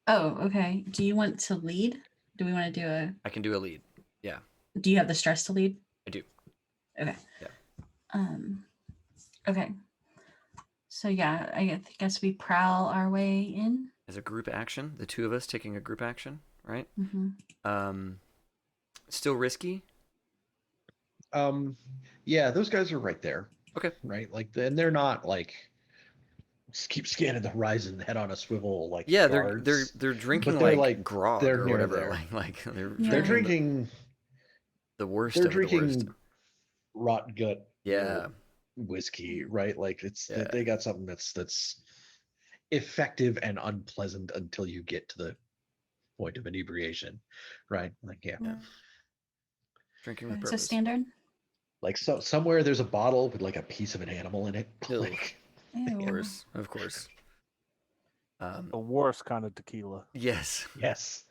S2: Oh, okay. Do you want to lead? Do we want to do a?
S1: I can do a lead. Yeah,
S2: Do you have the stress to lead?
S1: I do.
S2: Okay.
S1: Yeah.
S2: Okay. So yeah, I guess we prowl our way in.
S1: As a group action, the two of us taking a group action, right?
S2: Mm-hmm.
S1: Still risky.
S4: Yeah, those guys are right there.
S1: Okay.
S4: Right, like, and they're not like just keep scanning the horizon, head on a swivel, like
S1: Yeah,
S4: guards,
S1: they're drinking
S4: but they're
S1: like grog
S4: they're
S1: or
S4: near
S1: whatever.
S4: there.
S1: Like
S2: Yeah.
S4: They're drinking.
S1: the worst
S4: They're
S1: of the worst.
S4: drinking rot gut.
S1: Yeah.
S4: Whiskey, right? Like it's
S1: Yeah.
S4: they got something that's effective and unpleasant until you get to the point of inebriation, right? Like yeah.
S1: Drinking with
S2: So
S1: purpose.
S2: standard.
S4: Like somewhere there's a bottle with like a piece of an animal in it.
S1: Ew.
S4: Like,
S2: Ew.
S1: Of course.
S3: The worst kind of tequila.
S1: Yes.
S4: yes.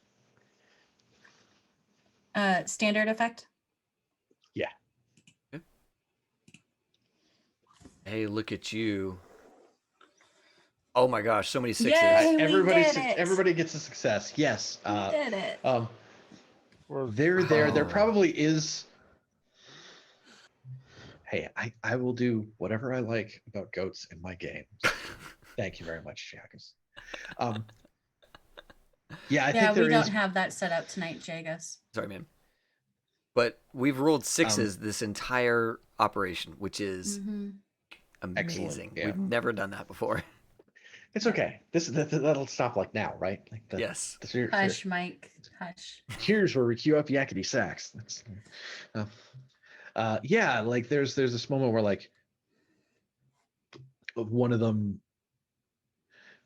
S2: Standard effect.
S4: Yeah.
S1: Hey, look at you. Oh my gosh, so many sixes.
S2: Yay! We
S4: Everybody
S2: did it.
S4: everybody gets a success. Yes.
S2: We did it.
S4: There
S1: Oh.
S4: probably is. Hey, I will do whatever I like about goats in my games. Thank you very much, Jackers. Yeah, I think there
S2: we don't
S4: is.
S2: have that set up tonight, Jagus.
S1: Sorry, man. But we've rolled sixes this entire operation, which is amazing.
S4: Excellent, yeah.
S1: We've never done that before.
S4: It's okay. That'll stop like now, right? Like
S1: Yes.
S2: Hush, Mike. Hush.
S4: Here's where we cue up yakety sax. Yeah, like there's this moment where like one of them,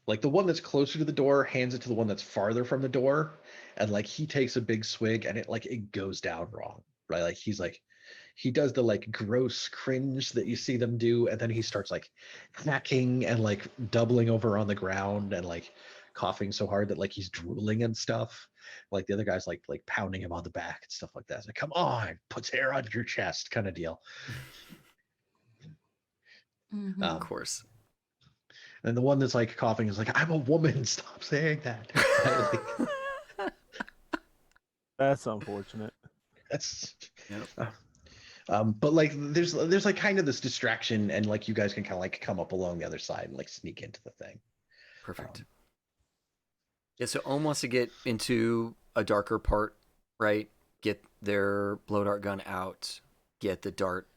S4: like the one that's closer to the door, hands it to the one that's farther from the door, and like he takes a big swig and it goes down wrong, right? Like he's like he does the like gross cringe that you see them do, and then he starts like hacking and like doubling over on the ground and like coughing so hard that like he's drooling and stuff. Like the other guy's like pounding him on the back and stuff like that. It's like, come on, puts hair on your chest kind of deal.
S2: Mhm.
S1: Of course.
S4: And the one that's like coughing is like, I'm a woman, stop saying that.
S3: That's unfortunate.
S4: That's
S1: Yep.
S4: but like there's like kind of this distraction, and like you guys can kind of like come up along the other side and like sneak into the thing.
S1: Perfect. Yeah, so Ohm wants to get into a darker part, right? Get their blow dart gun out, get the dart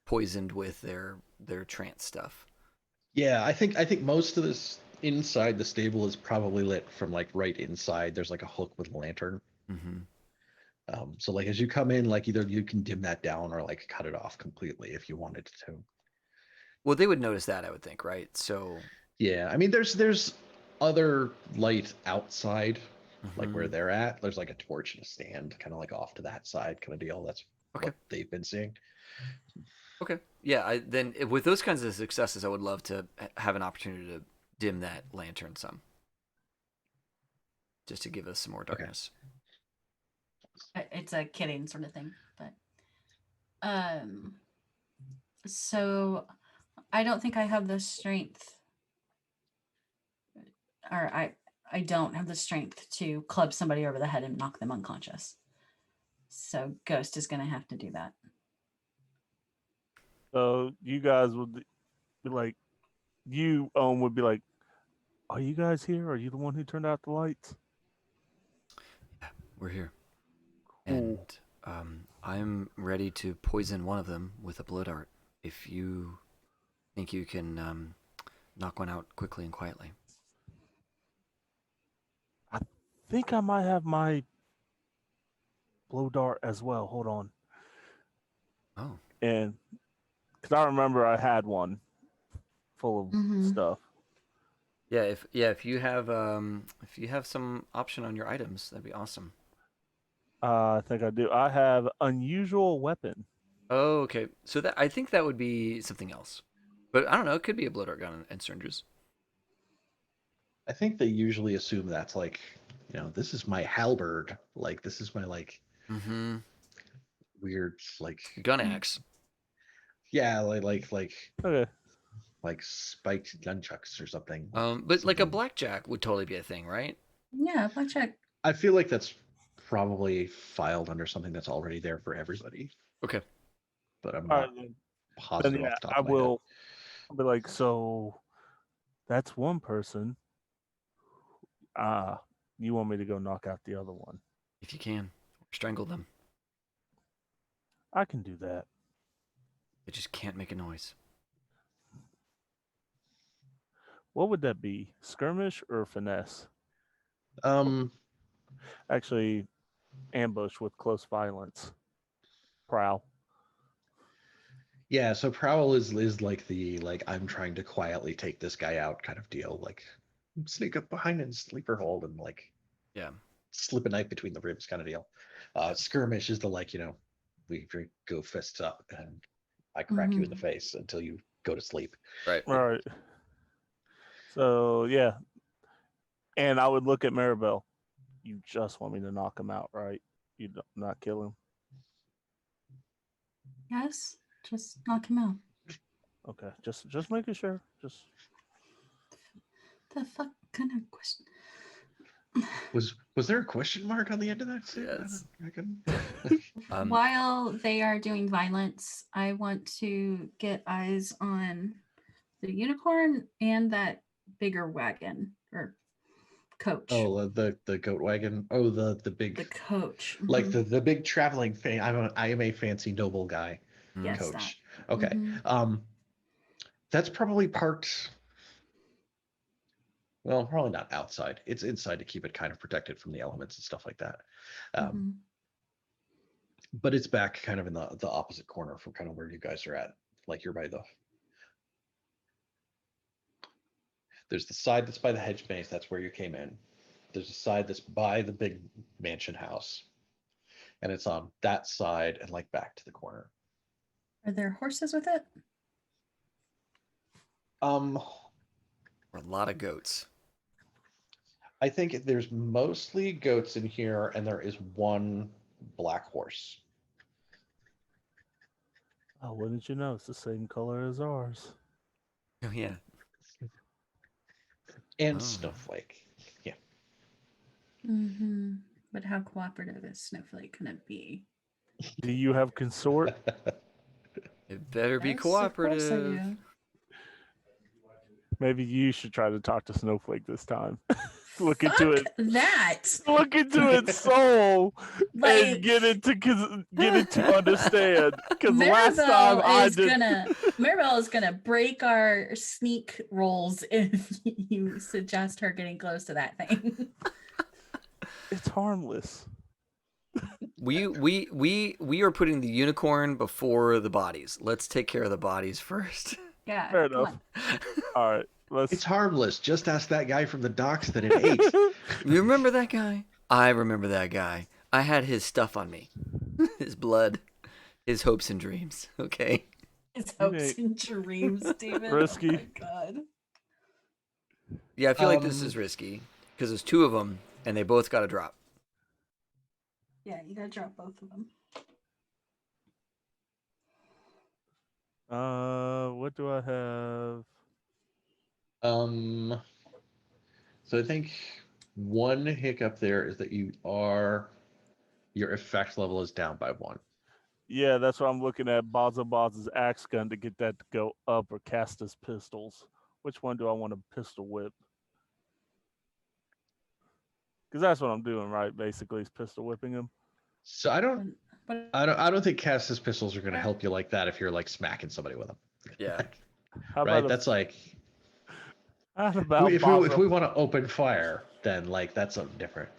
S1: poisoned with their trance stuff.
S4: Yeah, I think most of this inside the stable is probably lit from like right inside. There's like a hook with a lantern.
S1: Mm-hmm.
S4: So like as you come in, like either you can dim that down or like cut it off completely if you wanted to.
S1: Well, they would notice that, I would think, right? So
S4: Yeah, I mean there's other light outside, like where
S1: Mhm.
S4: they're at. There's like a torch and a stand, kind of like off to that side kind of deal. That's
S1: Okay.
S4: what they've been seeing.
S1: Okay. Yeah, then with those kinds of successes, I would love to have an opportunity to dim that lantern some, just to give us some more darkness.
S2: It's a kidding sort of thing, but so I don't think I have the strength, or I don't have the strength to club somebody over the head and knock them unconscious. So Ghost is going to have to do that.
S3: So you guys would be like, you would be like, are you guys here? Are you the one who turned out the lights?
S1: Yeah, we're here,
S3: Cool.
S1: and I'm ready to poison one of them with a blow dart. If you think you can knock one out quickly and quietly.
S3: I think I might have my blow dart as well. Hold on.
S1: Oh,
S3: And because I remember I had one full of
S2: Mhm.
S3: stuff.
S1: yeah. If you have some option on your items, that'd be awesome.
S3: I think I do. I have unusual weapon.
S1: Oh, okay. So that I think that would be something else, but I don't know. It could be a blow dart gun and syringes.
S4: I think they usually assume that's like, this is my halberd. Like this is my like
S1: Mm-hmm.
S4: weird like
S1: Gun axe.
S4: yeah
S3: Okay.
S4: like spiked nunchucks or something.
S1: But like a
S4: Something.
S1: blackjack would totally be a thing, right?
S2: Yeah, blackjack.
S4: I feel like that's probably filed under something that's already there for everybody,
S1: Okay.
S4: but I'm
S3: All
S4: not
S3: right. Then
S4: positive
S3: yeah,
S4: off the top
S3: I
S4: of my head.
S3: will. I'll be like, so that's one person. You want me to go knock out the other one?
S1: If you can, strangle them.
S3: I can do that.
S1: They just can't make a noise.
S3: What would that be? Skirmish or finesse?
S4: Um,
S3: Actually, ambush with close violence. Prowl.
S4: yeah, so prowl is like the like I'm trying to quietly take this guy out kind of deal, like sneak up behind and sleeper hold and like
S1: Yeah.
S4: slip a knife between the ribs kind of deal. Skirmish is the like, we go fists up and I crack you in the face until you go to sleep.
S1: Right.
S3: All right. So yeah, and I would look at Maribel. You just want me to knock him out, right? You don't, not kill him.
S2: Yes, just knock him out.
S3: Okay, just making sure. Just
S2: The fuck kind of question?
S4: Was there a question mark on the end of that statement?
S1: Yes.
S4: I can...
S2: While they are doing violence, I want to get eyes on the unicorn and that bigger wagon or coach.
S4: Oh, the goat wagon. Oh, the big
S2: The coach.
S4: like
S2: Mhm.
S4: the big traveling I am a fancy noble guy
S2: Yes,
S4: coach.
S2: that.
S4: Okay.
S2: Mhm.
S4: That's probably parked. Well, probably not outside. It's inside to keep it kind of protected from the elements and stuff like that.
S2: Mhm.
S4: But it's back kind of in the opposite corner from kind of where you guys are at. Like you're by there's the side that's by the hedge maze, that's where you came in. There's a side that's by the big mansion house. and it's on that side and like back to the corner.
S2: Are there horses with it?
S1: Or a lot of goats.
S4: I think there's mostly goats in here, and there is one black horse.
S3: Oh, wouldn't you know? It's the same color as ours.
S1: Oh yeah.
S4: And
S1: Oh.
S4: Snowflake. Yeah.
S2: Mm-hmm. But how cooperative is Snowflake gonna be?
S3: Do you have consort?
S1: It better be
S2: Yes, of course I
S1: cooperative.
S2: do.
S3: Maybe you should try to talk to Snowflake this time. Look into it.
S2: That
S3: Look into its soul
S2: like
S3: and get it to understand. Because last time I did.
S2: Maribel is gonna break our sneak rolls if you suggest her getting close to that thing.
S3: It's harmless.
S1: We are putting the unicorn before the bodies. Let's take care of the bodies first.
S2: Yeah,
S3: Fair
S2: come
S3: enough.
S2: on.
S3: All right, let's.
S4: It's harmless. Just ask that guy from the docks that it ate.
S1: You remember that guy? I remember that guy. I had his stuff on me. His blood. His hopes and dreams. Okay.
S2: His hopes and dreams, David.
S3: Risky.
S2: Oh my god.
S1: Yeah, I feel like this is risky because there's two of them and they both got to drop.
S2: Yeah, you gotta drop both of them.
S3: What do I have?
S4: So I think one hiccup there is that your effect level is down by 1.
S3: Yeah, that's what I'm looking at. Baz's axe gun to get that to go up, or cast his pistols. Which one do I want to pistol whip? Because that's what I'm doing, right? Basically, is pistol whipping him.
S4: So I don't think Cassis pistols are going to
S2: Yeah.
S4: help you like that if you're like smacking somebody with them.
S1: Yeah.
S3: How
S4: Right?
S3: about
S4: That's like
S3: how about
S4: if
S3: Baza-
S4: we want to open fire, then like that's something different.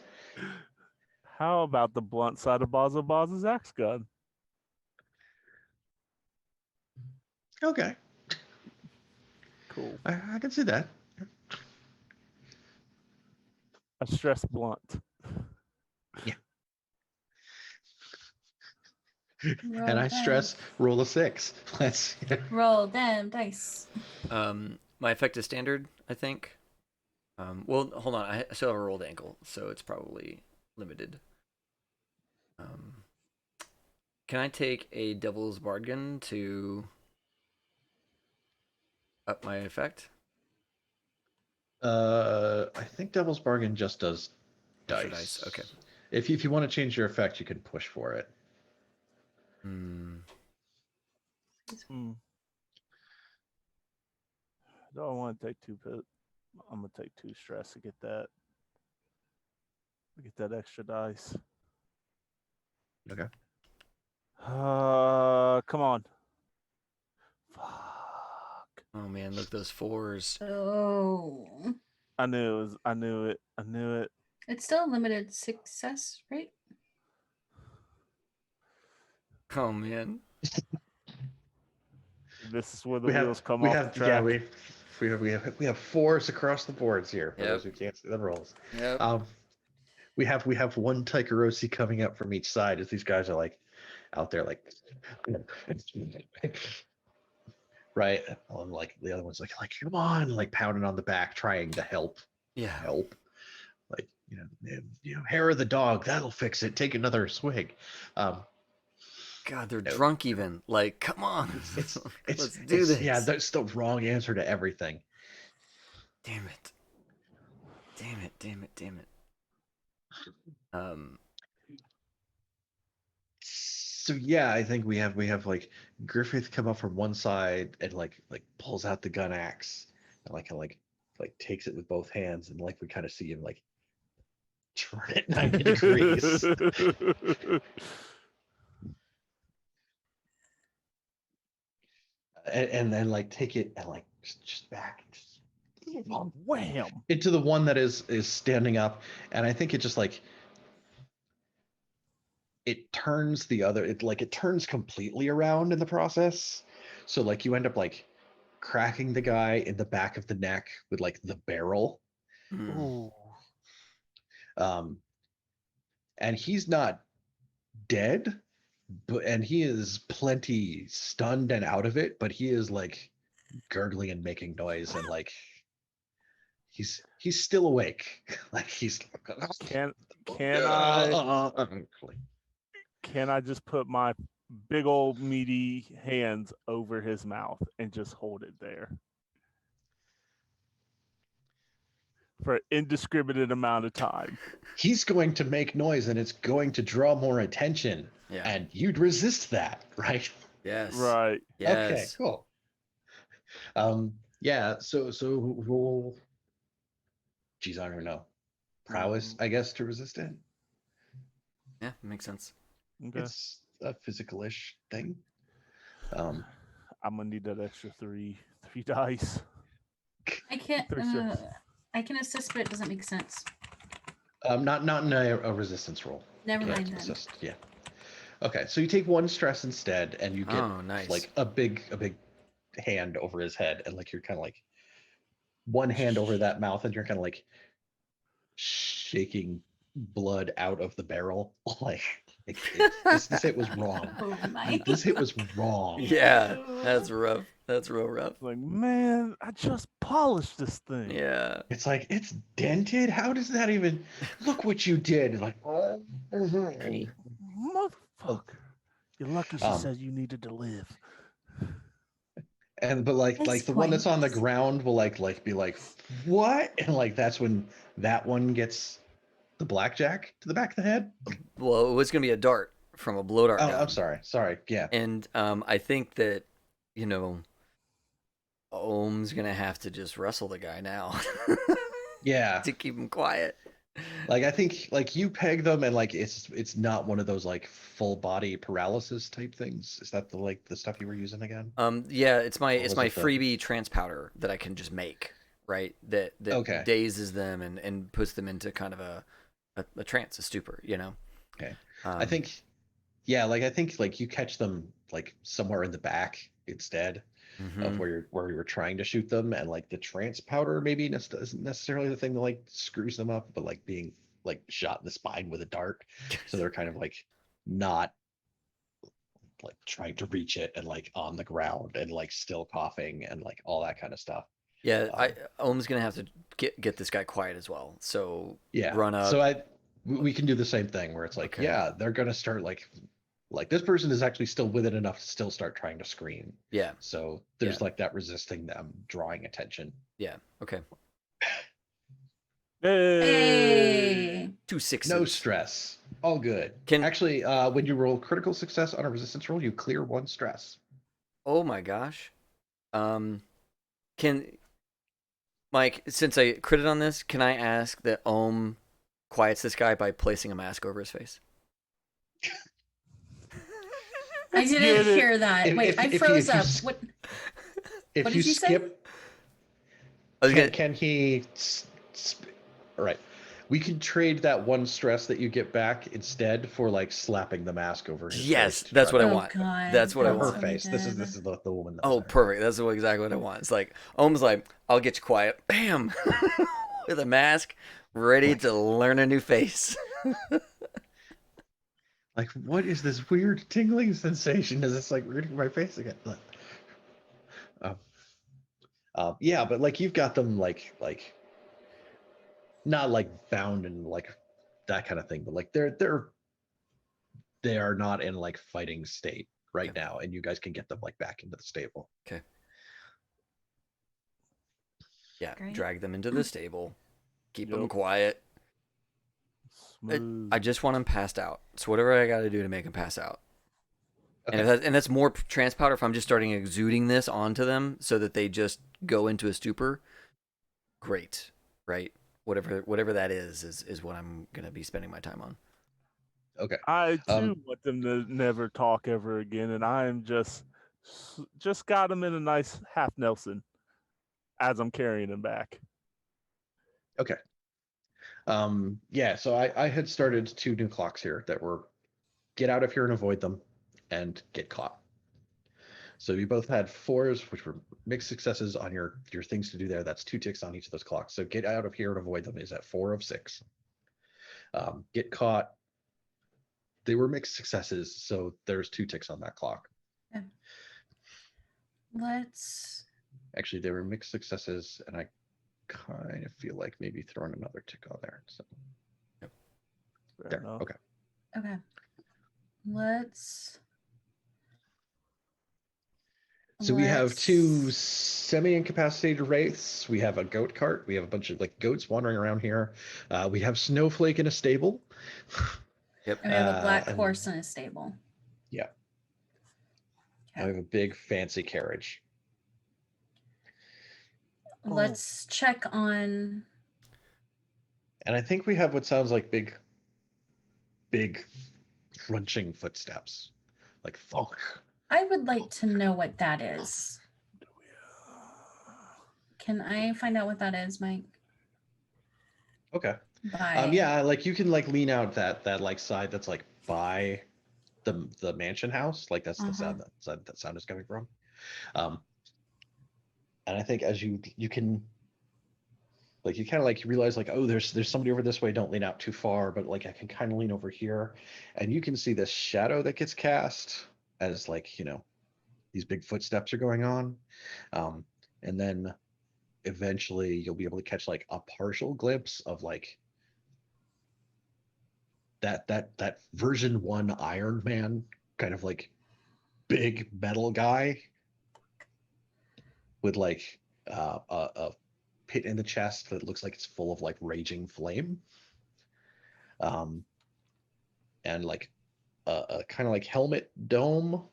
S3: How about the blunt side of Baz's axe gun?
S4: Okay,
S3: Cool.
S4: I can see that.
S3: I stress blunt.
S4: And I stress roll a 6. Let's
S2: roll them dice.
S1: My effect is standard, I think. Well, hold on. I still have a rolled ankle, so it's probably limited. Can I take a Devil's Bargain to up my effect?
S4: I think Devil's Bargain just does
S1: Extra
S4: dice.
S1: Okay.
S4: If you want to change your effect, you can push for it.
S3: Do I want to take 2 pit? I'm gonna take 2 stress to get that. Get that extra dice.
S4: Okay.
S3: Come on. Fuck.
S1: Oh man, look those 4s.
S2: Oh.
S3: I knew it.
S2: It's still a limited success, right?
S1: Oh man.
S3: This is where the wheels come off the track.
S4: Yeah, we have 4s across the boards here for those who can't see the rolls.
S1: Yep.
S4: We have one Taikarosi coming up from each side as these guys are like out there like right, and like the other one's like come on, like pounding on the back trying to help. Like hair of the dog, that'll fix it, take another swig.
S1: God, they're drunk even. Like, come on. Let's do this.
S4: Yeah, that's the wrong answer to everything.
S1: Damn it.
S4: So yeah, I think we have like Griffith come up from one side and like pulls out the gun axe and like takes it with both hands, and like we kind of see him like turn it 90 degrees. and then like take it and like just back
S3: Wham
S4: into the one that is standing up, and I think it just like it turns it turns completely around in the process, so like you end up like cracking the guy in the back of the neck with like the barrel.
S3: Ooh.
S4: And he's not dead, and he is plenty stunned and out of it, but he is like gurgling and making noise, and like he's still awake. Like he's
S3: Can I just put my big old meaty hands over his mouth and just hold it there for an indiscriminate amount of time?
S4: He's going to make noise and it's going to draw more attention.
S1: Yeah.
S4: And you'd resist that, right?
S1: Yes.
S3: Right.
S1: Yes.
S4: Okay, cool. Yeah, so roll, geez, I don't know. Prowess, I guess, to resist it.
S1: Yeah, makes sense.
S3: Okay.
S4: It's a physical-ish thing.
S3: I'm gonna need that extra three dice.
S2: I can't.
S3: For sure.
S2: I can assist, but it doesn't make sense.
S4: Not in a resistance roll.
S2: Never
S4: Can't
S2: mind then.
S4: assist, yeah. Okay, so you take one stress instead, and you get
S1: nice.
S4: like a big hand over his head, and like you're kind of like one hand over that mouth, and you're kind of like shaking blood out of the barrel. Like this hit was wrong.
S2: Oh my.
S4: This hit was wrong.
S1: Yeah, that's rough. That's real rough.
S3: Like, man, I just polished this thing.
S1: Yeah.
S4: It's like, it's dented. How does that even look what you did? Like, oh,
S3: Motherfucker. You're lucky she said you needed to live.
S4: and but like
S2: Nice
S4: the one that's on the
S2: points.
S4: ground will like be like, what? And like that's when that one gets the blackjack to the back of the head.
S1: Well, it was gonna be a dart from a blow dart
S4: Oh,
S1: gun.
S4: I'm sorry. Yeah.
S1: And I think that, you know, Ohm's gonna have to just wrestle the guy now.
S4: Yeah.
S1: To keep him quiet.
S4: Like I think like you peg them and like it's not one of those like full body paralysis type things. Is that the stuff you were using again?
S1: Yeah, it's my
S4: was it the-
S1: freebie trance powder that I can just make, right? That
S4: Okay.
S1: dazes them and puts them into kind of a trance, a stupor, you know.
S4: Okay. I think like you catch them like somewhere in the back instead of where you're trying to shoot them, and like the trance powder maybe isn't necessarily the thing that like screws them up, but like being like shot in the spine with a dart, so they're kind of like not like trying to reach it and like on the ground and like still coughing and like all that kind of stuff.
S1: Yeah, Ohm's gonna have to get this guy quiet as well. So
S4: Yeah.
S1: run up.
S4: So we can do the same thing where it's like,
S1: Okay.
S4: yeah, they're gonna start like this person is actually still with it enough to still start trying to scream.
S1: Yeah.
S4: So there's like that resisting them, drawing attention.
S1: Yeah. Okay.
S2: Hey.
S1: 2 6s.
S4: No stress. All good. Actually, when you roll critical success on a resistance roll, you clear 1 stress.
S1: Oh my gosh. Can Mike, since I critted on this, can I ask that Ohm quiets this guy by placing a mask over his face?
S2: I didn't hear that. Wait, I froze up. What
S4: If
S2: did
S4: you
S2: you say?
S4: skip, can he? All right, we can trade that 1 stress that you get back instead for like slapping the mask over his face.
S1: Yes, that's what I want.
S2: God,
S1: that's what I
S4: her
S1: want.
S4: face. This is the woman.
S1: Oh, perfect. That's exactly what I want. It's like Ohm's like, I'll get you quiet. Bam, with a mask, ready to learn a new face.
S4: Like, what is this weird tingling sensation? Is this like reading my face again? Yeah, but like you've got them like not like bound and like that kind of thing, but like they are not in like fighting state right now, and you guys can get them like back into the stable.
S1: Okay. Yeah,
S2: Great.
S1: drag them into the stable, keep them quiet. I just want them passed out. So whatever I got to do to make them pass out. Okay. And that's more trance powder. If I'm just starting exuding this onto them so that they just go into a stupor, great, right? Whatever that is what I'm gonna be spending my time on.
S4: Okay.
S3: I too want them to never talk ever again, and I am just got them in a nice half Nelson as I'm carrying them back.
S4: Okay. Yeah, so I had started 2 new clocks here that were get out of here and avoid them and get caught. So you both had 4s, which were mixed successes on your things to do there. That's 2 ticks on each of those clocks. So get out of here and avoid them is at 4 of 6. Get caught they were mixed successes, so there's 2 ticks on that clock.
S2: Let's.
S4: Actually, they were mixed successes, and I kind of feel like maybe throwing another tick on there. So
S3: Fair
S4: there,
S3: enough.
S4: okay.
S2: Okay. Let's.
S4: So we have 2
S2: let's-
S4: semi-incapacitated wraiths. We have a goat cart. We have a bunch of like goats wandering around here. We have Snowflake in a stable.
S1: Yep.
S2: And we have a black
S4: and-
S2: horse in a stable.
S4: Yeah.
S2: Okay.
S4: And we have a big fancy carriage.
S2: Let's check on.
S4: And I think we have what sounds like big crunching footsteps. Like thunk.
S2: I would like to know what that is. Can I find out what that is, Mike?
S4: Okay.
S2: By
S4: Yeah, like you can like lean out that like side that's like by the mansion house. Like that's the sound that sound is coming from. And I think as you can like you kind of like realize like, oh, there's somebody over this way, don't lean out too far, but like I can kind of lean over here and you can see this shadow that gets cast as like, you know, these big footsteps are going on. And then eventually you'll be able to catch like a partial glimpse of like that version 1 Iron Man kind of like big metal guy with like a pit in the chest that looks like it's full of like raging flame, and like a kind of like helmet dome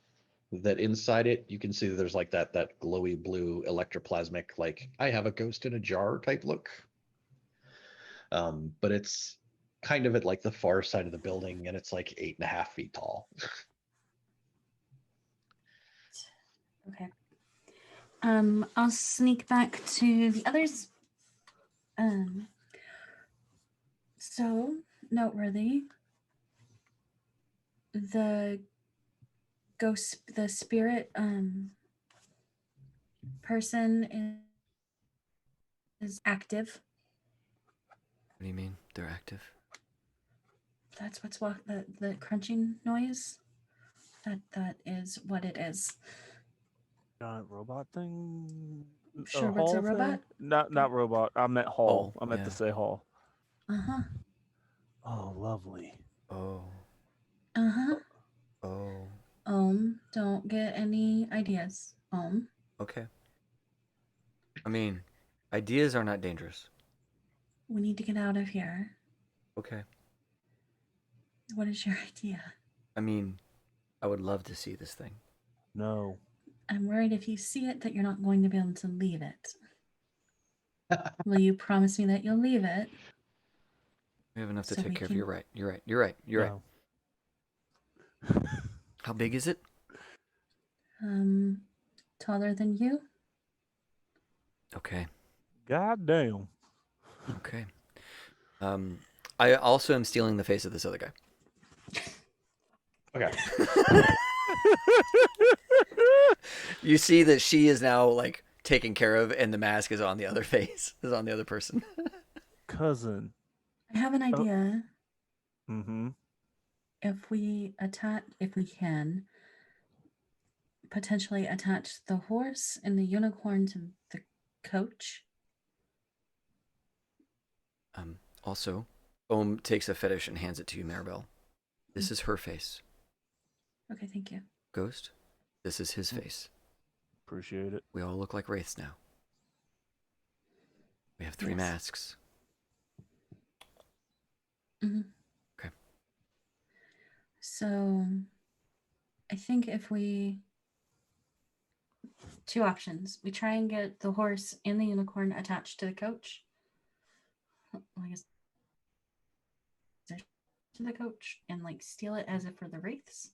S4: that inside it you can see that there's like that glowy blue electroplasmic like I have a ghost in a jar type look, but it's kind of at like the far side of the building and it's like 8.5 feet tall.
S2: Okay. I'll sneak back to the others. So noteworthy. The spirit person is active.
S1: What do you mean they're active?
S2: That's what's the crunching noise. That is what it is.
S3: Giant robot thing.
S2: Sure, what's
S3: hall
S2: a robot?
S3: thing? Not robot. I meant hall.
S1: Hall,
S3: I meant
S1: yeah.
S3: to say hall.
S2: Uh-huh.
S3: Oh, lovely.
S1: Oh.
S2: Uh-huh.
S1: Oh.
S2: Don't get any ideas.
S1: Okay. I mean, ideas are not dangerous.
S2: We need to get out of here.
S1: Okay.
S2: What is your idea?
S1: I mean, I would love to see this thing.
S3: No.
S2: I'm worried if you see it that you're not going to be able to leave it. Will you promise me that you'll leave it?
S1: We have enough to
S2: So
S1: take
S2: we
S1: care of.
S2: can-
S1: You're right. You're right. You're right. You're right.
S3: No.
S1: How big is it?
S2: Taller than you?
S1: Okay.
S3: God damn.
S1: Okay. I also am stealing the face of this other guy.
S4: Okay.
S1: You see that she is now like taken care of, and the mask is on the other face, is on the other person.
S3: Cousin.
S2: I have an idea.
S3: Mm-hmm.
S2: If we can potentially attach the horse and the unicorn to the coach.
S1: Also, Ohm takes a fetish and hands it to you, Maribel. This is her face.
S2: Okay, thank you.
S1: Ghost, this is his face.
S3: Appreciate it.
S1: We all look like wraiths now. We have 3
S2: Yes.
S1: masks.
S2: Mm-hmm.
S1: Okay.
S2: So, I think if we 2 options. We try and get the horse and the unicorn attached to the coach. I guess to the coach and like steal it as if for the wraiths.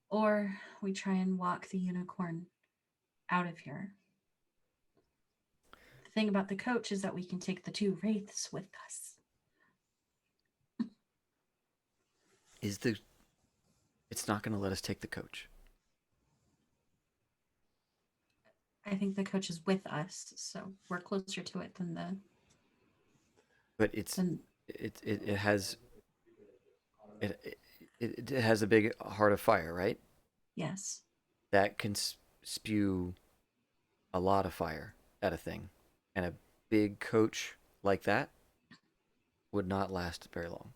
S2: Or we try and walk the unicorn out of here. The thing about the coach is that we can take the 2 wraiths with us.
S1: It's not going to let us take the coach.
S2: I think the coach is with us, so we're closer to it than the.
S1: But it has it has a big heart of fire, right?
S2: Yes.
S1: That can spew a lot of fire at a thing, and a big coach like that would not last very long.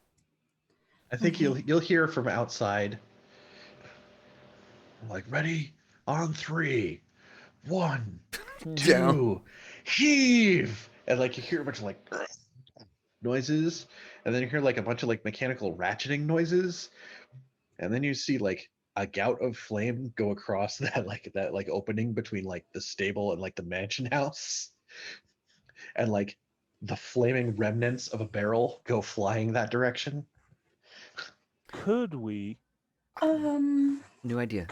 S4: I think
S2: Okay.
S4: you'll hear from outside, like, ready on 3, 1,
S1: Down.
S4: 2, heave, and like you hear a bunch of like noises, and then you hear like a bunch of like mechanical ratcheting noises, and then you see like a gout of flame go across that opening between like the stable and like the mansion house, and like the flaming remnants of a barrel go flying that direction.
S3: Could we?
S1: New idea.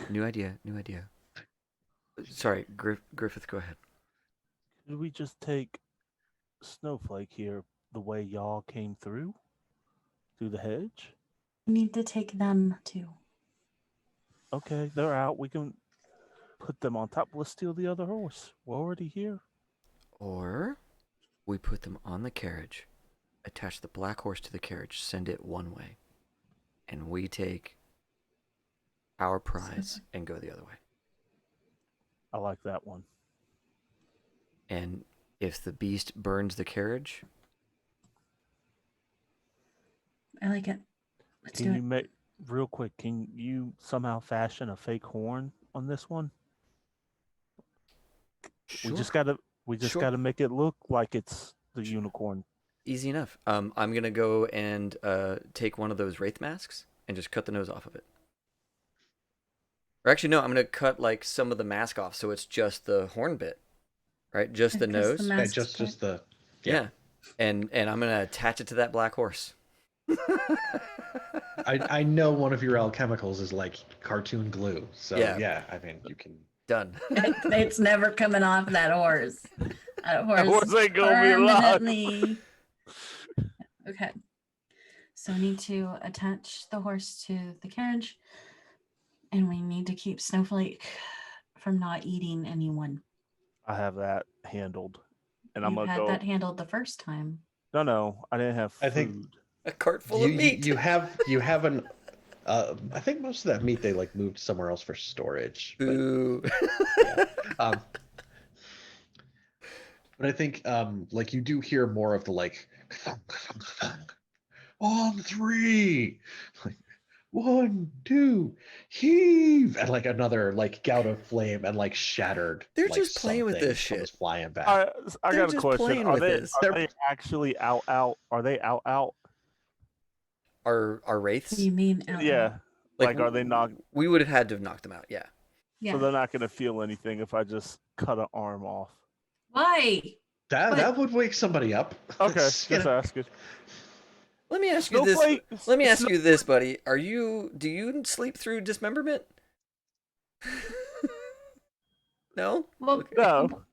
S1: Sorry, Griffith, go ahead.
S3: Could we just take Snowflake here the way y'all came through the hedge?
S2: We need to take them too.
S3: Okay, they're out. We can put them on top. Let's steal the other horse. We're already here.
S1: Or we put them on the carriage, attach the black horse to the carriage, send it one way, and we take our prize and go the other way.
S3: I like that one.
S1: And if the beast burns the carriage,
S2: I like it. Let's
S3: Can
S2: do
S3: you
S2: it.
S3: make real quick? Can you somehow fashion a fake horn on this one?
S1: sure.
S3: We just
S1: Sure.
S3: gotta make it look like it's the unicorn.
S1: Easy enough. I'm gonna go and take one of those wraith masks and just cut the nose off of it. Or actually, no, I'm gonna cut like some of the mask off, so it's just the horn bit, right? Just the
S2: Because the
S1: nose.
S4: Yeah,
S2: mask's
S4: just the
S1: Yeah. And I'm gonna attach it to that black horse.
S4: I know one of your alchemicals is like cartoon glue, so
S1: Yeah.
S4: yeah, I mean you can.
S1: Done.
S2: It's never coming off that horse. That horse,
S3: horse ain't gonna be alive.
S2: permanently. Okay. So we need to attach the horse to the carriage, and we need to keep Snowflake from not eating anyone.
S3: I have that handled, and I'm
S2: You
S3: gonna
S2: had
S3: go.
S2: that handled the first time.
S3: No, I didn't have food.
S4: I think
S1: A cart full of meat.
S4: You have an. I think most of that meat they like moved somewhere else for storage. But,
S1: Boo.
S4: yeah. But I think like you do hear more of the like on 3, like 1, 2, heave, and like another like gout of flame and like shattered.
S1: They're
S4: like,
S1: just playing with
S4: something
S1: this shit.
S4: comes flying back.
S3: I
S1: They're
S3: got a
S1: just
S3: question.
S1: playing
S3: Are
S1: with
S3: they
S1: this.
S3: are they actually out? Are they out?
S1: Our
S2: What
S1: wraiths.
S2: do you mean? Out
S3: Yeah. Like, are they knocked?
S1: We would have had to have knocked them out. Yeah.
S2: Yeah.
S3: So they're not gonna feel anything if I just cut an arm off.
S2: Why?
S4: That would wake somebody up.
S3: Okay,
S4: That's,
S3: just asking.
S1: Let me ask you this.
S3: Snowflake.
S1: Let me ask you this, buddy. Do you sleep through dismemberment? No?
S2: Well,
S3: No.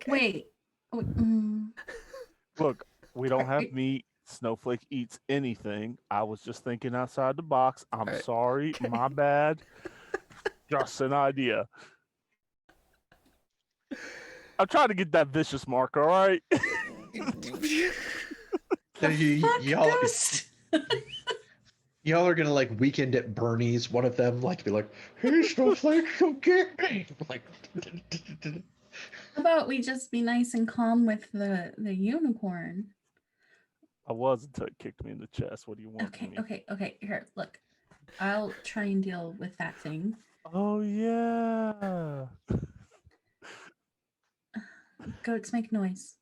S2: wait.
S3: Look, we don't have meat. Snowflake eats anything. I was just thinking outside the box. I'm
S1: Alright.
S3: sorry, my bad. Just an idea. I'm trying to get that vicious mark, all right?
S4: Y'all are gonna like weekend at Bernie's. One of them like be like, "Hey, Snowflake, come get me!" Like,
S2: How about we just be nice and calm with the unicorn?
S3: I was until it kicked me in the chest. What do you want from me?
S2: Okay. Here, look. I'll try and deal with that thing.
S3: Oh, yeah.
S2: Goats make noise.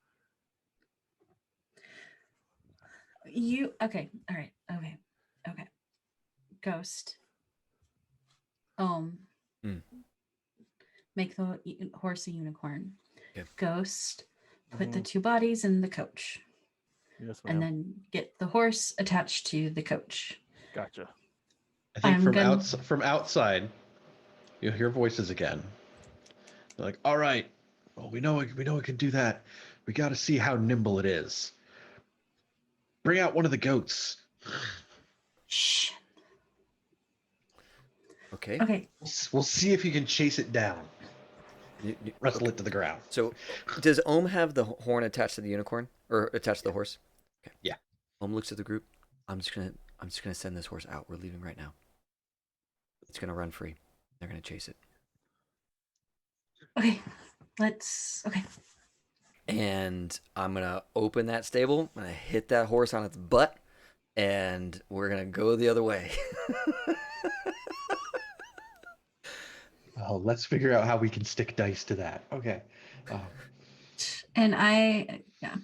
S2: Okay. All right. Okay. Ghost. Make the horse a unicorn.
S1: Okay.
S2: Ghost. Put the 2 bodies in the coach.
S3: Yes, ma'am.
S2: And then get the horse attached to the coach.
S3: Gotcha.
S4: I think
S2: I'm
S4: from outside, you'll hear voices again. They're like, "All right, well, we know we can do that. We got to see how nimble it is. Bring out one of the goats.
S2: Shh.
S1: Okay.
S2: Okay.
S4: We'll see if you can chase it down. Wrestle it to the ground."
S1: So, does Ohm have the horn attached to the unicorn or attached to the horse? Okay.
S4: Yeah.
S1: Ohm looks at the group. I'm just gonna send this horse out. We're leaving right now. It's gonna run free. They're gonna chase it.
S2: Okay. Okay.
S1: And I'm gonna open that stable. I'm gonna hit that horse on its butt, and we're gonna go the other way.
S4: Oh, let's figure out how we can stick dice to that. Okay.
S2: And yeah.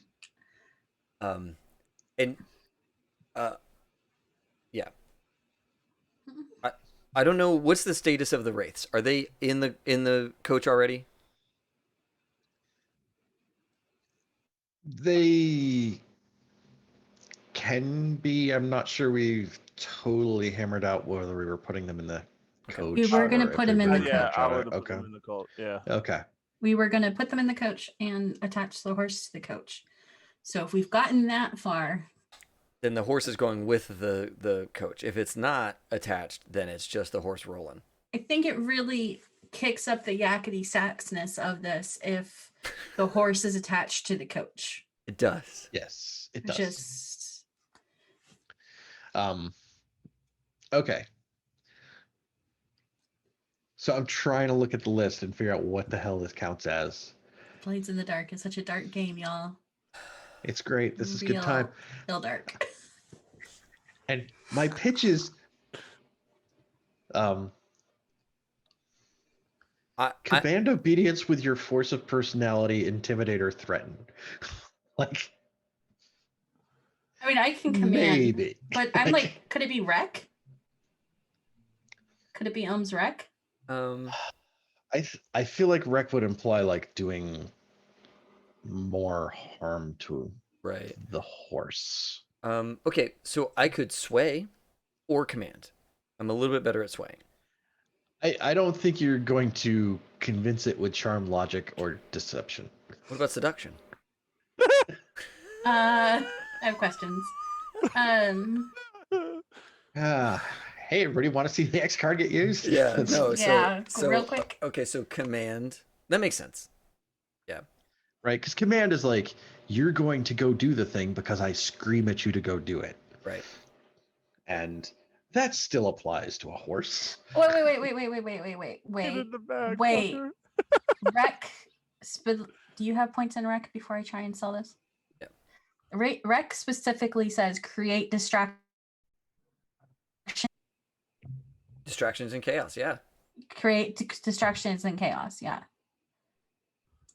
S1: And yeah. I don't know what's the status of the Wraiths. Are they in the coach already?
S4: They can be. I'm not sure we've totally hammered out whether we were putting them in the coach.
S2: We were going
S4: or
S2: to
S4: if
S2: put
S4: they're
S2: them in
S4: doing
S2: the
S3: Yeah,
S2: coach.
S3: I
S4: coach.
S3: would have put
S4: Okay.
S3: them in the cult. Yeah.
S4: Okay.
S2: We were going to put them in the coach and attach the horse to the coach. So if we've gotten that far,
S1: Then the horse is going with the coach. If it's not attached, then it's just the horse rolling.
S2: I think it really kicks up the yakety saxness of this if the horse is attached to the coach.
S1: It does.
S4: Yes, it does.
S2: Just
S4: Okay. So I'm trying to look at the list and figure out what the hell this counts as.
S2: Blades in the Dark is such a dark game, y'all.
S4: It's great. This is good time.
S2: Real dark.
S4: And my pitch is command obedience with your force of personality, intimidate or threaten. Like,
S2: I mean, I can command,
S4: maybe.
S2: but I'm like, could it be wreck? Could it be wreck?
S4: I feel like wreck would imply like doing more harm to the horse.
S1: Okay, so I could sway or command. I'm a little bit better at swaying.
S4: I don't think you're going to convince it with charm, logic, or deception.
S1: What about seduction?
S2: I have questions.
S4: Hey, everybody, want to see the X card get used?
S1: Yeah, no.
S2: Yeah,
S1: so
S2: real quick.
S1: Okay, so command. That makes sense. Yeah.
S4: Right, because command is like, you're going to go do the thing because I scream at you to go do it.
S1: Right.
S4: And that still applies to a horse.
S2: Wait.
S3: Get in the bag,
S2: Wait.
S3: fucker.
S2: Rec. Do you have points in rec before I try and sell this?
S1: Yeah.
S2: Rec specifically says create distraction.
S1: Distractions and chaos. Yeah.
S2: Create distractions and chaos. Yeah.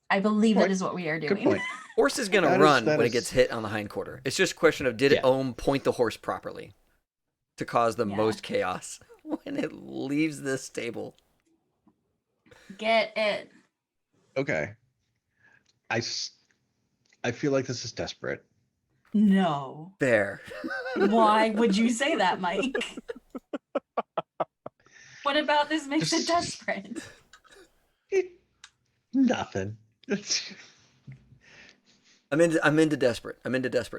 S2: I believe that is what we are
S4: Good
S2: doing.
S4: point.
S1: Horse is gonna
S4: That
S1: run
S4: is-
S1: when it gets hit on the hindquarter. It's just a question of did Ohm point the horse properly to cause the
S2: Yeah.
S1: most chaos when it leaves the stable.
S2: Get it.
S4: Okay. I feel like this is desperate.
S2: No.
S1: There.
S2: Why would you say that, Mike? What about this makes it
S4: Just-
S2: desperate?
S4: Nothing.
S1: I'm into desperate.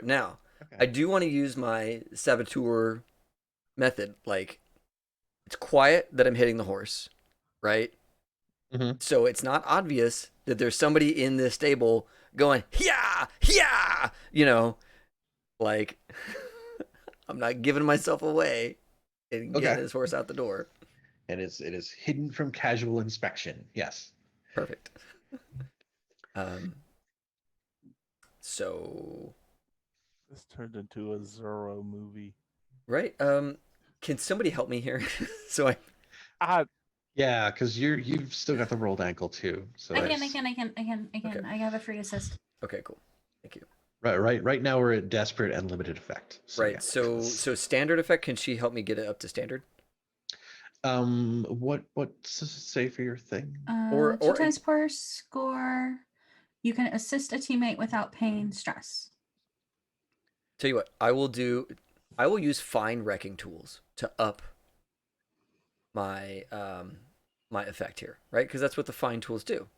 S1: Now,
S4: Okay.
S1: I do want to use my saboteur method. Like, it's quiet that I'm hitting the horse, right?
S4: Mhm.
S1: So it's not obvious that there's somebody in this stable going, yeah, yeah, like, I'm not giving myself away and getting
S4: Okay.
S1: this horse out the door.
S4: And it is hidden from casual inspection. Yes.
S1: Perfect. So,
S3: This turned into a Zorro movie.
S1: right. Can somebody help me here? So
S4: Yeah, because you've still got the rolled ankle too. So
S2: I
S4: that's-
S2: can.
S1: Okay.
S2: I have a free assist.
S1: okay, cool. Thank you.
S4: Right now we're at desperate and limited effect. So,
S1: Right.
S4: yeah.
S1: So standard effect. Can she help me get it up to standard?
S4: What does it say for your thing?
S1: Or-
S2: Two times per score. You can assist a teammate without pain, stress.
S1: Tell you what, I will use fine wrecking tools to up my my effect here, right? Because that's what the fine tools do.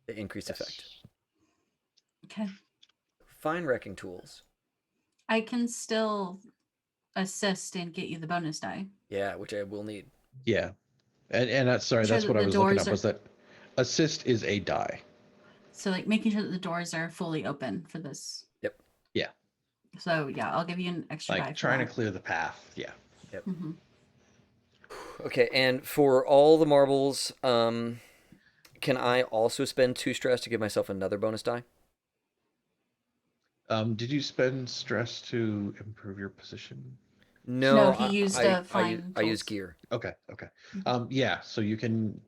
S1: They increase effect.
S2: Okay.
S1: Fine wrecking tools.
S2: I can still assist and get you the bonus die.
S1: Yeah, which I will need.
S4: Yeah, and that's sorry,
S2: Sure
S4: that's
S2: that
S4: what I
S2: the
S4: was looking
S2: doors
S4: up. Was that assist is a die?
S2: So like making sure that the doors are fully open for this.
S1: Yep.
S4: Yeah.
S2: So yeah, I'll give you an extra die.
S4: Like
S2: for
S4: trying to
S2: that.
S4: clear the path. Yeah.
S2: Mhm.
S1: Okay, and for all the marbles, can I also spend 2 stress to give myself another bonus die?
S4: Did you spend stress to improve your position?
S2: No,
S1: No,
S2: he used flying
S1: I use
S2: tools.
S1: gear.
S4: Okay, okay.
S2: Mhm.
S4: Yeah, so you can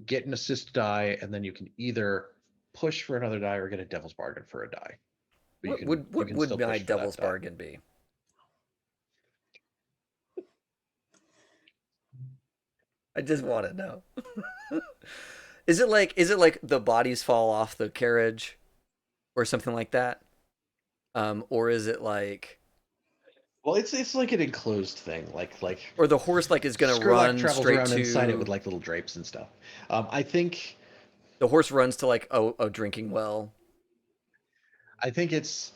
S4: get an assist die, and then you can either push for another die or get a devil's bargain for a die. But you
S1: What
S4: can
S1: would
S4: still
S1: my
S4: push for that
S1: devil's
S4: die.
S1: bargain be? I just want to know. Is it like the bodies fall off the carriage or something like that? Or is it like
S4: Well, it's like an enclosed thing, like
S1: or the horse like is gonna
S4: Skrillex
S1: run
S4: travels
S1: straight
S4: around inside it with
S1: to
S4: like little drapes and stuff. I think
S1: the horse runs to like a drinking well.
S4: it's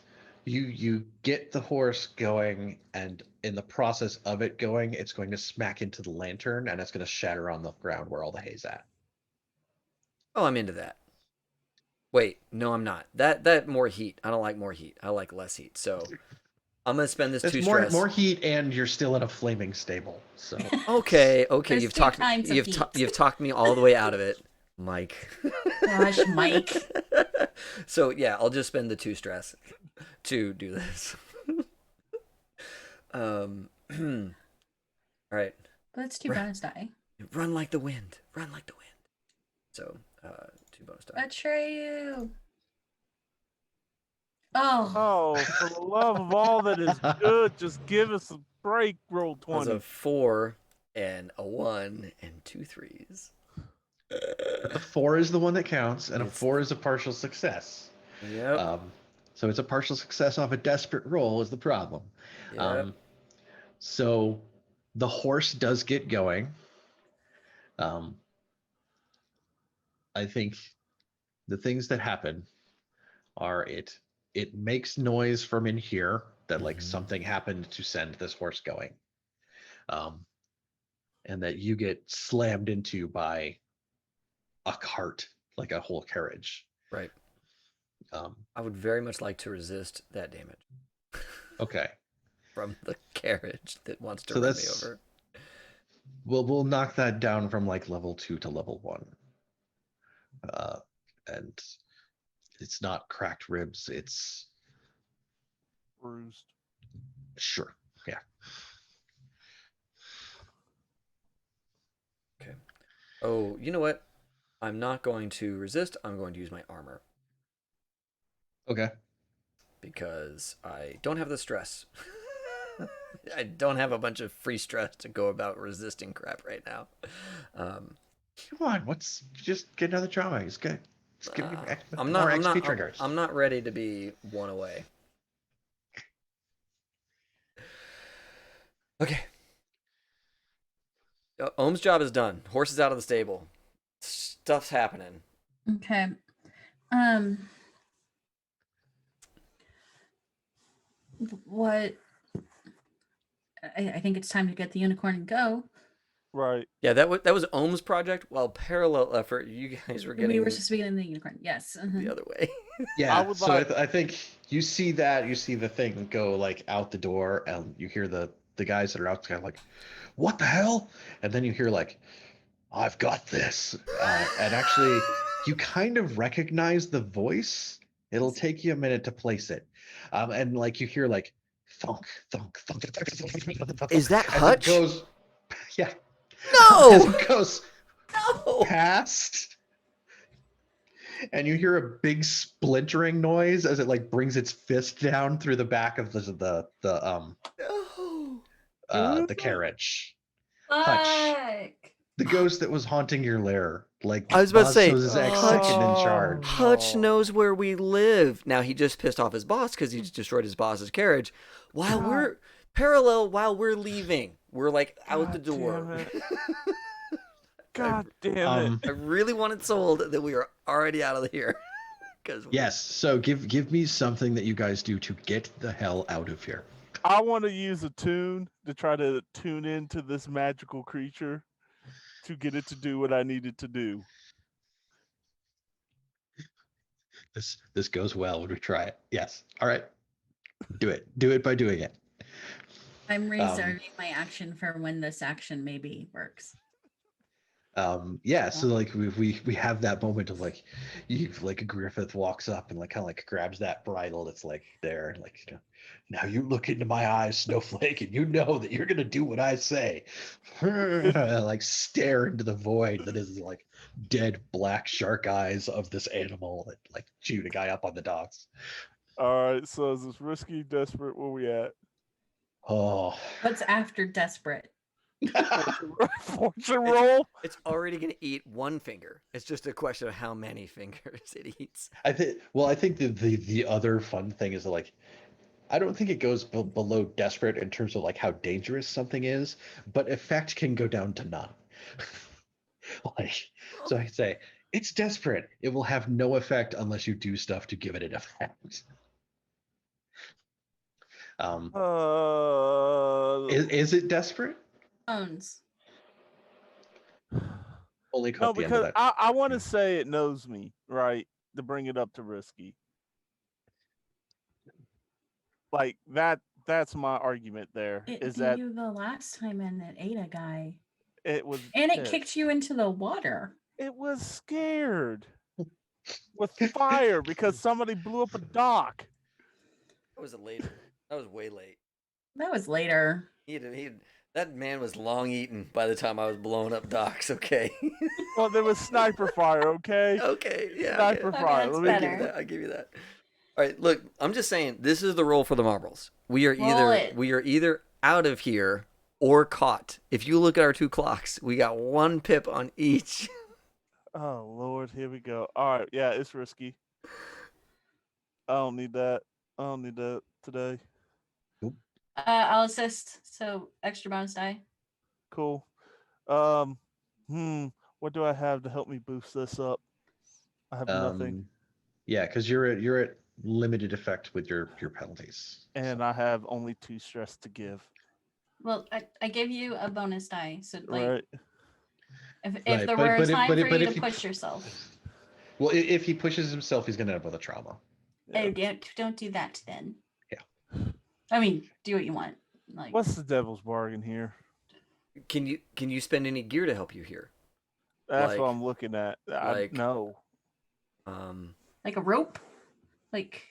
S4: you get the horse going, and in the process of it going, it's going to smack into the lantern, and it's going to shatter on the ground where all the hay's at.
S1: Oh, I'm into that. Wait, no, I'm not. That more heat. I don't like more heat. I like less heat. So I'm gonna spend this
S4: It's
S1: 2
S4: more
S1: stress.
S4: heat, and you're still in a flaming stable. So
S1: Okay,
S2: There's
S1: you've
S2: 2 kinds of heat.
S1: you've talked me all the way out of it, Mike.
S2: Gosh, Mike.
S1: So yeah, I'll just spend the 2 stress to do this. All right.
S2: That's 2
S1: Right.
S2: bonus die.
S1: Run like the wind. Run like the wind. So 2 bonus die.
S2: Atreyu. Oh,
S3: Oh, for the love of all that is good, just give us a break. Roll
S1: That was
S3: 20.
S1: a 4 and a 1 and 2 threes.
S4: a 4 is the one that counts, and a
S1: It's-
S4: 4 is a partial success.
S1: Yep.
S4: So it's a partial success off a desperate roll is the problem.
S1: Yep.
S4: So the horse does get going. I think the things that happen are it makes noise from in here that like
S1: Mhm.
S4: something happened to send this horse going. And that you get slammed into by a cart, like a whole carriage.
S1: Right.
S4: Um,
S1: I would very much like to resist that damage
S4: okay.
S1: from the carriage that wants to
S4: So
S1: run me
S4: that's
S1: over.
S4: we'll knock that down from like level 2 to level 1. And it's not cracked ribs, it's
S3: Bruised.
S4: sure. Yeah.
S1: Okay. Oh, you know what? I'm not going to resist. I'm going to use my armor
S4: Okay.
S1: because I don't have the stress. I don't have a bunch of free stress to go about resisting crap right now.
S4: Come on, what's just get another trauma. It's good. Just give me
S1: I'm
S4: more
S1: not.
S4: XP triggers.
S1: I'm not ready to be 1 away. Okay. Ohm's job is done. Horse is out of the stable. Stuff's happening.
S2: okay. What? I think it's time to get the unicorn and go.
S3: Right.
S1: Yeah, that was Ohm's project. While parallel effort, you guys were getting
S2: We were supposed to be getting the unicorn. Yes.
S1: the other way.
S4: Yeah,
S3: I would
S4: so
S3: like-
S4: I think you see that, you see the thing go like out the door, and you hear the guys that are out kind of like, what the hell? And then you hear like, I've got this. And actually, you kind of recognize the voice. It'll take you a minute to place it. And like you hear like thunk, thunk, thunk, thunk, thunk, thunk, thunk, thunk,
S1: Is that
S4: as
S1: Hutch?
S4: it goes, yeah, as
S1: No!
S4: it goes
S1: No!
S4: past, and you hear a big splintering noise as it like brings its fist down through the back of
S1: No!
S4: the carriage. Hutch,
S2: Fuck.
S4: the ghost that was haunting your lair, like
S1: I was about to say,
S4: Bozos'
S1: Hutch-
S4: second in charge.
S1: Hutch knows where we live. Now he just pissed off his boss because he just destroyed his boss's carriage. While we're leaving, we're like out the
S3: God
S1: door.
S3: damn it. God damn it.
S1: I really want it sold that we are already out of here.
S4: Yes, so give me something that you guys do to get the hell out of here.
S3: I want to use a tune to try to tune into this magical creature to get it to do what I need it to do.
S4: This goes well when we try it. Yes. All right. Do it. Do it by doing it.
S2: I'm reserving my action for when this action maybe works.
S4: Yeah, so like we have that moment of like Griffith walks up and like kind of like grabs that bridle that's like there and like, now you look into my eyes, Snowflake, and you know that you're gonna do what I say. Like stare into the void that is like dead black shark eyes of this animal that like chewed a guy up on the docks.
S3: All right, so is this risky, desperate? Where we at?
S4: Oh.
S2: What's after desperate?
S3: Fortune roll.
S1: It's already gonna eat one finger. It's just a question of how many fingers it eats.
S4: I think the other fun thing is that, like, I don't think it goes below desperate in terms of like how dangerous something is, but effect can go down to none. Like, so I say it's desperate. It will have no effect unless you do stuff to give it an effect. Is it desperate?
S2: Bones.
S4: Only
S3: No,
S4: caught the end of
S3: because
S4: that.
S3: I want to say it knows me, right? To bring it up to risky. Like that's my argument there.
S2: It
S3: Is
S2: did
S3: that
S2: you the last time and it ate a guy.
S3: it was
S2: And it
S3: pissed.
S2: kicked you into the water.
S3: It was scared with fire because somebody blew up a dock.
S1: That was later. That was way late.
S2: That was later.
S1: That man was long eaten by the time I was blowing up docks. Okay.
S3: Well, there was sniper fire, okay?
S1: Okay. Yeah.
S3: Sniper
S2: Okay,
S3: fire.
S2: that's
S3: Let me
S1: I'll give you
S2: better.
S1: that. I'll give you that. All right. Look, I'm just saying this is the roll for the marbles. We are
S2: Roll it.
S1: either out of here or caught. If you look at our 2 clocks, we got 1 pip on each.
S3: Oh Lord, here we go. All right, yeah, it's risky. I don't need that. I don't need that today.
S2: I'll assist. So extra bonus die.
S3: Cool. What do I have to help me boost this up? I have nothing.
S4: Yeah, because you're at limited effect with your penalties.
S3: And I have only 2 stress to give.
S2: Well, I gave you a bonus die. So like
S3: Right.
S2: if
S4: Right,
S2: there
S4: but-
S2: were
S4: but
S2: a
S4: if-
S2: time
S4: but if-
S2: for
S4: but
S2: you
S4: if
S2: to
S4: you-
S2: push yourself.
S4: Well, if he pushes himself, he's gonna end up with a trauma.
S3: Yeah.
S2: Oh, don't do that then.
S4: Yeah.
S2: I mean, do what you want. Like
S3: What's the devil's bargain here?
S1: Can you spend any gear to help you here?
S3: That's
S1: Like-
S3: what I'm looking at. No.
S2: like a rope? Like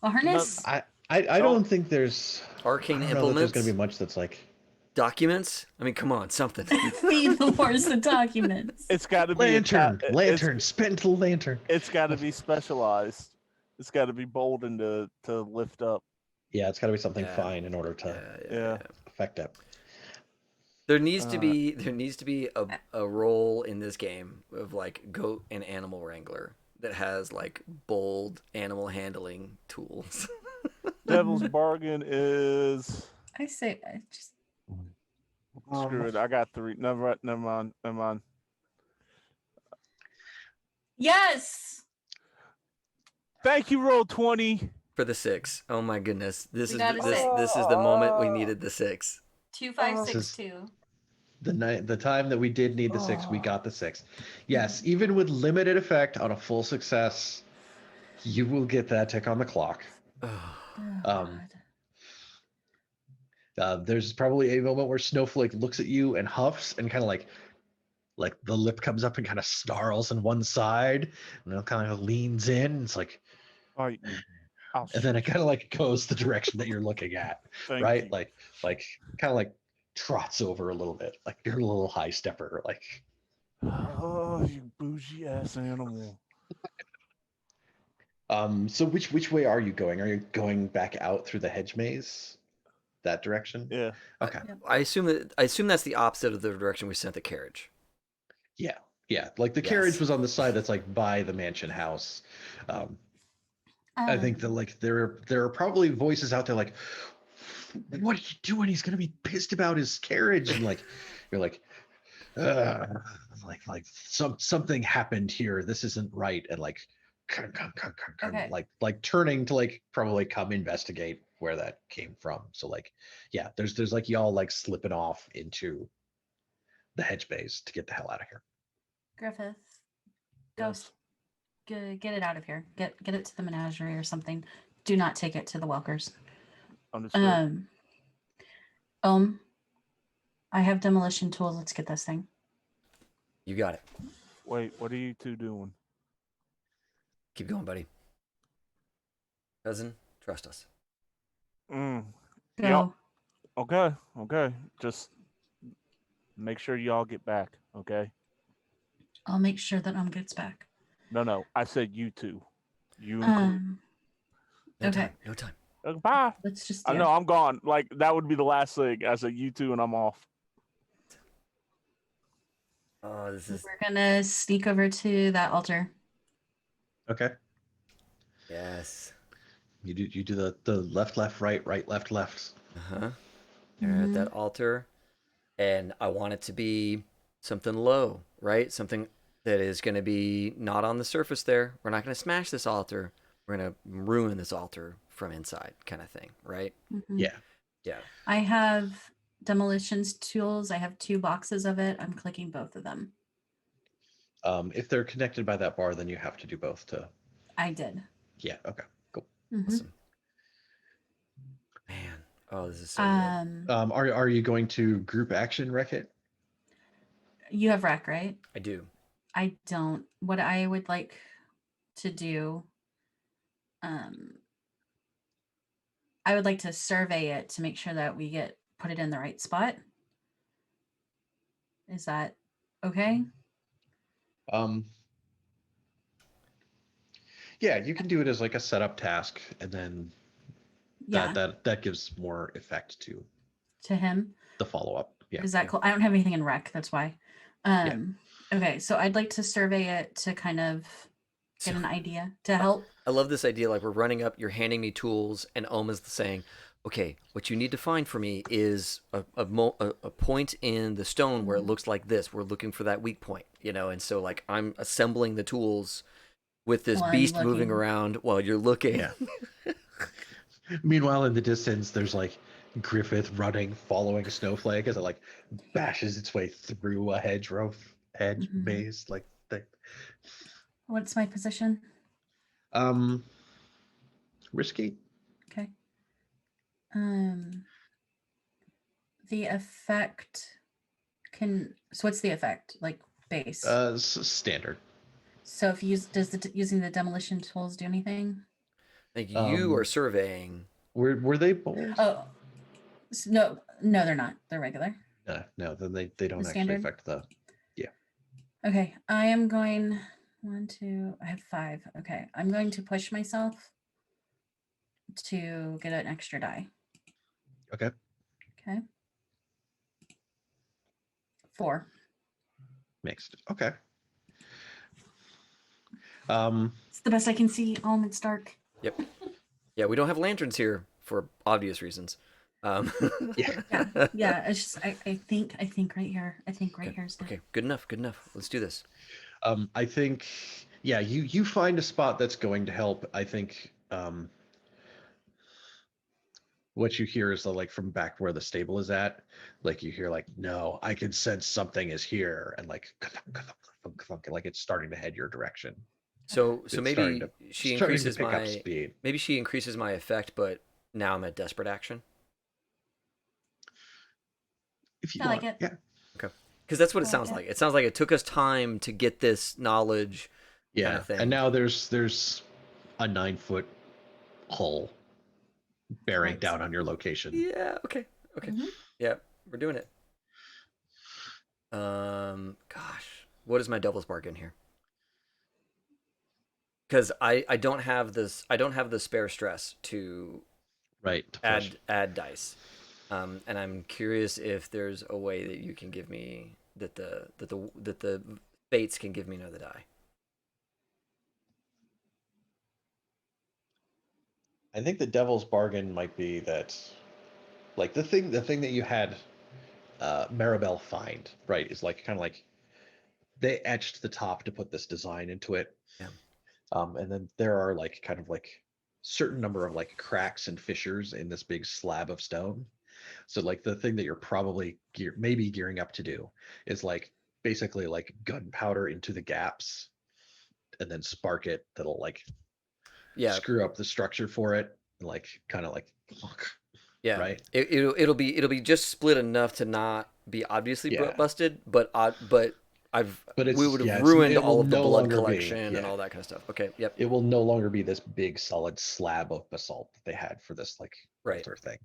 S2: a harness?
S4: I don't think there's
S1: Arcane
S4: I don't know that there's
S1: implements?
S4: gonna be much that's like
S1: Documents? I mean, come on, something.
S2: Feed the horse the documents.
S3: It's got to be
S4: lantern, spin to the lantern.
S3: It's got to be specialized. It's got to be bolden to lift up.
S4: Yeah, it's got to be something
S1: Yeah.
S4: fine in order to
S3: Yeah.
S4: affect it.
S1: There needs to be a role in this game of like goat and animal wrangler that has like bold animal handling tools.
S3: Devil's bargain is
S2: I say I just
S3: screw it. I got 3. Never mind.
S2: yes.
S3: Thank you, roll 20.
S1: For the 6. Oh my goodness. This
S2: We
S1: is
S2: got a six.
S1: this is the moment we needed the 6.
S2: 2562.
S4: The time that we did need the 6, we got the 6. Yes, even with limited effect on a full success, you will get that tick on the clock.
S2: Oh, God.
S4: There's probably a moment where Snowflake looks at you and huffs and kind of like the lip comes up and kind of snarls on one side and then kind of leans in. It's like,
S3: Fight me. I'll
S4: and then it
S3: shoot
S4: kind of like goes the direction that you're looking at,
S3: Thank
S4: right?
S3: you.
S4: Like kind of like trots over a little bit, like you're a little high stepper, like.
S3: Oh, you bougie ass animal.
S4: So which way are you going? Are you going back out through the hedge maze? That direction?
S3: Yeah.
S4: Okay.
S1: I assume that's the opposite of the direction we sent the carriage.
S4: Yeah. Like the carriage was on the side that's like by the mansion house. I think that like there are probably voices out there like, what are you doing? He's gonna be pissed about his carriage, and like you're like something happened here. This isn't right, and like
S2: Okay.
S4: like turning to like probably come investigate where that came from. So like yeah, there's like y'all like slipping off into the hedge maze to get the hell out of here.
S2: Griffith, Ghost, get it out of here. Get it to the menagerie or something. Do not take it to the Welkers.
S3: Understood.
S2: I have demolition tools. Let's get this thing.
S1: You got it.
S3: Wait, what are you two doing?
S1: Keep going, buddy. Cousin, trust us.
S3: Mm.
S2: Go.
S3: Yep. Okay. Just make sure y'all get back, okay?
S2: I'll make sure that gets back.
S3: No. I said you two. You and Clint.
S1: No
S2: Okay.
S1: time. No time.
S3: Bye.
S2: Let's just.
S3: I know I'm gone. Like that would be the last thing. I said you two and I'm off.
S1: Oh, this is
S2: We're gonna sneak over to that altar.
S4: Okay.
S1: yes.
S4: You do the left, right, left.
S1: Uh-huh. They're at that altar, and I want it to be something low, right? Something that is going to be not on the surface there. We're not going to smash this altar. We're going to ruin this altar from inside, kind of thing, right?
S4: Yeah.
S1: Yeah.
S2: I have demolitions tools. I have 2 boxes of it. I'm clicking both of them.
S4: If they're connected by that bar, then you have to do both to.
S2: I did.
S4: Yeah. Okay. Cool.
S1: Awesome. Man. Oh, this is so good.
S4: Are you going to group action wreck it?
S2: You have rec, right?
S1: I do.
S2: I don't. What I would like to do, I would like to survey it to make sure that we put it in the right spot. Is that okay?
S4: Yeah, you can do it as like a setup task, and then
S2: Yeah.
S4: that gives more effect to
S2: him.
S4: the follow up. Yeah.
S2: Is that cool? I don't have anything in rec. That's why. Okay, so I'd like to survey it to kind of get an idea to help.
S1: I love this idea. Like we're running up, you're handing me tools, and Oma's saying, okay, what you need to find for me is a point in the stone where it looks like this. We're looking for that weak point, and so like I'm assembling the tools with this beast moving around while you're looking.
S4: Yeah. Meanwhile, in the distance, there's like Griffith running, following Snowflake as it like bashes its way through a hedge maze like thing.
S2: What's my position?
S4: Risky.
S2: Okay. The effect so what's the effect? Like base?
S4: Standard.
S2: So if you using the demolition tools do anything?
S1: Like you are surveying.
S4: Were they bold?
S2: Oh, no, they're not. They're regular.
S4: No, then they don't actually
S2: standard?
S4: affect the. Yeah.
S2: Okay, I am going 1, 2. I have 5. Okay, I'm going to push myself to get an extra die.
S4: Okay.
S2: Okay. 4.
S4: Mixed. Okay.
S2: It's the best I can see. It's dark.
S1: Yep. Yeah, we don't have lanterns here for obvious reasons.
S2: Yeah. It's just I think right here. I think right here is good.
S1: Okay, good enough. Let's do this.
S4: I think, yeah, you find a spot that's going to help. I think what you hear is like from back where the stable is at, like you hear like, no, I can sense something is here, and like like it's starting to head your direction.
S1: So
S4: It's
S1: maybe she increases
S4: pick up speed.
S1: Maybe she increases my effect, but now I'm at desperate action.
S4: If you
S2: I
S4: want,
S2: like it.
S4: yeah.
S1: Okay. Because that's what it sounds like. It sounds like it took us time to get this knowledge.
S4: Yeah,
S1: kind of thing.
S4: and now there's a 9-foot hull bearing
S2: Right.
S4: down on your location.
S1: Yeah. Okay. Yeah, we're doing it. Gosh, what is my devil's bargain here? Because I don't have this. I don't have the spare stress to
S4: Right. To push.
S1: add dice. And I'm curious if there's a way that you can give me that the fates can give me another die.
S4: I think the devil's bargain might be that, like the thing that you had Maribel find, right, is like kind of like they etched the top to put this design into it.
S1: Yeah.
S4: And then there are like kind of like certain number of like cracks and fissures in this big slab of stone. So like the thing that you're probably maybe gearing up to do is like basically like gunpowder into the gaps and then spark it. That'll like screw up the structure for it and like kind of like
S1: Yeah.
S4: right?
S1: It'll be just split enough to not be obviously
S4: Yeah.
S1: busted, but
S4: But
S1: we would have
S4: it
S1: ruined
S4: will
S1: all of the
S4: no
S1: blood
S4: longer be,
S1: collection and all that kind of stuff. Okay. Yep.
S4: it will no longer be this big solid slab of basalt that they had for this like
S1: Right.
S4: altar thing.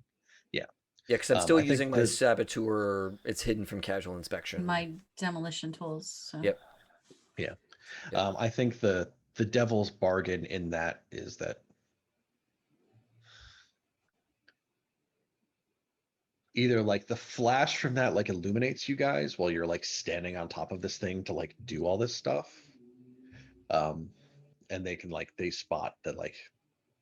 S4: Yeah.
S1: Yeah, because I'm still
S4: I think
S1: using my saboteur. It's hidden from casual inspection.
S2: My demolition tools. So.
S1: Yep.
S4: Yeah.
S1: Yep.
S4: I think the devil's bargain in that is that either like the flash from that like illuminates you guys while you're like standing on top of this thing to like do all this stuff. And they can like they spot that like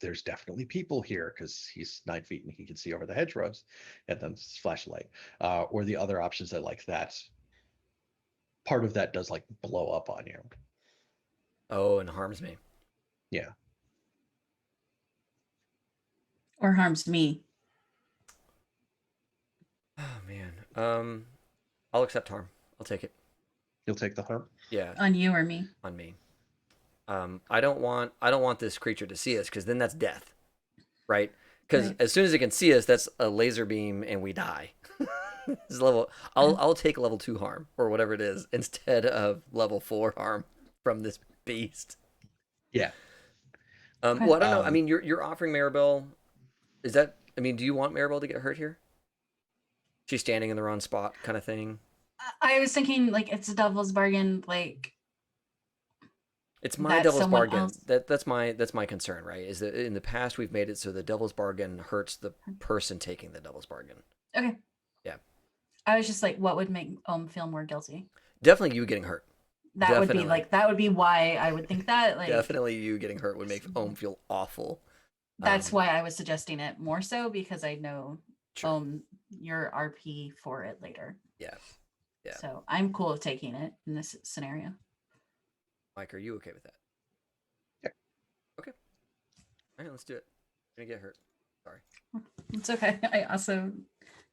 S4: there's definitely people here because he's 9 feet and he can see over the hedgerows, and then flashlight. Or the other options that like that part of that does like blow up on you.
S1: Oh, and harms me.
S4: Yeah.
S2: Or harms me.
S1: Oh man. I'll accept harm. I'll take it.
S4: You'll take the harm?
S1: Yeah.
S2: On you or me.
S1: On me. I don't want this creature to see us, because then that's death, right? Because
S2: Right.
S1: as soon as it can see us, that's a laser beam and we die. I'll take level 2 harm or whatever it is instead of level 4 harm from this beast.
S4: Yeah.
S2: Okay.
S1: Well, I don't know. I mean, you're offering Maribel. Is that? I mean, do you want Maribel to get hurt here? She's standing in the wrong spot, kind of thing.
S2: I was thinking like it's a devil's bargain. Like
S1: It's my
S2: that
S1: devil's
S2: someone
S1: bargain.
S2: else-
S1: That's my concern, right? Is that in the past we've made it so the devil's bargain hurts the person taking the devil's bargain.
S2: Okay.
S1: Yeah.
S2: I was just like, what would make feel more guilty?
S1: Definitely you getting hurt.
S2: That would
S1: Definitely.
S2: be like that would be why I would think that. Like
S1: Definitely you getting hurt would make Ohm feel awful.
S2: that's why I was suggesting it more so because I know
S1: Sure.
S2: your RP for it later.
S1: Yeah. Yeah.
S2: So I'm cool with taking it in this scenario.
S1: Mike, are you okay with that?
S4: Yeah.
S1: Okay. All right, let's do it. I'm gonna get hurt. Sorry.
S2: It's okay. I also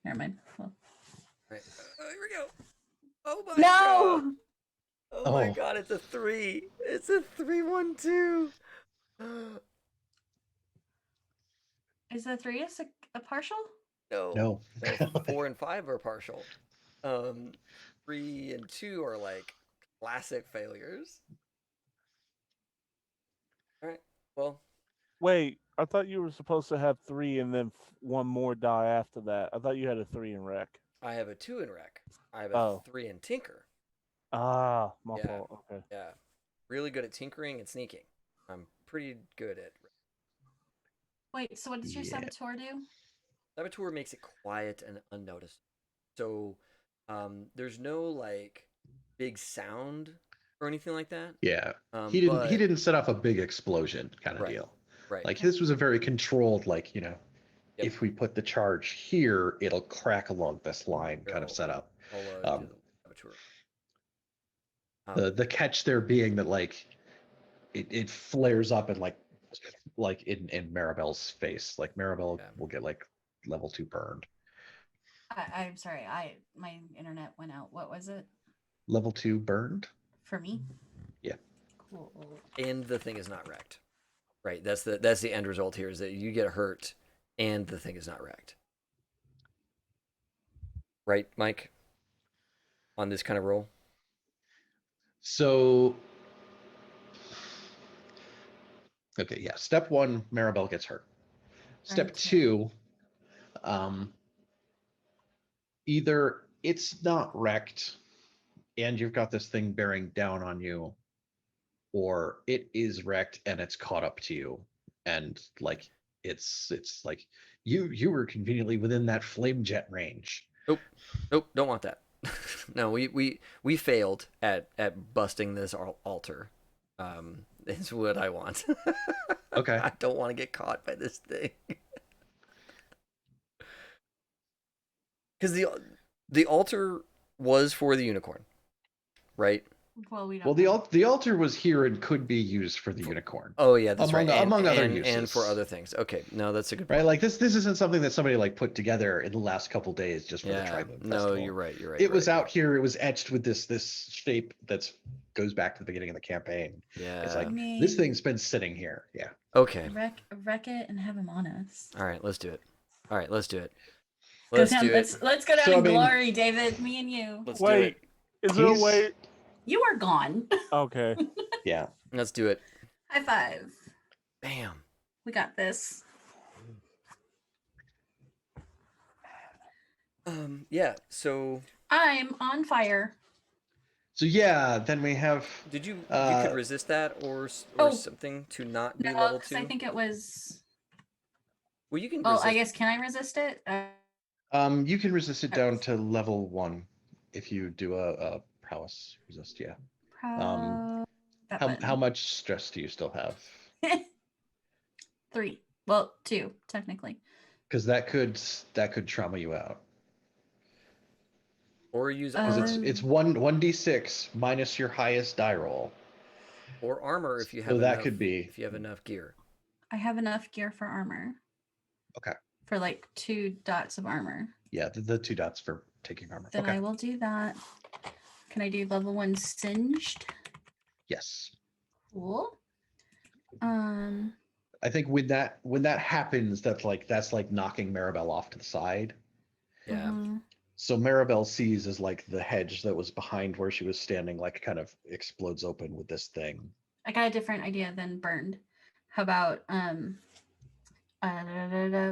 S2: never mind. Well,
S1: All right. Here we go. Oh my god.
S2: no.
S1: Oh my
S4: Oh.
S1: god, it's a 3. It's a 3-1-2.
S2: Is the 3 a partial?
S1: No.
S4: No.
S1: 4 and 5 are partial. 3 and 2 are like classic failures. All right. Well,
S3: Wait, I thought you were supposed to have 3 and then one more die after that. I thought you had a 3 in wreck.
S1: I have a 2 in wreck. I have a
S3: Oh.
S1: 3 in tinker.
S3: Ah, my
S1: Yeah.
S3: fault. Okay.
S1: Yeah. Really good at tinkering and sneaking. I'm pretty good at.
S2: Wait, so what does your
S4: Yeah.
S2: saboteur do?
S1: Saboteur makes it quiet and unnoticed. So there's no like big sound or anything like that.
S4: Yeah.
S1: He
S4: He didn't set off a big explosion kind of
S1: Right.
S4: deal.
S1: Right.
S4: Like his was a very controlled, like,
S1: Yep.
S4: if we put the charge here, it'll crack along this line kind of
S1: Go.
S4: setup.
S1: I'll do the saboteur.
S4: The catch there being that like it flares up and like in Maribel's face. Like Maribel
S1: Yeah.
S4: will get like level 2 burned.
S2: I'm sorry. My internet went out. What was it
S4: Level 2 burned?
S2: for me?
S4: Yeah.
S2: Cool.
S1: And the thing is not wrecked. Right. That's the end result here, is that you get hurt and the thing is not wrecked. Right, Mike? On this kind of roll?
S4: So okay, yeah. Step 1, Maribel gets hurt. Step
S2: Right.
S4: 2, either it's not wrecked and you've got this thing bearing down on you, or it is wrecked and it's caught up to you, and like it's like you were conveniently within that flame jet range.
S1: Nope, don't want that. No, we failed at busting this altar. Is what I want.
S4: Okay.
S1: I don't want to get caught by this thing. Because the altar was for the unicorn, right?
S2: Well, we don't.
S4: Well,
S2: know.
S4: the altar was here and could be used for the unicorn,
S1: Oh yeah, that's
S4: Among-
S1: right.
S4: among other
S1: and for
S4: uses.
S1: other things. Okay, no, that's a good
S4: right?
S1: point.
S4: Like this isn't something that somebody like put together in the last couple days just for the
S1: Yeah,
S4: Tri-Moon
S1: no,
S4: Festival.
S1: you're right.
S4: It was out here. It was etched with this shape that's goes back to the beginning of the campaign.
S1: Yeah.
S4: It's like
S2: I mean,
S4: this thing's been sitting here. Yeah.
S1: Okay.
S2: wreck it and have him on us.
S1: All right, let's do it. All right, let's do it.
S2: Go
S1: Let's
S2: down.
S1: do it.
S2: Let's go down
S4: So, I
S2: in
S4: mean-
S2: glory, David. Me and you.
S1: Let's do
S3: Wait,
S1: it.
S3: is there a
S4: He's-
S3: way?
S2: You are gone.
S3: Okay.
S4: Yeah.
S1: Let's do it.
S2: High five.
S1: Bam.
S2: We got this.
S1: Yeah. So
S2: I'm on fire.
S4: So yeah, then we have.
S1: did you
S4: Uh,
S1: could resist that or
S2: Oh.
S1: something to not be
S2: No,
S1: level
S2: because
S1: 2?
S2: I think it was.
S1: Well, you can
S2: Well,
S1: resist.
S2: I guess can I resist it?
S4: You can resist it down to level 1 if you do a prowess resist. Yeah.
S2: That
S4: How
S2: button.
S4: much stress do you still have?
S2: 3. Well, 2 technically.
S4: Because that could trauma you out.
S1: Or use
S4: Because
S1: armor
S4: it's 1d6 minus your highest die roll.
S1: or armor if you
S4: So
S1: have
S4: that
S1: enough,
S4: could be.
S1: if you have enough gear.
S2: I have enough gear for armor.
S4: Okay.
S2: For like 2 dots of armor.
S4: Yeah, the 2 dots for taking armor.
S2: Then
S4: Okay.
S2: I will do that. Can I do level 1 singed?
S4: Yes.
S2: Cool.
S4: I think when that happens, that's like knocking Maribel off to the side.
S1: Yeah.
S2: mhm.
S4: So Maribel sees as like the hedge that was behind where she was standing, like kind of explodes open with this thing.
S2: I got a different idea than burned. How about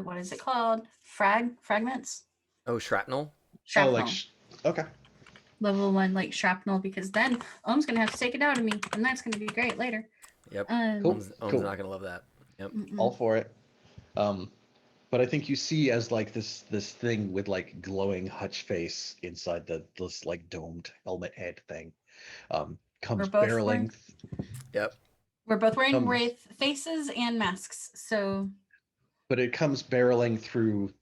S2: what is it called? Fragments?
S1: Oh, shrapnel.
S2: Shrapnel.
S4: Oh, like okay.
S2: Level 1 like shrapnel, because then Ohm's gonna have to take it out of me, and that's gonna be great later.
S1: Yep.
S4: Cool.
S1: Ohm's not gonna love that. Yep.
S4: All for it. But I think you see as like this thing with like glowing hutch face inside this like domed helmet head thing comes
S2: We're both
S4: barreling.
S2: wearing-
S1: Yep.
S2: We're both wearing
S4: Comes-
S2: wraith faces and masks, so
S4: But it comes barreling through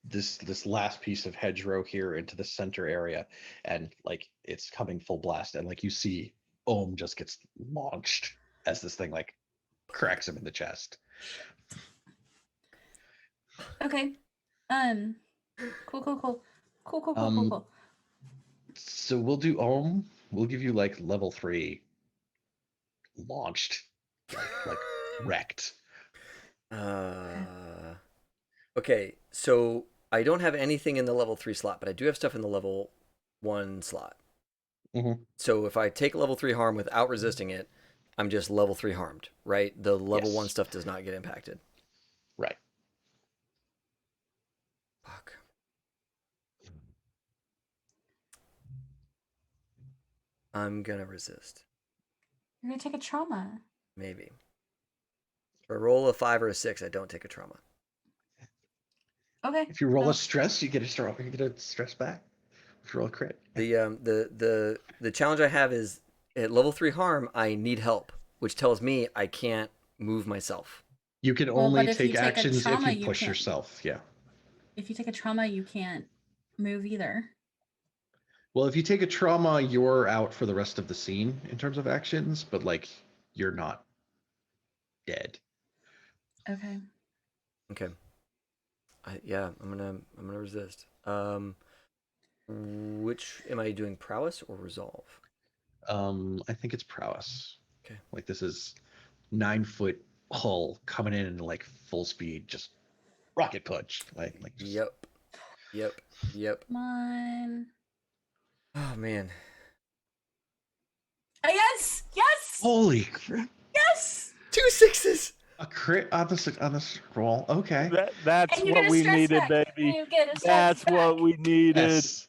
S4: this last piece of hedgerow here into the center area, and like it's coming full blast, and like you see Ohm just gets launched as this thing like cracks him in the chest.
S2: okay. Cool.
S4: So we'll do Ohm. We'll give you like level 3 launched, like wrecked.
S1: Okay, so I don't have anything in the level 3 slot, but I do have stuff in the level 1 slot.
S4: Mhm.
S1: So if I take level 3 harm without resisting it, I'm just level 3 harmed, right? The level
S4: Yes.
S1: 1 stuff does not get impacted.
S4: Right.
S1: Fuck. I'm gonna resist.
S2: You're gonna take a trauma.
S1: Maybe. If I roll a 5 or a 6, I don't take a trauma.
S2: Okay.
S4: If you roll
S2: well,
S4: a stress, you get a stress back. If you roll a crit.
S1: The challenge I have is at level 3 harm, I need help, which tells me I can't move myself.
S4: You can
S2: Well,
S4: only
S2: but if you
S4: take
S2: take a
S4: actions if
S2: trauma,
S4: you
S2: you
S4: push
S2: can't.
S4: yourself. Yeah.
S2: if you take a trauma, you can't move either.
S4: Well, if you take a trauma, you're out for the rest of the scene in terms of actions, but like you're not dead.
S2: Okay.
S1: Okay. I'm gonna resist. Which am I doing, prowess or resolve?
S4: I think it's prowess.
S1: Okay.
S4: Like this is 9-foot hull coming in like full speed, just rocket punch. Like just...
S1: Yep.
S2: Come on.
S1: Oh man.
S2: Yes.
S4: Holy crap!
S2: Yes.
S1: 2 6s.
S4: A crit on this roll. Okay.
S3: That's
S2: And you
S3: what
S2: get a
S3: we
S2: stress
S3: needed,
S2: back.
S3: baby.
S2: You get a stress
S3: That's
S2: back.
S3: what we needed.
S4: Yes.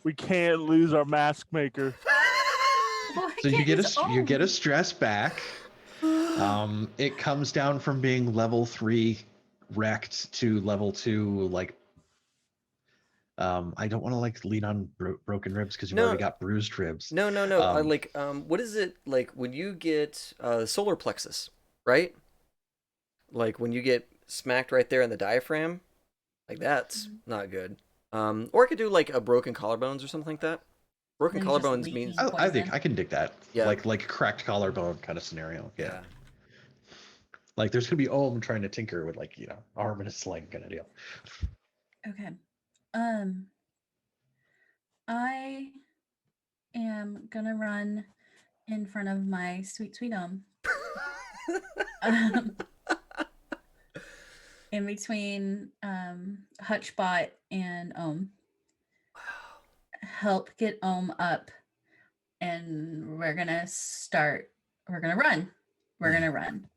S3: We can't lose our mask maker.
S2: Well,
S4: So
S2: I
S4: you
S2: can't
S4: get
S2: use
S4: you get a
S2: Ohm.
S4: stress back. It comes down from being level 3 wrecked to level 2 like I don't want to like lean on broken ribs because you've
S1: No.
S4: already got bruised ribs.
S1: No. What is it like when you get solar plexus, right? Like when you get smacked right there in the diaphragm, like that's not good. Or I could do like a broken collarbones or something like that. Broken
S2: Then it's just
S1: collarbones
S2: leaking.
S1: means
S4: I think
S2: Poison.
S4: I can dig that.
S1: Yeah.
S4: Like cracked collarbone kind of scenario. Yeah.
S1: yeah.
S4: Like there's gonna be Ohm trying to tinker with like arm in a sling kind of deal.
S2: Okay. I am gonna run in front of my sweet Ohm. Um, in between Hutchbot and help get up, and we're gonna run. We're gonna run.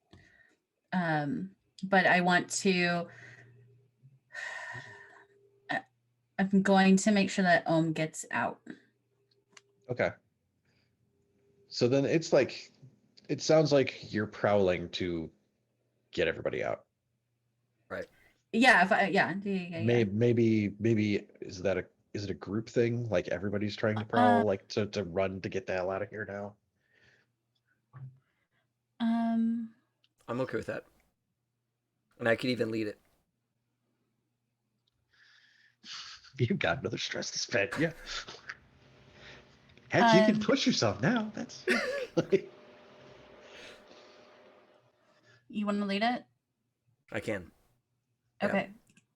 S2: But I want to. I'm going to make sure that gets out.
S4: Okay. So then it's like, it sounds like you're prowling to get everybody out.
S1: Right.
S2: Yeah. Yeah.
S4: Maybe is it a group thing? Like everybody's trying to prowl, like to run to get the hell out of here now?
S1: I'm okay with that. And I could even lead it.
S4: You've got another stress to spend. Yeah. Heck, you can push yourself now. That's
S2: You want to lead it?
S1: I can.
S2: Okay.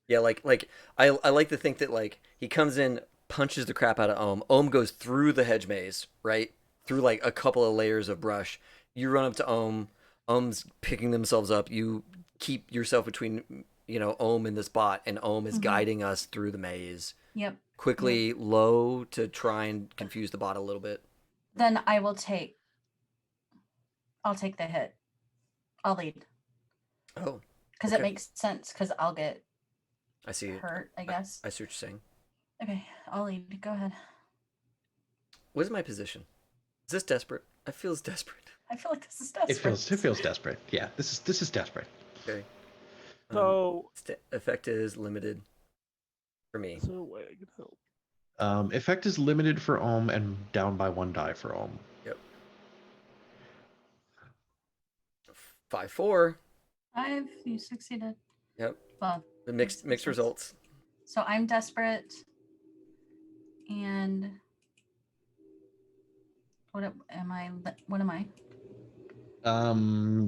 S1: Yeah, like I like to think that like he comes in, punches the crap out of Ohm. Ohm goes through the hedge maze, right? Through like a couple of layers of brush. You run up to Ohm. Ohm's picking themselves up. You keep yourself between Ohm and this bot, and Ohm is guiding us through the maze.
S2: Yep.
S1: Quickly low to try and confuse the bot a little bit.
S2: Then I'll take the hit. I'll lead.
S1: Oh.
S2: Because it makes sense, because I'll get
S1: I see
S2: hurt, I guess.
S1: I see what you're saying.
S2: Okay, I'll lead. Go ahead.
S1: What is my position? Is this desperate? I feel it's desperate.
S2: I feel like this is desperate.
S4: it feels desperate. Yeah, this is desperate.
S1: Okay.
S3: So
S1: effect is limited for me.
S3: So wait, I can help.
S4: Effect is limited for Ohm and down by 1 die for Ohm.
S1: Yep. 5-4.
S2: 5. You succeeded.
S1: Yep.
S2: Well,
S1: The mixed results.
S2: So I'm desperate, and what am I? What am I?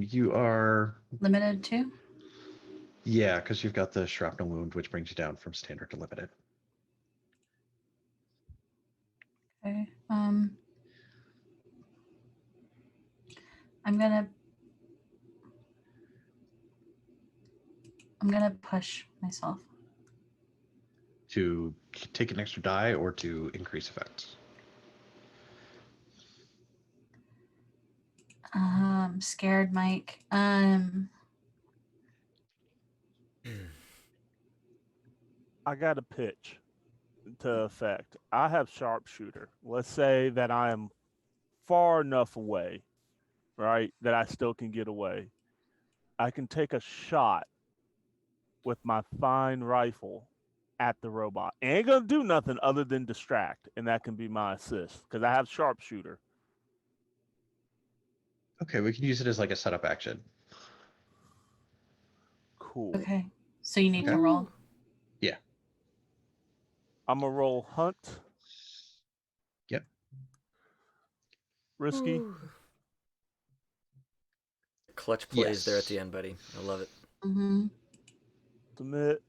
S4: You are
S2: Limited to?
S4: Yeah, because you've got the shrapnel wound, which brings you down from standard to limited.
S2: Okay. I'm gonna push myself.
S4: To take an extra die or to increase effects?
S2: Scared, Mike.
S3: I got a pitch to effect. I have sharpshooter. Let's say that I am far enough away, right, that I still can get away. I can take a shot with my fine rifle at the robot. It ain't gonna do nothing other than distract, and that can be my assist because I have sharpshooter.
S4: Okay, we can use it as like a setup action.
S3: Cool.
S2: Okay. So you need
S4: Okay.
S2: to roll.
S4: Yeah.
S3: I'm gonna roll hunt.
S4: Yep.
S3: Risky.
S1: Clutch plays there at the end, buddy. I love it.
S2: Mm-hmm.
S3: Submit.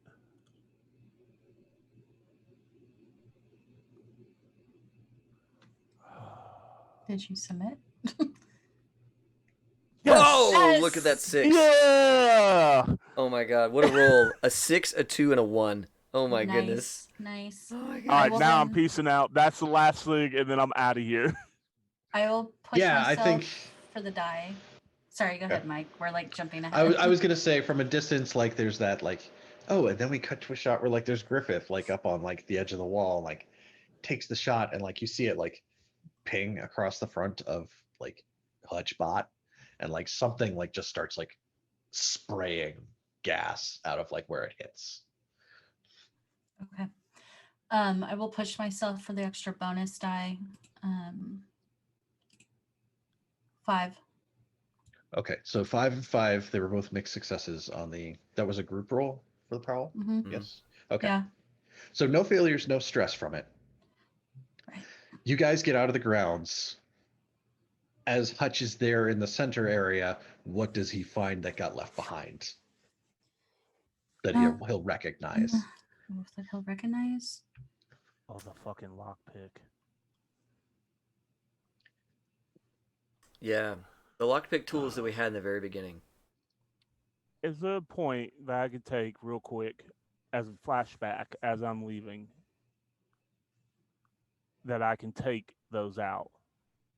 S2: Did you submit?
S3: Yes!
S1: Oh, look at that 6.
S3: Yeah!
S1: Oh my god, what a roll. A 6, a 2, and a 1. Oh my goodness.
S2: Nice.
S1: Oh my god.
S3: All right, now I'm peacing out. That's the last thing, and then I'm out of here.
S2: I will push myself
S4: I think
S2: for the die. Sorry, go ahead, Mike. We're like jumping ahead.
S4: I was gonna say from a distance, like there's that like, oh, and then we cut to a shot where like there's Griffith like up on like the edge of the wall, like takes the shot, and like you see it like ping across the front of like Hutchbot, and like something like just starts like spraying gas out of like where it hits.
S2: Okay. I will push myself for the extra bonus die. 5.
S4: Okay, so 5 and 5, they were both mixed successes on that was a group roll for the prowl?
S2: Mm-hmm.
S4: Yes. Okay.
S2: Yeah.
S4: So no failures, no stress from it.
S2: Right.
S4: You guys get out of the grounds. As Hutch is there in the center area, what does he find that got left behind? That he'll recognize.
S2: That he'll recognize?
S3: Oh, the fucking lockpick.
S1: Yeah. The lockpick tools that we had in the very beginning.
S3: Is there a point that I could take real quick as a flashback as I'm leaving that I can take those out?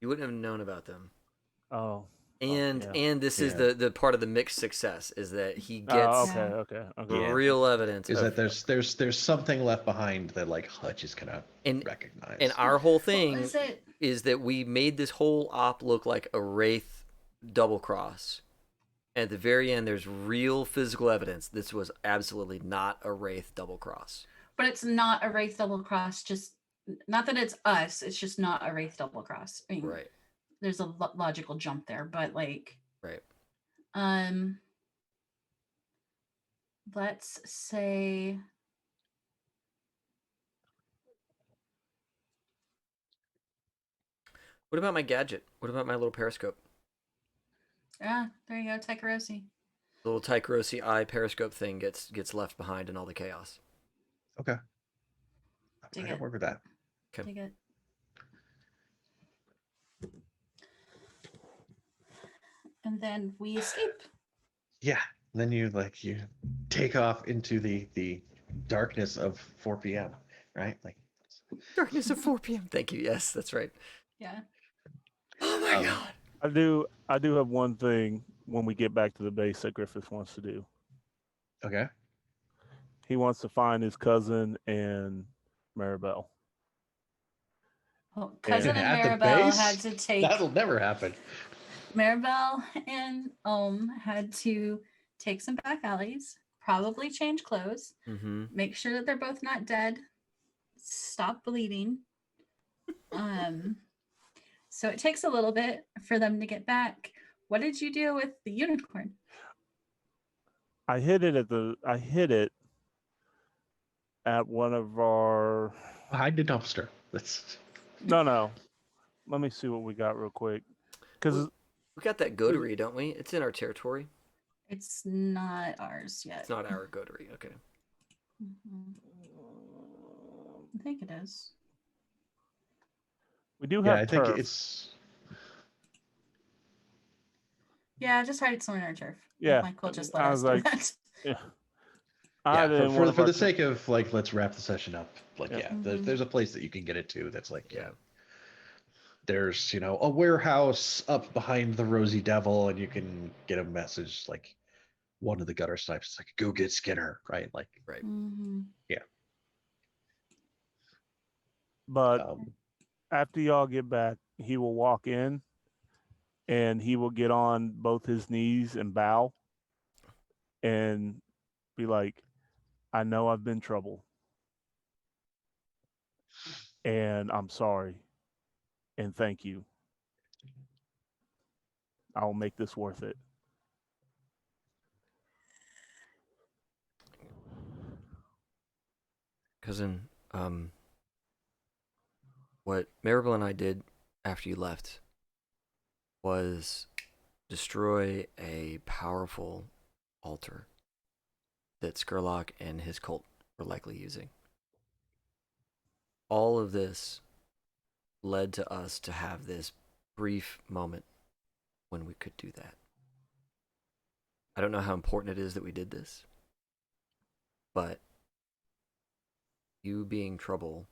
S1: You wouldn't have known about them.
S3: Oh.
S1: And
S3: yeah.
S1: this is
S4: Yeah.
S1: the part of the mixed success is that he
S3: Oh,
S1: gets
S3: okay,
S2: Yeah.
S3: okay,
S4: Yeah.
S1: real evidence
S4: Is
S1: of,
S4: that there's something left behind that like Hutch is gonna
S1: and
S4: recognize.
S1: our whole
S2: What
S1: thing
S2: was it?
S1: is that we made this whole op look like a Wraith double cross. At the very end, there's real physical evidence this was absolutely not a Wraith double cross.
S2: But it's not a Wraith double cross. Just not that it's us. It's just not a Wraith double cross. I mean,
S1: Right.
S2: there's a logical jump there, but like,
S1: Right.
S2: let's say
S1: What about my gadget? What about my little periscope?
S2: there you go, Takarosi.
S1: The little Tycherosi eye periscope thing gets left behind in all the chaos.
S4: Okay.
S2: Dig
S4: I can
S2: it.
S4: work with that.
S1: Okay.
S2: Dig it. And then we escape.
S4: Yeah. Then you take off into the darkness of 4 p.m. Right? Like
S1: Darkness of 4 p.m. Thank you. Yes, that's right.
S2: Yeah.
S1: Oh my
S4: Um,
S1: god.
S3: I do have one thing when we get back to the base that Griffith wants to do.
S4: okay.
S3: He wants to find his cousin and Maribel.
S2: Well, cousin and
S4: At the
S2: Maribel
S4: base?
S2: had to take
S4: That'll never happen.
S2: Maribel and had to take some back alleys, probably change clothes,
S1: Mm-hmm.
S2: make sure that they're both not dead, stop bleeding. So it takes a little bit for them to get back. What did you do with the unicorn?
S3: I hid it at one of our
S4: Hide the dumpster. That's
S3: no. Let me see what we got real quick. Because
S1: We got that goatery, don't we? It's in our territory.
S2: It's not ours yet.
S1: It's not our goatery. Okay.
S2: Mhm. I think it is.
S3: we do
S4: yeah,
S3: have
S4: I think
S3: turf.
S4: it's
S2: Yeah, just hide it somewhere in our turf.
S3: Yeah,
S2: Michael just let
S3: I
S2: us
S3: was
S2: do
S3: like,
S2: that.
S3: yeah.
S4: yeah,
S3: didn't
S4: for
S3: want
S4: the, for
S3: our
S4: the
S3: turf.
S4: sake of let's wrap the session up.
S3: Yeah.
S4: There's a place that you can get it to that's
S1: Yeah.
S4: there's a warehouse up behind the Rosy Devil, and you can get a message like one of the gutter snipes. It's like, go get Skinner, right? Like,
S1: Right.
S2: Mhm.
S3: But
S4: um,
S3: after y'all get back, he will walk in and he will get on both his knees and bow and be like, I know I've been trouble. And I'm sorry. And thank you. I'll make this worth it.
S1: Cousin, what Maribel and I did after you left was destroy a powerful altar that Skurlock and his cult were likely using. All of this led to us to have this brief moment when we could do that. I don't know how important it is that we did this, but you being trouble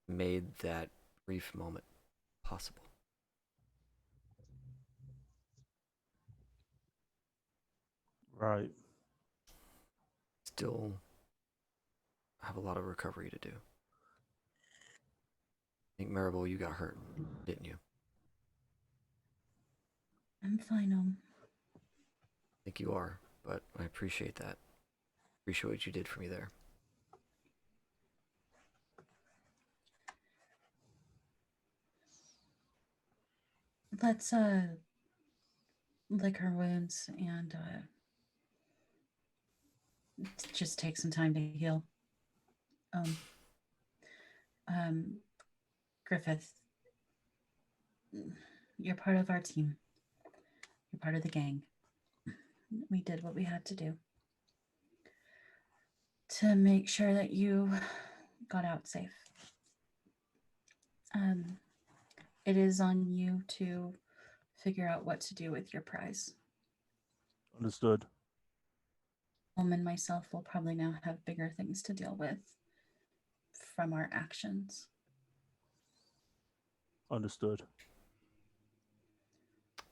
S1: made that brief moment possible.
S3: Right.
S1: Still have a lot of recovery to do. I think Maribel, you got hurt, didn't you?
S2: I'm fine.
S1: I think you are, but I appreciate that. Appreciate what you did for me there.
S2: Let's lick her wounds and just take some time to heal. Griffith, you're part of our team. You're part of the gang. We did what we had to do to make sure that you got out safe. It is on you to figure out what to do with your prize.
S3: Understood.
S2: And myself will probably now have bigger things to deal with from our actions.
S3: Understood.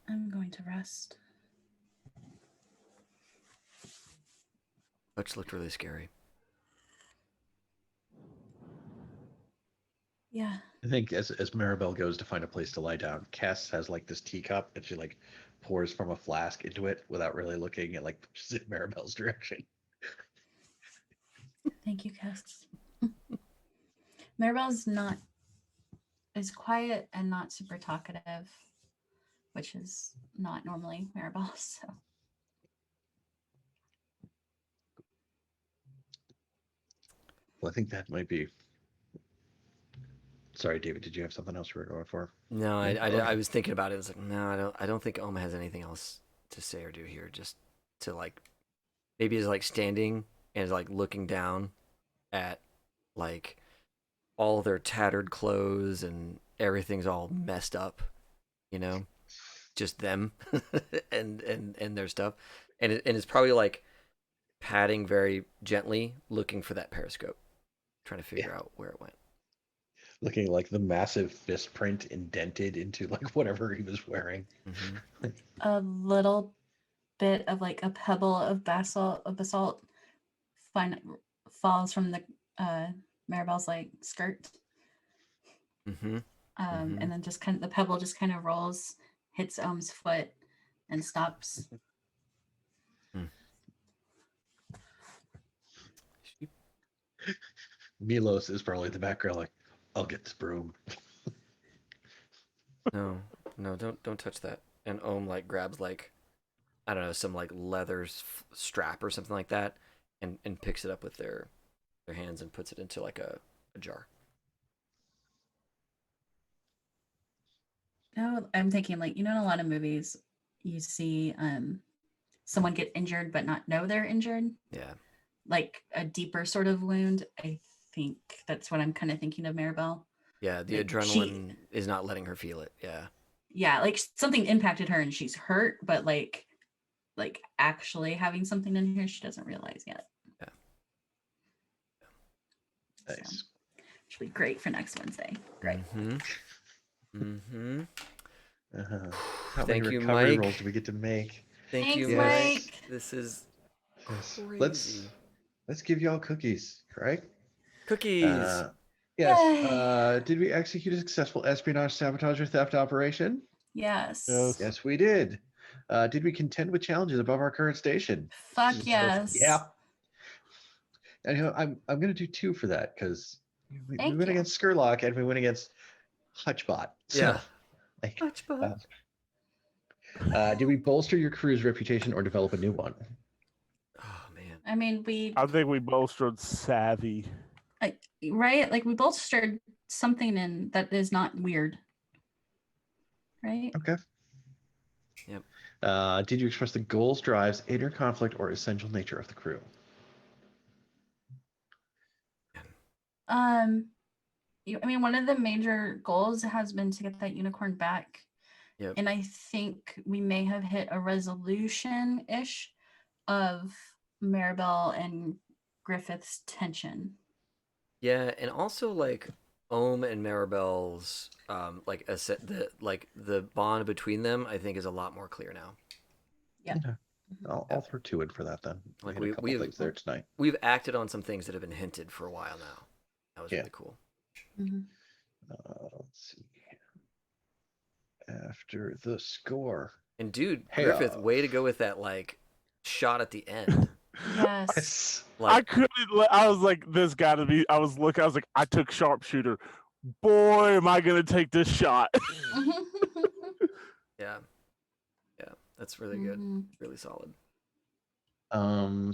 S2: I'm going to rest.
S1: Which looked really scary.
S2: Yeah.
S4: I think as Maribel goes to find a place to lie down, Cass has like this teacup and she like pours from a flask into it without really looking and like pushes it in Maribel's direction.
S2: Thank you, Cass. Maribel's is quiet and not super talkative, which is not normally Maribel. So
S4: Well, I think that might be. Sorry, David. Did you have something else you were going for?
S1: No,
S4: Okay.
S1: I was thinking about it. I was like, no, I don't think Oma has anything else to say or do here. Just to like, maybe is like standing and is like looking down at like all their tattered clothes and everything's all messed up, you know, just them and their stuff, and it's probably like patting very gently, looking for that periscope, trying to figure out where it went.
S4: Looking like the massive fist print indented into like whatever he was wearing.
S1: Mm-hmm.
S2: a little bit of like a pebble of basalt falls from the Maribel's like skirt.
S1: Mm-hmm.
S2: And then just kind of the pebble just kind of rolls, hits Ohm's foot, and stops.
S4: Milos is probably in the background, like, I'll get this broom.
S1: No, don't touch that. And Ohm like grabs like, I don't know, some like leather strap or something like that, and picks it up with their hands and puts it into like a jar.
S2: No, I'm thinking like, in a lot of movies you see someone get injured but not know they're injured.
S1: Yeah.
S2: Like a deeper sort of wound. I think that's what I'm kind of thinking of Maribel.
S1: Yeah, the
S2: Like,
S1: adrenaline is not letting her feel it. Yeah.
S2: Yeah, like something impacted her and she's hurt, but like actually having something in here she doesn't realize yet.
S1: Yeah.
S4: Nice.
S2: So, should be great for next Wednesday. Great.
S1: Mm-hmm.
S4: How
S1: Thank
S4: many
S1: you,
S4: recovery
S1: Mike.
S4: rolls do we get to make?
S1: Thank you,
S2: Thanks,
S1: Mike.
S2: Mike.
S1: This is
S4: Yes.
S1: crazy.
S4: Let's give y'all cookies, right?
S1: Cookies.
S4: Yes.
S2: Yay.
S4: Did we execute a successful espionage, sabotage, or theft operation?
S2: Yes.
S4: Yes, we did. Did we contend with challenges above our current station?
S2: Fuck yes.
S4: Yeah. And I'm going to do 2 for that because we
S2: Thank
S4: went
S2: you.
S4: against Skurlock and we went against Hutchbot. So,
S1: Yeah.
S4: like,
S1: Hutchbot.
S4: did we bolster your crew's reputation or develop a new one?
S1: Oh man.
S2: I mean,
S3: I think we bolstered savvy.
S2: right? Like we both stirred something in that is not weird. Right?
S4: Okay.
S1: Yep.
S4: Did you express the goals, drives, inner conflict, or essential nature of the crew?
S2: I mean, one of the major goals has been to get that unicorn back.
S1: Yep.
S2: And I think we may have hit a resolution-ish of Maribel and Griffith's tension.
S1: Yeah, and also like Ohm and Maribel's like the bond between them, I think is a lot more clear now.
S2: Yeah.
S4: Okay. I'll throw 2 in for that then.
S1: Like
S4: We had a couple things there tonight.
S1: We've acted on some things that have been hinted for a while now. That was really cool.
S2: Mm-hmm.
S4: Let's see. After the score.
S1: And dude,
S4: Hey,
S1: Griffith, way to go with that like shot at the end.
S2: Yes.
S1: Like,
S3: I couldn't. I was like, this got to be. I was looking. I was like, I took sharpshooter. Boy, am I gonna take this shot?
S1: yeah, that's really good.
S2: Mm-hmm.
S1: Really solid.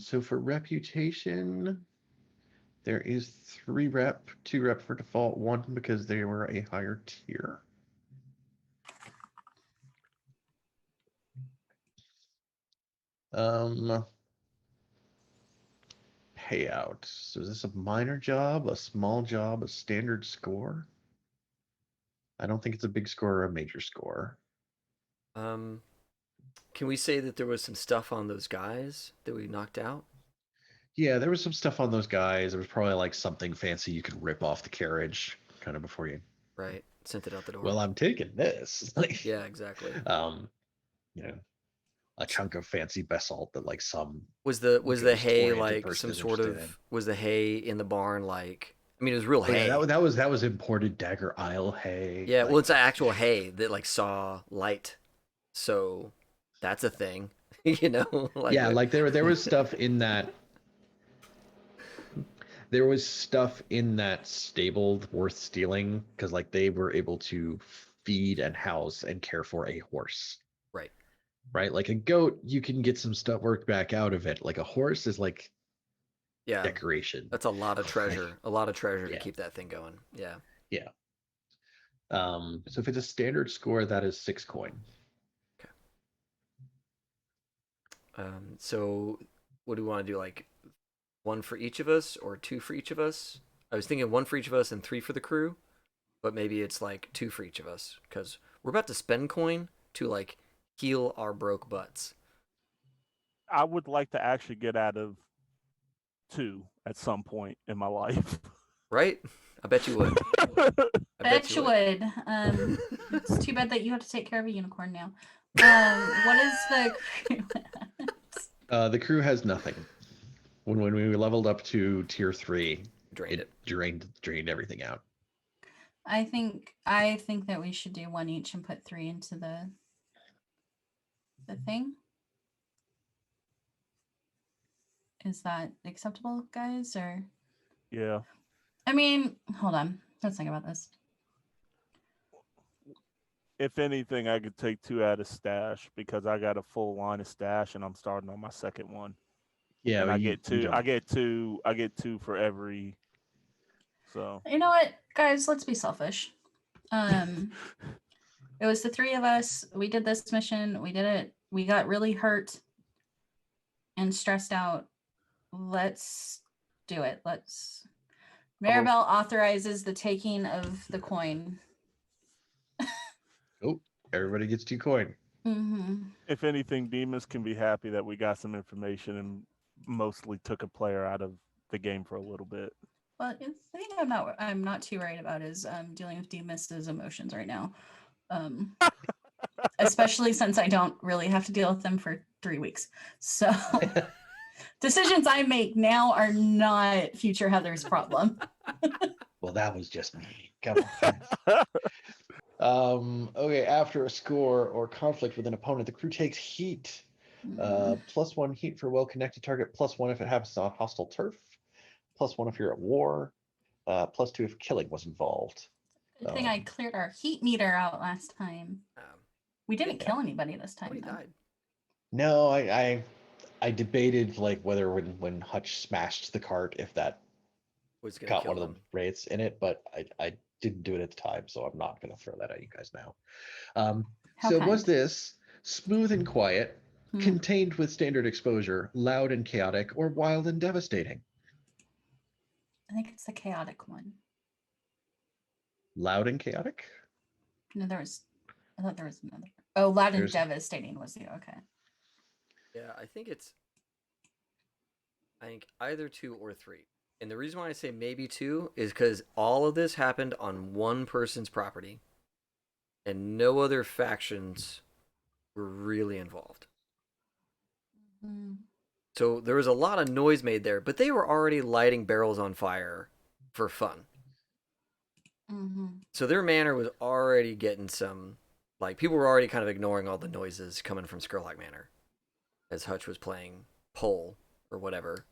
S4: So for reputation, there is 3 rep, 2 rep for default, 1 because they were a higher tier. Payout. So is this a minor job, a small job, a standard score? I don't think it's a big score or a major score.
S1: Can we say that there was some stuff on those guys that we knocked out?
S4: Yeah, there was some stuff on those guys. There was probably like something fancy you could rip off the carriage kind of before you.
S1: Right. Sent it out the door.
S4: Well, I'm taking this. Like,
S1: yeah, exactly.
S4: You know, a chunk of fancy basalt that like some
S1: Was the
S4: ghost
S1: hay
S4: oriented
S1: like
S4: person
S1: some
S4: is
S1: sort
S4: interested in.
S1: of was the hay in the barn like I mean it was real
S4: Oh,
S1: hay.
S4: yeah, that was imported Dagger Isle hay.
S1: Yeah,
S4: like,
S1: well it's actual hay that like saw light. So that's a thing. you know? Like
S4: yeah, like there was stuff in that. There was stuff in that stable worth stealing because like they were able to feed and house and care for a horse.
S1: Right.
S4: Right? Like a goat, you can get some stuff worked back out of it. Like a horse is like
S1: Yeah.
S4: decoration.
S1: That's a lot of treasure. A lot of treasure to
S4: Yeah.
S1: keep that thing going. Yeah.
S4: Yeah. So if it's a standard score, that is 6 coin.
S1: So what do we want to do? Like 1 for each of us or 2 for each of us? I was thinking 1 for each of us and 3 for the crew, but maybe it's like 2 for each of us because we're about to spend coin to like heal our broke butts.
S3: I would like to actually get out of 2 at some point in my life.
S1: Right? I bet you would.
S2: I bet you would. It's too bad that you have to take care of a unicorn now. What is the crew?
S4: The crew has nothing. When we leveled up to tier 3,
S1: Drained it.
S4: Drained everything out.
S2: I think that we should do 1 each and put 3 into the thing. Is that acceptable, guys? Or
S3: Yeah.
S2: I mean, hold on. Let's think about this.
S3: If anything, I could take 2 out of stash because I got a full line of stash and I'm starting on my second one.
S4: Yeah,
S3: and
S4: but
S3: I
S4: you
S3: get 2.
S4: don't.
S3: I get 2 for every. So
S2: You know what, guys? Let's be selfish. It was the 3 of us. We did this mission. We did it. We got really hurt and stressed out. Let's do it. Maribel authorizes the taking of the coin.
S4: Oh, everybody gets 2 coin.
S2: Mm-hmm.
S3: if anything, Demas can be happy that we got some information and mostly took a player out of the game for a little bit.
S2: Well, the thing I'm not too worried about is dealing with Demas's emotions right now. Especially since I don't really have to deal with them for 3 weeks. So decisions I make now are not future Heather's problem.
S4: Well, that was just me. Come on. Okay, after a score or conflict with an opponent, the crew takes heat. +1 heat for well-connected target, +1 if it happens on hostile turf, +1 if you're at war, +2 if killing was involved.
S2: Good thing I cleared our heat meter out last time. We didn't kill anybody this time.
S1: Nobody died.
S4: No, I debated like whether when Hutch smashed the cart if that
S1: Was gonna
S4: got
S1: kill
S4: one of
S1: them.
S4: the wraiths in it, but I didn't do it at the time, so I'm not going to throw that at you guys now.
S2: How
S4: So
S2: kind.
S4: was this smooth and quiet,
S2: Hmm.
S4: contained with standard exposure, loud and chaotic, or wild and devastating?
S2: I think it's the chaotic one.
S4: Loud and chaotic?
S2: No, I thought there was another. Oh, loud and
S4: There's-
S2: devastating was the okay.
S1: Yeah, I think either 2 or 3. And the reason why I say maybe 2 is because all of this happened on one person's property, and no other factions were really involved.
S2: Mm.
S1: So there was a lot of noise made there, but they were already lighting barrels on fire for fun.
S2: Mm-hmm.
S1: So their manor was already getting some, like, people were already kind of ignoring all the noises coming from Skurlock Manor as Hutch was playing pole or whatever.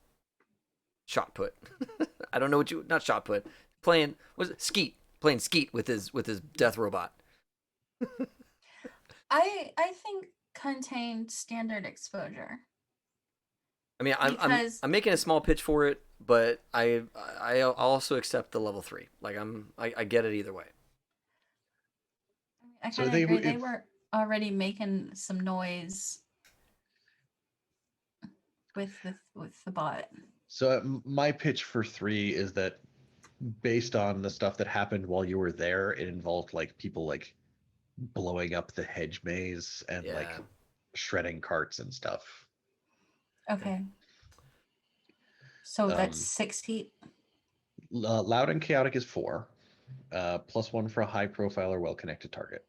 S1: Shot put. I don't know not shot put. Playing skeet with his death robot.
S2: I think contained standard exposure.
S1: I mean,
S2: Because-
S1: I'm making a small pitch for it, but I also accept the level 3. Like I get it either way.
S2: I
S4: So
S2: kind of
S4: they
S2: agree.
S4: were-
S2: They were already making some noise with the bot.
S4: So my pitch for 3 is that based on the stuff that happened while you were there, it involved like people like blowing up the hedge maze and like
S1: Yeah.
S4: shredding carts and stuff.
S2: Okay. So that's
S4: Um,
S2: 6 feet.
S4: Loud and chaotic is 4, +1 for a high profile or well connected target.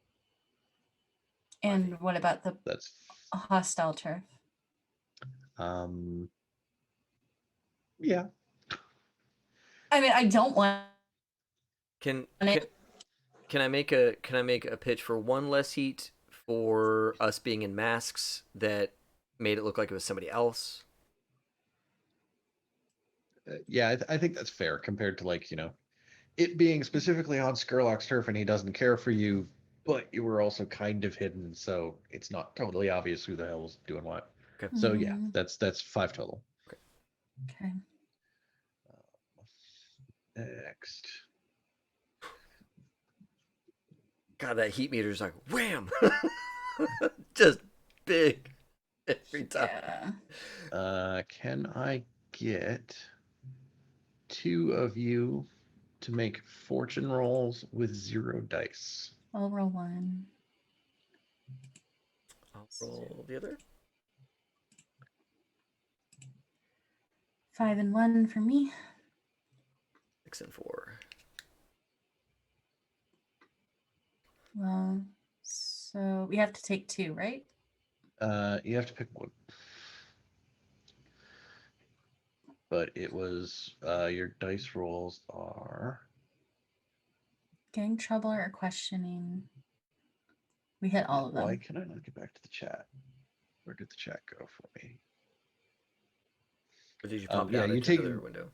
S2: And what about the
S4: That's
S2: hostile turf?
S4: yeah.
S2: I mean, I don't want
S1: Can
S2: it.
S1: I make a pitch for one less heat for us being in masks that made it look like it was somebody else?
S4: Yeah, I think that's fair compared to, like, it being specifically on Skurlock's turf and he doesn't care for you, but you were also kind of hidden, so it's not totally obvious who the hell's doing what.
S1: Okay.
S4: So yeah, that's 5 total.
S2: Okay.
S4: Next.
S1: God, that heat meter's like wham, just big every time.
S2: Yeah.
S4: Can I get 2 of you to make fortune rolls with 0 dice?
S2: I'll roll 1.
S1: I'll roll the other.
S2: 5 and 1 for me.
S1: 6 and 4.
S2: Well, so we have to take 2, right?
S4: You have to pick one. But it was your dice rolls are
S2: Getting trouble or questioning. We hit all of them.
S4: Why can I not get back to the chat? Where did the chat go for me?
S1: Or did you pop
S4: Yeah,
S1: down
S4: you
S1: into
S4: take
S1: another window?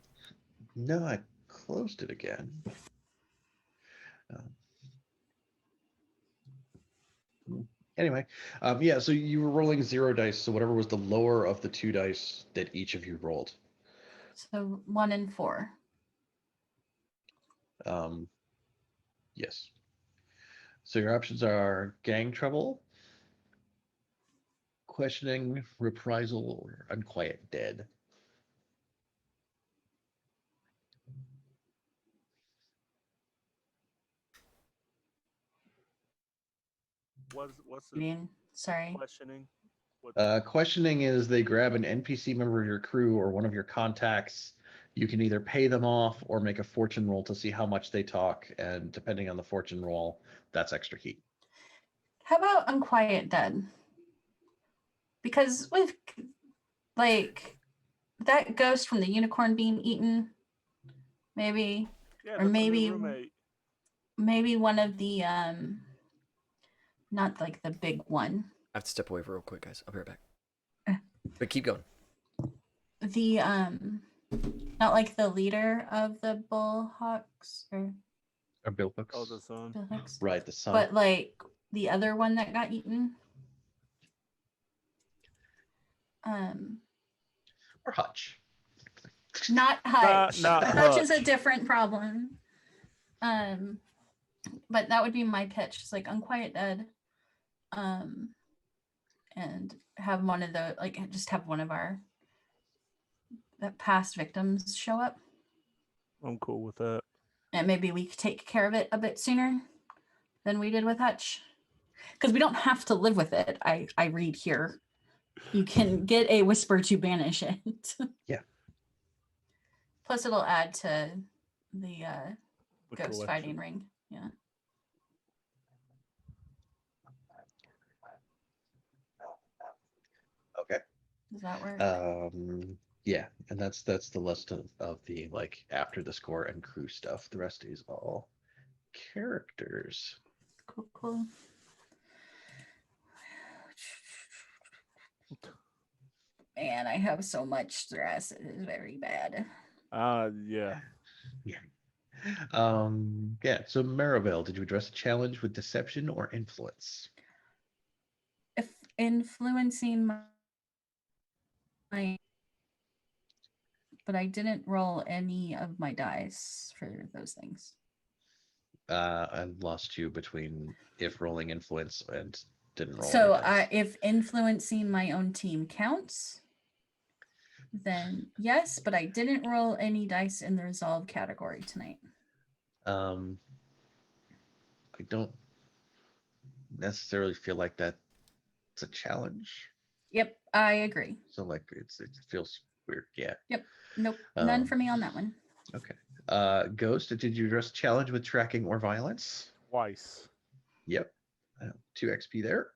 S4: No, I closed it again. Anyway, yeah, so you were rolling 0 dice, so whatever was the lower of the 2 dice that each of you rolled.
S2: So 1 and 4.
S4: Yes. So your options are gang trouble, questioning, reprisal, or unquiet dead.
S3: What's
S2: I
S3: the
S2: mean, sorry.
S3: questioning? What?
S4: Questioning is they grab an NPC member of your crew or one of your contacts. You can either pay them off or make a fortune roll to see how much they talk, and depending on the fortune roll, that's extra heat.
S2: How about unquiet dead? Because with like that ghost from the unicorn being eaten, maybe,
S3: Yeah,
S2: or
S3: that's a new
S2: maybe
S3: roommate.
S2: maybe one of the not like the big one.
S1: I have to step away for real quick, guys. I'll be right back.
S2: Eh.
S1: But keep going.
S2: The not like the leader of the bullhawks or
S4: Billhooks.
S3: Oh, the son.
S2: bullhawks,
S4: Right, the sun.
S2: but like the other one that got eaten.
S4: Or Hutch.
S2: Not Hutch.
S3: Not
S2: Hutch is a
S3: Hutch.
S2: different problem. But that would be my pitch. It's like unquiet dead. And have one of the just have one of our past victims show up.
S3: I'm cool with that.
S2: And maybe we could take care of it a bit sooner than we did with Hutch. Because we don't have to live with it. I read here. You can get a whisper to banish it.
S4: Yeah.
S2: Plus it'll add to the
S3: The
S2: ghost
S3: collection.
S2: fighting ring. Yeah.
S4: Okay.
S2: Does that work?
S4: Yeah, and that's the list of the after the score and crew stuff. The rest is all characters.
S2: Cool. Man, I have so much stress. It is very bad.
S3: Yeah.
S4: Yeah. Yeah, so Maribel, did you address a challenge with deception or influence?
S2: If influencing my but I didn't roll any of my dice for those things.
S4: I lost you between if rolling influence and didn't roll.
S2: So
S4: any dice.
S2: if influencing my own team counts, then yes, but I didn't roll any dice in the resolve category tonight.
S4: I don't necessarily feel like that it's a challenge.
S2: Yep, I agree.
S4: So like it feels weird. Yeah.
S2: Nope, none
S4: Um,
S2: for me on that one.
S4: Okay. Ghost, did you address challenge with tracking or violence?
S3: Twice.
S4: Yep. 2 XP there.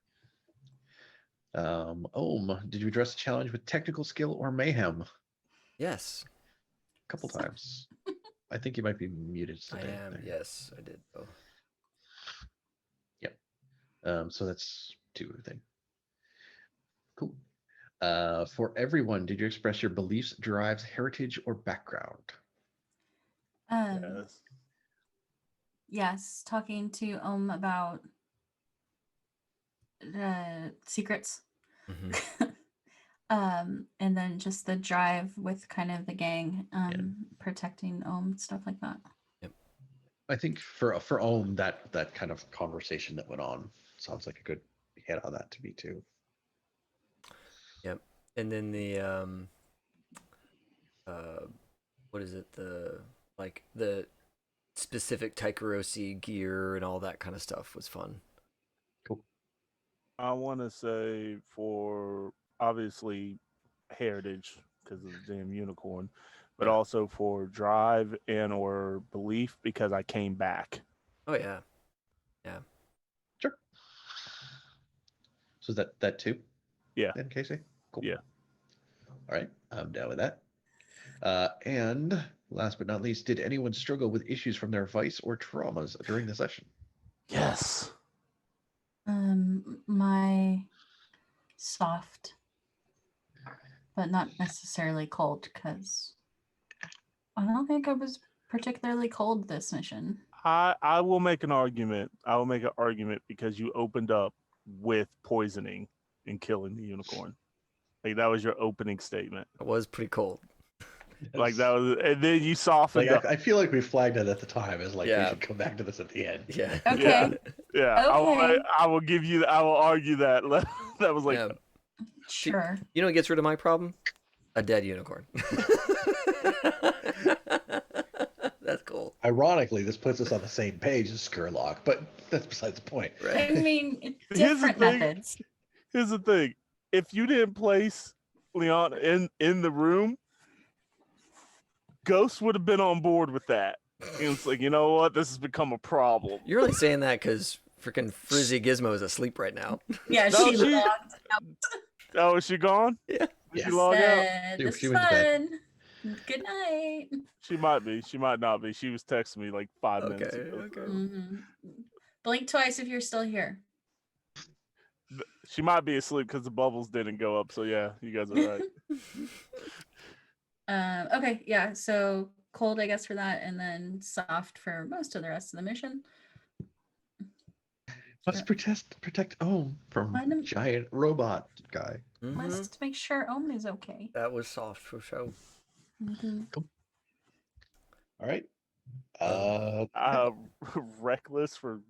S4: Ohm, did you address challenge with technical skill or mayhem?
S1: Yes,
S4: A couple times. I think you might be muted
S1: I
S4: today.
S1: am.
S4: There.
S1: Yes, I did both.
S4: Yep. So that's 2, I think. Cool. For everyone, did you express your beliefs, drives, heritage, or background?
S3: Yes.
S2: Yes, talking to about secrets.
S1: Mhm.
S2: And then just the drive with kind of the gang, protecting stuff like that.
S4: I think for Ohm, that kind of conversation that went on sounds like a good hit on that to me too.
S1: Yep. And then the what is it? The specific Taikarosi gear and all that kind of stuff was fun.
S4: Cool.
S3: I want to say for obviously heritage because of the damn unicorn, but
S1: Yeah.
S3: also for drive and or belief because I came back.
S1: Oh yeah.
S4: Sure. So that too?
S3: Yeah.
S4: Then Casey? Cool.
S3: Yeah.
S4: All right. I'm down with that. And last but not least, did anyone struggle with issues from their vice or traumas during the session?
S3: Yes.
S2: My soft, but not necessarily cold, because I don't think I was particularly cold this mission.
S3: I will make an argument. I will make an argument because you opened up with poisoning and killing the unicorn. Like that was your opening statement.
S1: It was pretty cold.
S3: Like that was, and then you softened
S4: Like
S3: up.
S4: I feel like we flagged it at the time as like we
S1: Yeah.
S4: should come back to this at the end.
S1: Yeah.
S2: Okay.
S3: Yeah.
S2: Okay.
S3: I will give you. I will argue that. That was like
S1: Yeah.
S2: Sure.
S1: You know what gets rid of my problem? A dead unicorn. That's cool.
S4: Ironically, this puts us on the same page as Skurlock, but that's besides the point.
S1: Right.
S2: I mean, it's
S3: Here's the
S2: different
S3: thing.
S2: methods.
S3: Here's the thing: if you didn't place Leon in the room, Ghost would have been on board with that. It's like, you know what? This has become a problem.
S1: You're only saying that because freaking Frizzy Gizmo is asleep right now.
S2: Yeah,
S3: No,
S2: she
S3: she-
S2: logged out.
S3: Oh, is she gone?
S1: Yeah.
S3: Did she
S4: Yeah.
S3: log out?
S2: Said, this
S4: She
S2: is
S4: went to bed.
S2: fun. Good night.
S3: She might be. She might not be. She was texting me like 5 minutes
S1: Okay.
S3: ago.
S1: Okay.
S2: Mhm. Blink twice if you're still here.
S3: She might be asleep because the bubbles didn't go up. So yeah, you guys are right.
S2: Okay, yeah. So cold, I guess, for that, and then soft for most of the rest of the mission.
S4: Must protect Ohm from
S2: Find him-
S4: giant robot guy.
S1: Mhm.
S2: Let's make sure Omen is okay.
S1: That was soft for sure.
S4: All right.
S3: Reckless for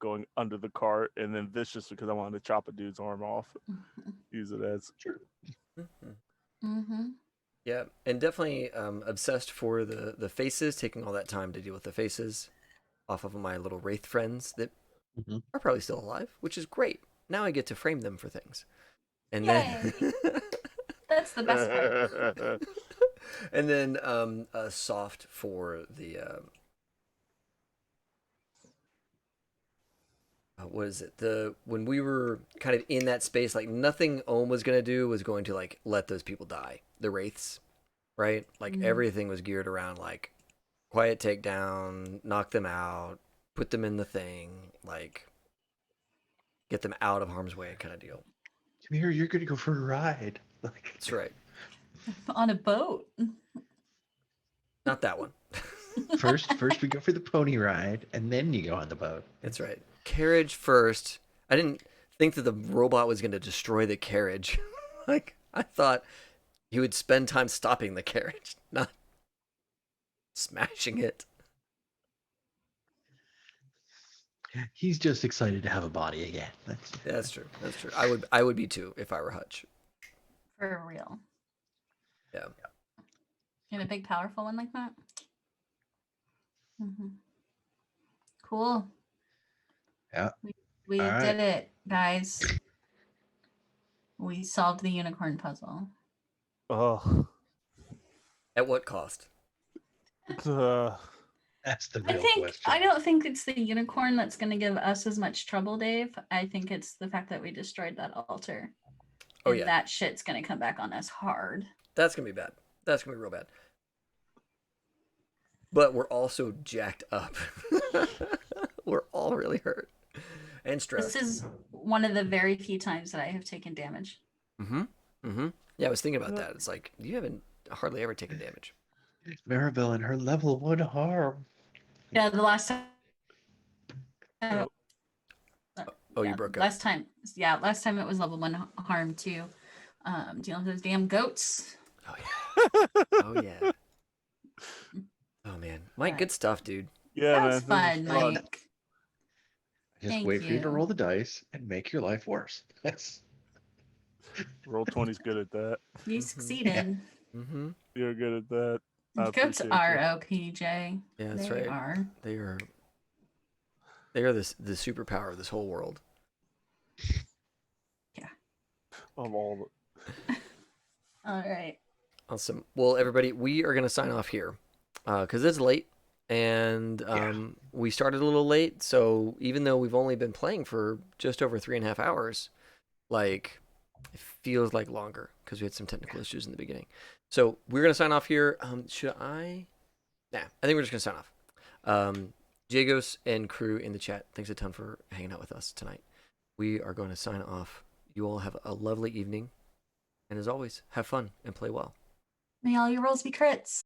S3: going under the cart, and then vicious because I wanted to chop a dude's arm off. Use it as
S4: Sure.
S1: Yeah, and definitely obsessed for the faces, taking all that time to deal with the faces off of my little wraith friends that
S4: Mhm.
S1: are probably still alive, which is great. Now I get to frame them for things. And then
S2: That's the best part.
S1: and then soft for the what is it? When we were kind of in that space, like nothing Ohm was gonna do was going to like let those people die. The wraiths, right? Like everything was geared around like quiet takedown, knock them out, put them in the thing, like get them out of harm's way, kind of deal.
S4: Come here, you're gonna go for a ride.
S1: That's right.
S2: On a boat.
S1: Not that one.
S4: First we go for the pony ride, and then you go on the boat.
S1: That's right. Carriage first. I didn't think that the robot was going to destroy the carriage. Like, I thought he would spend time stopping the carriage, not smashing it.
S4: He's just excited to have a body again.
S1: That's true. That's true. I would be too if I were Hutch.
S2: For real.
S1: Yeah.
S2: In a big, powerful one like that. Cool.
S4: Yeah.
S2: We
S4: All right.
S2: did it, guys. We solved the unicorn puzzle.
S3: Oh,
S1: At what cost?
S4: That's the
S2: I
S4: real
S2: think
S4: question.
S2: I don't think it's the unicorn that's going to give us as much trouble, Dave. I think it's the fact that we destroyed that altar.
S1: Oh,
S2: And
S1: yeah.
S2: that shit's going to come back on us hard.
S1: That's going to be bad. That's going to be real bad. But we're also jacked up. We're all really hurt and stressed.
S2: This is one of the very few times that I have taken damage.
S1: Mm-hmm. Mm-hmm. Yeah, I was thinking about that. It's like, you haven't hardly ever taken damage.
S4: Maribel and her level 1 harm.
S2: Yeah, the last time.
S1: Oh,
S2: yeah,
S1: you broke up.
S2: last time it was level 1 harm too. Dealing with those damn goats.
S1: Oh, yeah. Oh, yeah. Oh, man. Mike,
S2: Right.
S1: good stuff, dude.
S3: yeah,
S2: That
S3: man.
S2: was
S3: this
S2: fun,
S3: is
S2: Mike.
S4: Just
S2: Thank
S4: wait for you to
S2: you.
S4: roll the dice and make your life worse. That's
S3: Roll 20's good at that.
S2: You
S1: Mhm.
S2: succeeded.
S1: Mm-hmm.
S3: You're good at that. I
S2: Goats
S3: appreciate
S2: are
S3: you.
S2: OPJ.
S1: Yeah, that's
S2: They
S1: right.
S2: are.
S1: They are the superpower of this whole world.
S3: Of all
S2: All right.
S1: Awesome. Well, everybody, we are going to sign off here because it's late. And we started a little late. So even though we've only been playing for just over 3.5 hours, like, it feels like longer because we had some technical issues in the beginning. So we're going to sign off here. Should I? Nah, I think we're just going to sign off. Jagos and crew in the chat, thanks a ton for hanging out with us tonight. We are going to sign off. You all have a lovely evening. And as always, have fun and play well.
S2: May all your rolls be crits.